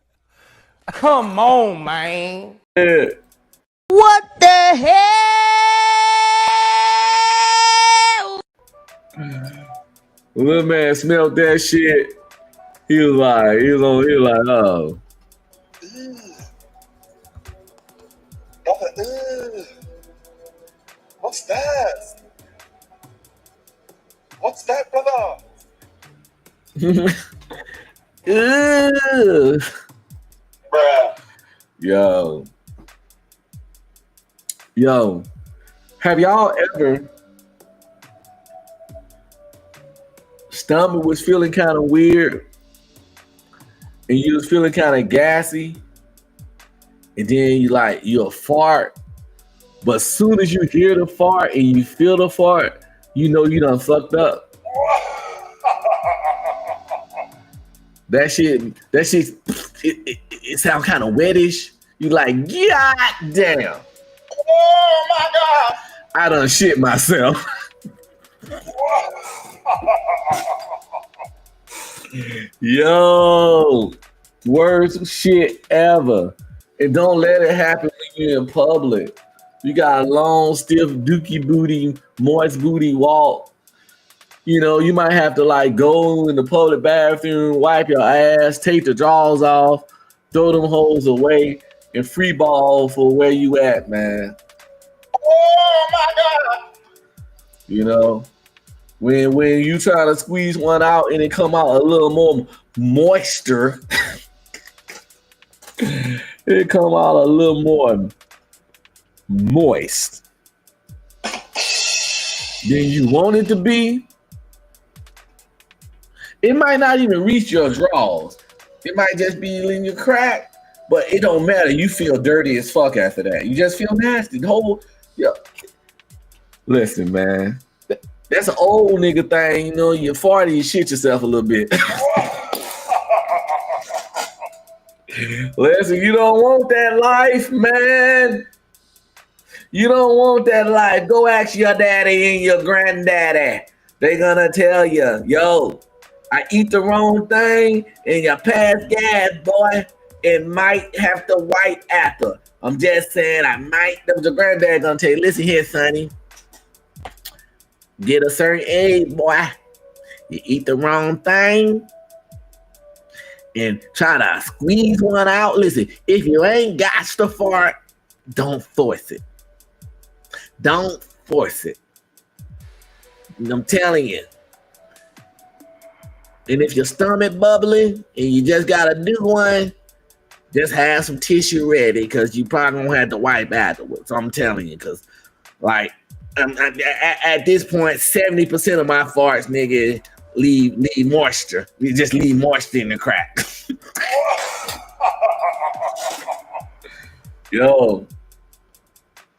Come on, man.
Yeah.
What the hell?
Little man smelled that shit. He was like, oh.
What's that? What's that, brother?
Ew.
Bruh.
Yo, have y'all ever stomach was feeling kind of weird and you was feeling kind of gassy and then you'll fart, but as soon as you hear the fart and you feel the fart, you know you done fucked up. That shit it sound kind of wettish. You like, God damn.
Oh my God.
I done shit myself. Yo, worst shit ever. And don't let it happen when you're in public. You got a long, stiff, dookie booty, moist booty walk. You know, you might have to like go in the public bathroom, wipe your ass, take the drawers off, throw them hoes away, and free ball for where you at, man.
Oh my God.
You know, when you try to squeeze one out and it come out a little more moisture, it come out a little more moist than you want it to be. It might not even reach your drawers. It might just be in your crack, But it don't matter. You feel dirty as fuck after that. You just feel nasty. The whole, yeah. Listen, man. That's an old nigga thing. You know, you fart and you shit yourself a little bit. Listen, you don't want that life, man. You don't want that life. Go ask your daddy and your granddaddy. They gonna tell you, yo, I eat the wrong thing and you pass gas, boy. It might have to wipe after. I'm just saying, I might. The granddad gonna tell you, listen here, sonny. Get a certain age, boy. You eat the wrong thing and try to squeeze one out. Listen, if you ain't got to fart, don't force it. Don't force it. I'm telling you. And if your stomach bubbling and you just gotta do one, just have some tissue ready because you probably won't have to wipe afterwards. I'm telling you, because like at this point, 70% of my farts, nigga, leave moisture. We just leave moisture in the crack. Yo,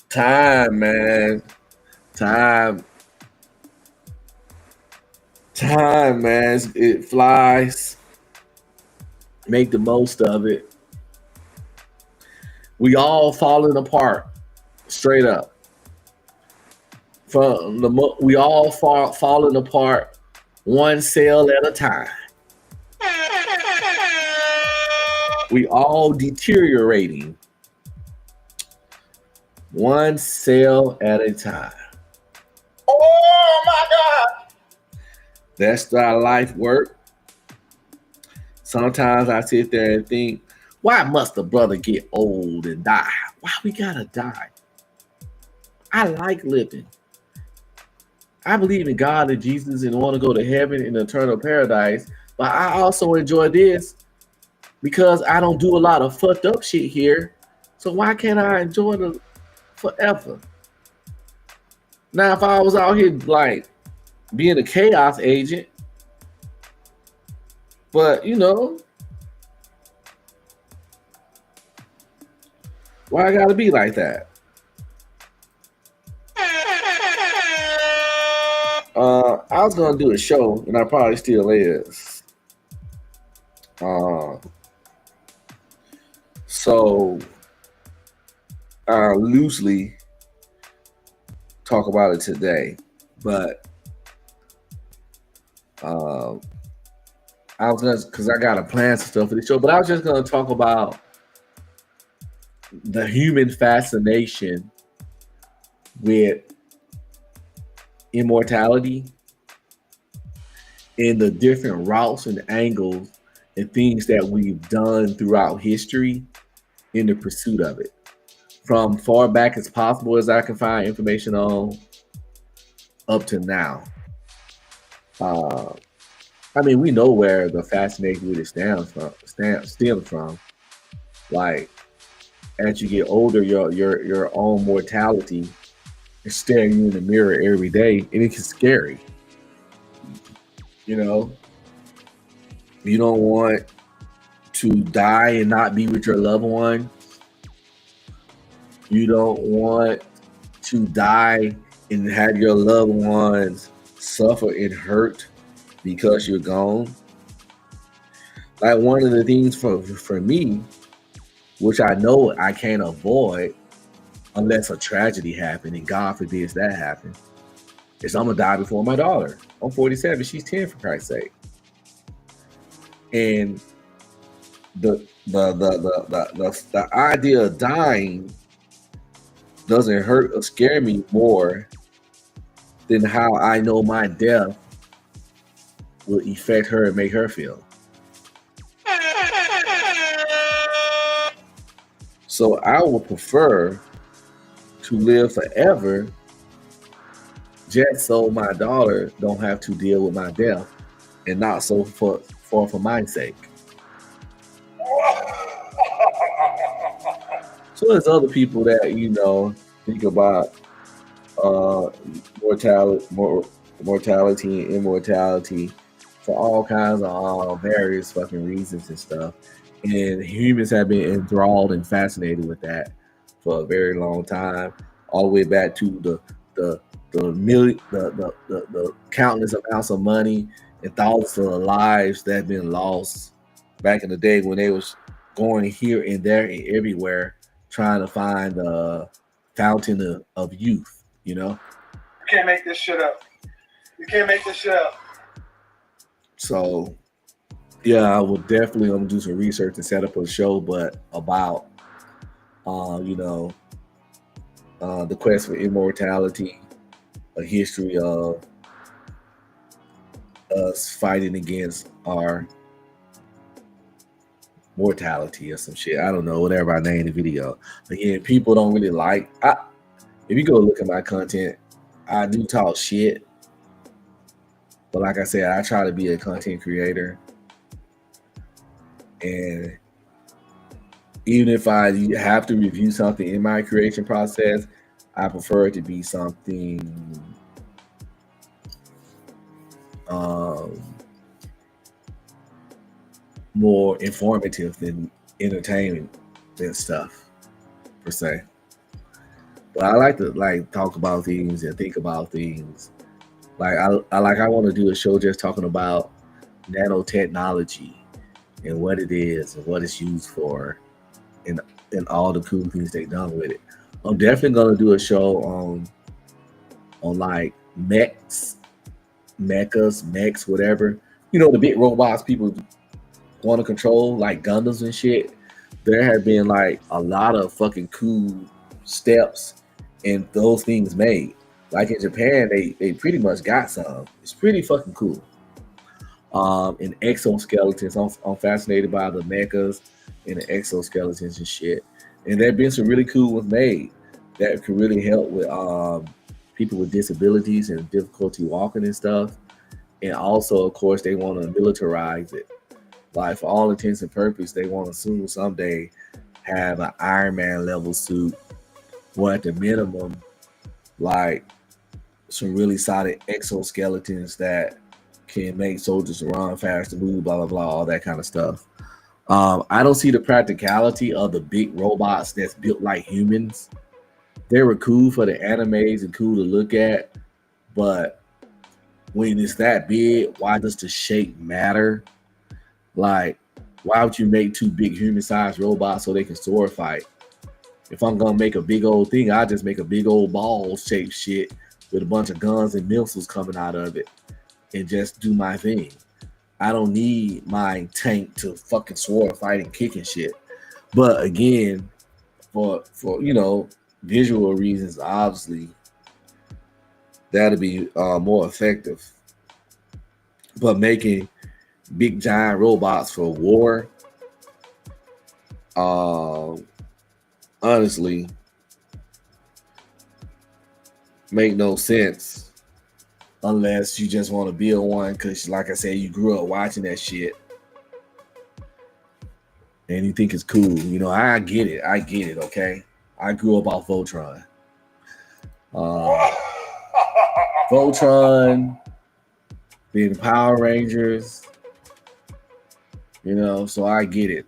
time, man. Time, man. It flies. Make the most of it. We all falling apart, straight up. We all falling apart, one cell at a time. We all deteriorating, one cell at a time.
Oh my God.
That's how life work. Sometimes I sit there and think, why must a brother get old and die? Why we gotta die? I like living. I believe in God and Jesus and want to go to heaven and eternal paradise, but I also enjoy this because I don't do a lot of fucked up shit here. So why can't I enjoy the forever? Now, if I was out here like being a chaos agent, but you know, why I gotta be like that? I was gonna do a show, and I probably still is. So loosely talk about it today, but I was gonna, because I got to plan some stuff for the show, but I was just gonna talk about the human fascination with immortality and the different routes and angles and things that we've done throughout history in the pursuit of it. From far back as possible as I can find information on up to now. I mean, we know where the fascination with it stems from. Like, as you get older, your own mortality is staring you in the mirror every day, and it's scary. You know, you don't want to die and not be with your loved one. You don't want to die and have your loved ones suffer and hurt because you're gone. Like, one of the things for me, which I know I can't avoid unless a tragedy happened, and God forbids that happen, is I'm gonna die before my daughter. I'm 47, she's 10 for Christ's sake. And the idea of dying doesn't hurt or scare me more than how I know my death will affect her and make her feel. So I would prefer to live forever just so my daughter don't have to deal with my death, and not so for my sake. So there's other people that, you know, think about mortality and immortality for all kinds of various fucking reasons and stuff. And humans have been enthralled and fascinated with that for a very long time, all the way back to the countless amounts of money and thousands of lives that have been lost back in the day when they was going here and there and everywhere trying to find the fountain of youth, you know.
You can't make this shit up. You can't make this shit up.
So yeah, I will definitely do some research and set up a show, but about you know, the quest for immortality, a history of us fighting against our mortality or some shit. I don't know, whatever I named the video. Again, people don't really like. If you go look at my content, I do talk shit, but like I said, I try to be a content creator, and even if I have to review something in my creation process, I prefer it to be something more informative than entertainment and stuff per se. But I like to talk about things and think about things. I want to do a show just talking about nanotechnology and what it is and what it's used for, and all the cool things they've done with it. I'm definitely gonna do a show on like mechs, whatever. You know, the big robots people want to control, like Gundams and shit. There have been like a lot of fucking cool steps and those things made. Like in Japan, they pretty much got some. It's pretty fucking cool. And exoskeletons, I'm fascinated by the mechas and the exoskeletons and shit. And there have been some really cool ones made that could really help with people with disabilities and difficulty walking and stuff. And also, of course, they want to militarize it. Like for all intents and purposes, they want to soon someday have an Iron Man level suit, or at the minimum, like some really solid exoskeletons that can make soldiers run faster, move, blah blah blah, all that kind of stuff. I don't see the practicality of the big robots that's built like humans. They were cool for the animes and cool to look at, but when it's that big, why does the shape matter? Like, why would you make two big human-sized robots so they can sword fight? If I'm gonna make a big old thing, I just make a big old ball-shaped shit with a bunch of guns and missiles coming out of it, and just do my thing. I don't need my tank to fucking sword fight and kick and shit. But again, for visual reasons, obviously, that'll be more effective. But making big giant robots for war, honestly, make no sense unless you just want to build one because, like I said, you grew up watching that shit and you think it's cool. You know, I get it. Okay, I grew up off Voltron. Voltron, being Power Rangers, you know, so I get it.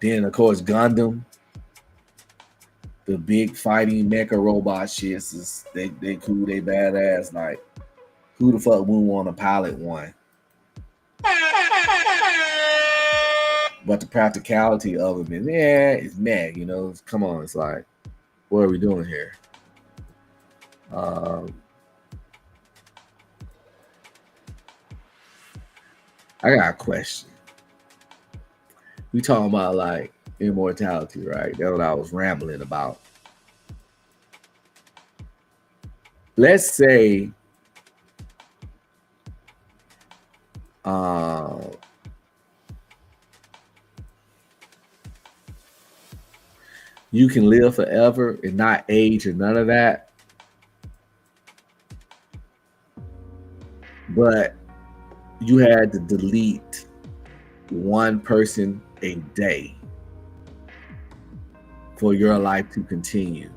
Then of course Gundam, the big fighting mecha robot shits is they cool, they badass. Like, who the fuck wouldn't want to pilot one? But the practicality of them is, it's mad, you know. Come on, it's like, what are we doing here? I got a question. We talking about like immortality, right? That's what I was rambling about. Let's say you can live forever and not age or none of that, but you had to delete one person a day for your life to continue.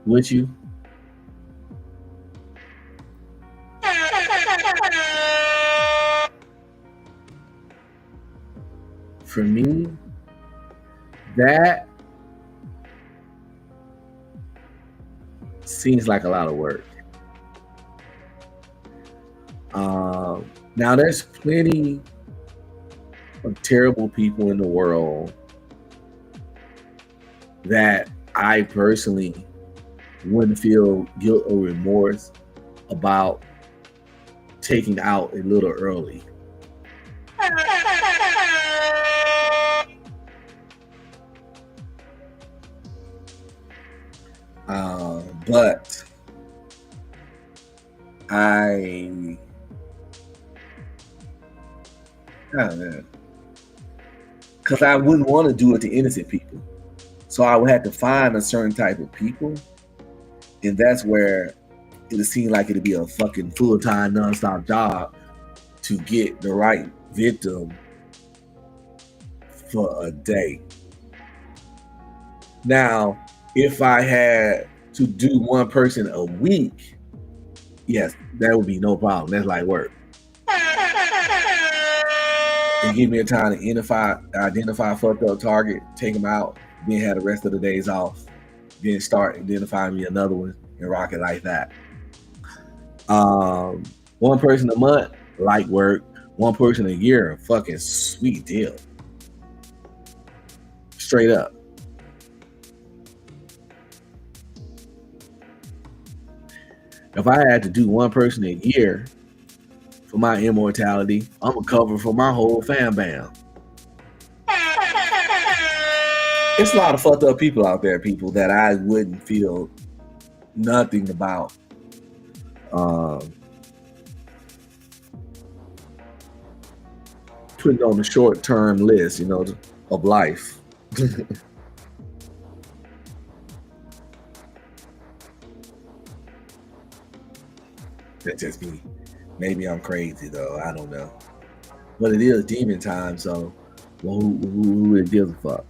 Would you? for me, that seems like a lot of work. Now, there's plenty of terrible people in the world that I personally wouldn't feel guilt or remorse about taking out a little early. But I don't know, because I wouldn't want to do it to innocent people. So I would have to find a certain type of people, and that's where it would seem like it'd be a fucking full-time, nonstop job to get the right victim for a day. Now, if I had to do one person a week, yes, that would be no problem. That's like work. And give me a time to identify fucked up target, take them out, then have the rest of the days off, then start identifying me another one and rock it like that. One person a month, light work. One person a year, fucking sweet deal. Straight up. If I had to do one person a year for my immortality, I'm gonna cover for my whole fam bam. It's a lot of fucked up people out there, people that I wouldn't feel nothing about. Putting on the short-term list, of life. That's just me. Maybe I'm crazy though. I don't know. But it is demon time, so who really gives a fuck?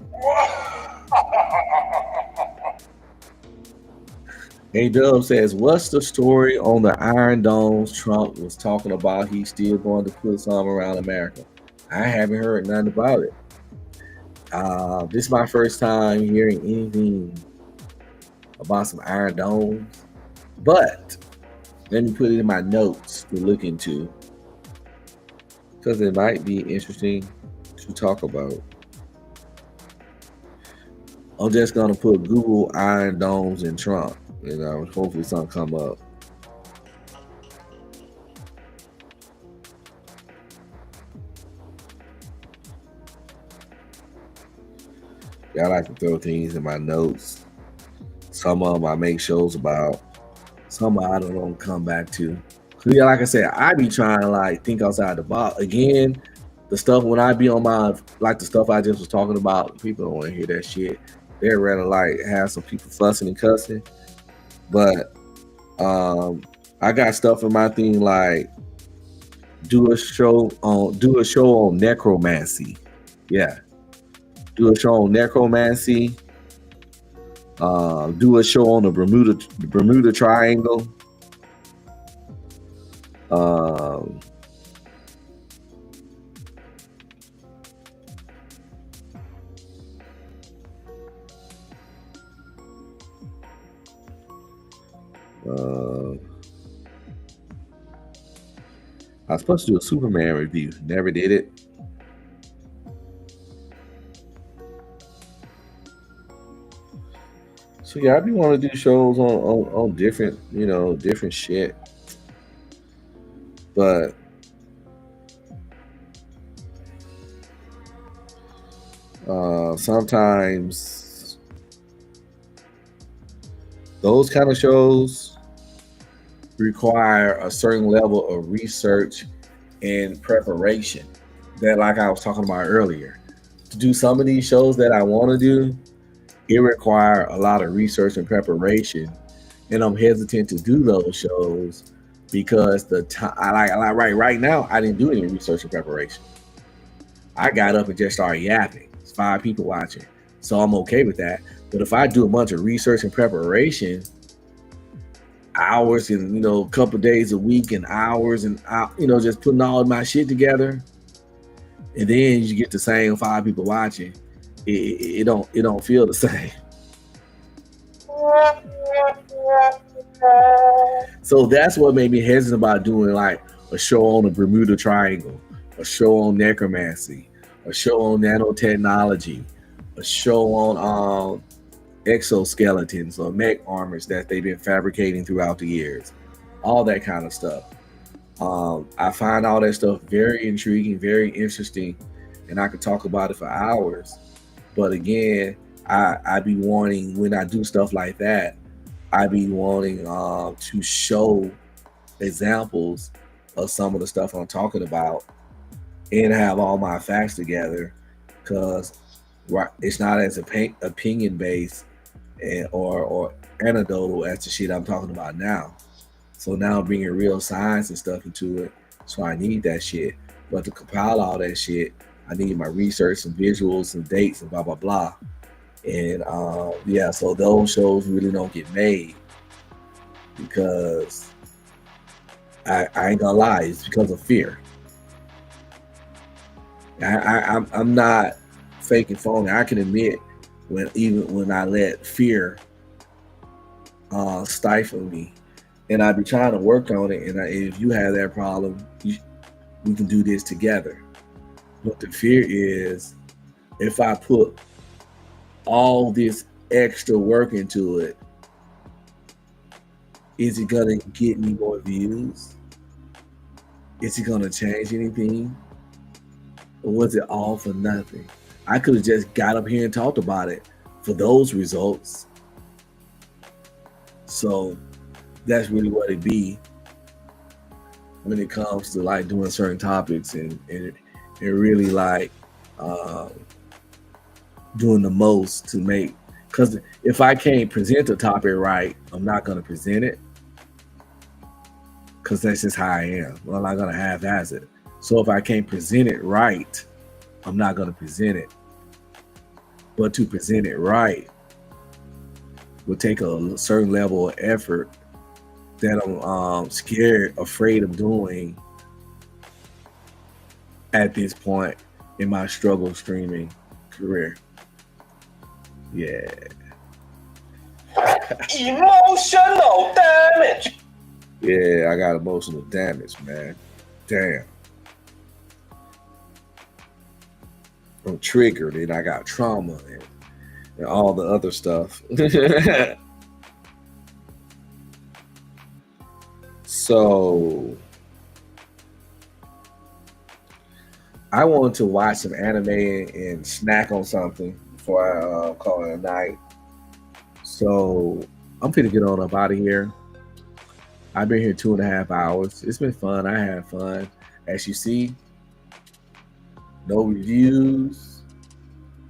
A Dub says, "What's the story on the Iron Domes Trump was talking about? He's still going to put some around America." I haven't heard nothing about it. This is my first time hearing anything about some Iron Domes, but let me put it in my notes to look into, because it might be interesting to talk about. I'm just gonna put Google Iron Domes and Trump, hopefully something come up. I like to throw things in my notes. Some of them I make shows about. Some I don't come back to. Yeah, like I said, I be trying to think outside the box. Again, the stuff when I be on my, the stuff I just was talking about, people don't want to hear that shit. They'd rather have some people fussing and cussing. But I got stuff in my thing do a show on necromancy. Yeah. Do a show on necromancy. Do a show on the Bermuda Triangle. I was supposed to do a Superman review. Never did it. So yeah, I be want to do shows on different, different shit. But sometimes those kind of shows require a certain level of research and preparation that, like I was talking about earlier, to do some of these shows that I want to do, it requires a lot of research and preparation, and I'm hesitant to do those shows because the time right now I didn't do any research and preparation. I got up and just started yapping. It's 5 people watching, so I'm okay with that. But if I do a bunch of research and preparation, hours and a couple days a week and hours and just putting all of my shit together, and then you get the same 5 people watching, it don't feel the same. So that's what made me hesitant about doing like a show on the Bermuda Triangle, a show on necromancy, a show on nanotechnology, a show on exoskeletons or mech armors that they've been fabricating throughout the years, all that kind of stuff. I find all that stuff very intriguing, very interesting, and I could talk about it for hours. But again, I be wanting, when I do stuff like that, I be wanting to show examples of some of the stuff I'm talking about and have all my facts together, because it's not as opinion based or anecdotal as the shit I'm talking about now. So now I'm bringing real science and stuff into it. So I need that shit. But to compile all that shit, I need my research, some visuals, some dates, and blah, blah, blah. And yeah, so those shows really don't get made because I ain't gonna lie, it's because of fear. I'm not faking phony. I can admit when I let fear stifle me, and I be trying to work on it. And if you have that problem, we can do this together. But the fear is, if I put all this extra work into it, is it gonna get me more views? Is it gonna change anything? Or was it all for nothing? I could have just got up here and talked about it for those results. So that's really what it be when it comes to like doing certain topics and really like doing the most to make, because if I can't present the topic right, I'm not going to present it, because that's just how I am. I'm not going to half-ass it. So if I can't present it right, I'm not going to present it. But to present it right will take a certain level of effort that I'm afraid of doing at this point in my struggle streaming career. Yeah.
Emotional damage.
Yeah, I got emotional damage, man. Damn. I'm triggered and I got trauma and all the other stuff. So I wanted to watch some anime and snack on something before I call it a night. So I'm finna get on up out of here. I've been here 2.5 hours. It's been fun. I had fun. As you see, no reviews,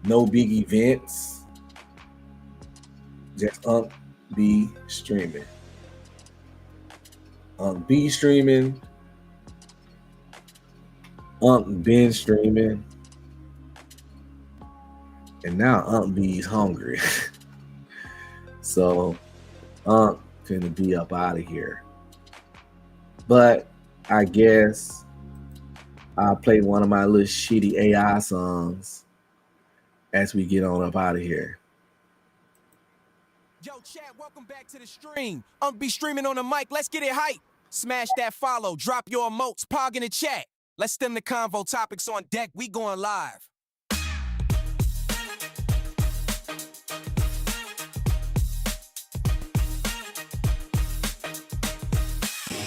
no big events, just B streaming. B streaming, been streaming, and now B's hungry. So finna be up out of here. But I guess I'll play one of my little shitty AI songs as we get on up out of here.
Yo, chat, welcome back to the stream. Be streaming on the mic. Let's get it hype. Smash that follow. Drop your emotes. Pog in the chat. Let's stem the convo. Topics on deck. We going live.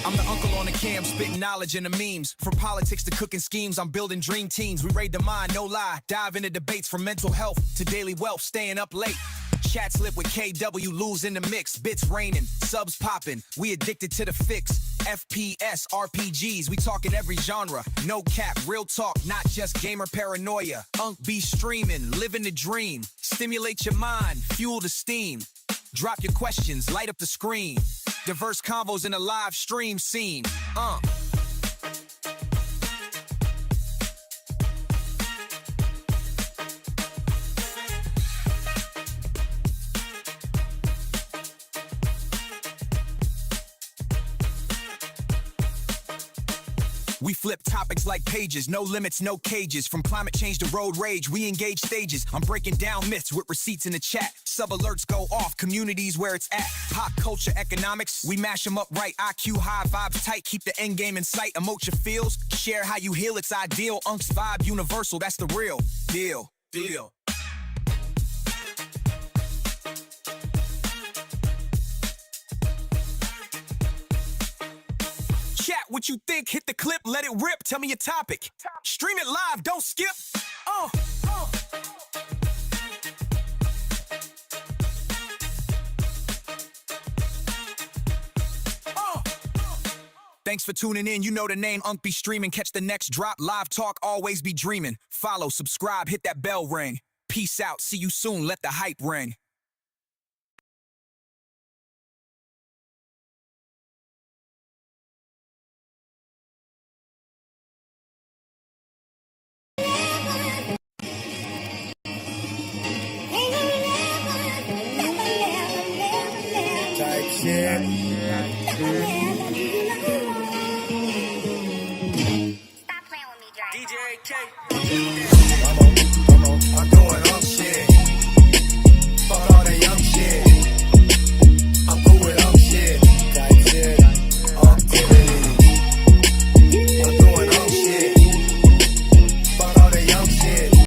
I'm the uncle on the cam, spitting knowledge in the memes. From politics to cooking schemes, I'm building dream teams. We raid the mind, no lie. Dive into debates from mental health to daily wealth, staying up late. Chat slip with KW, lose in the mix. Bits raining, subs popping. We addicted to the fix. FPS, RPGs, we talking every genre. No cap, real talk, not just gamer paranoia. Be streaming, living the dream. Stimulate your mind, fuel the steam. Drop your questions, light up the screen. Diverse convos in a live stream scene. We flip topics like pages, no limits, no cages. From climate change to road rage, we engage stages. I'm breaking down myths with receipts in the chat. Sub alerts go off, communities where it's at. Pop culture, economics, we mash them up right. IQ high, vibes tight, keep the end game in sight. Emote your feels, share how you heal, it's ideal. Unc's vibe universal, that's the real deal. Chat what you think, hit the clip, let it rip, tell me your topic. Stream it live, don't skip. Thanks for tuning in, you know the name, Unc be streaming. Catch the next drop, live talk, always be dreaming. Follow, subscribe, hit that bell ring. Peace out, see you soon, let the hype ring.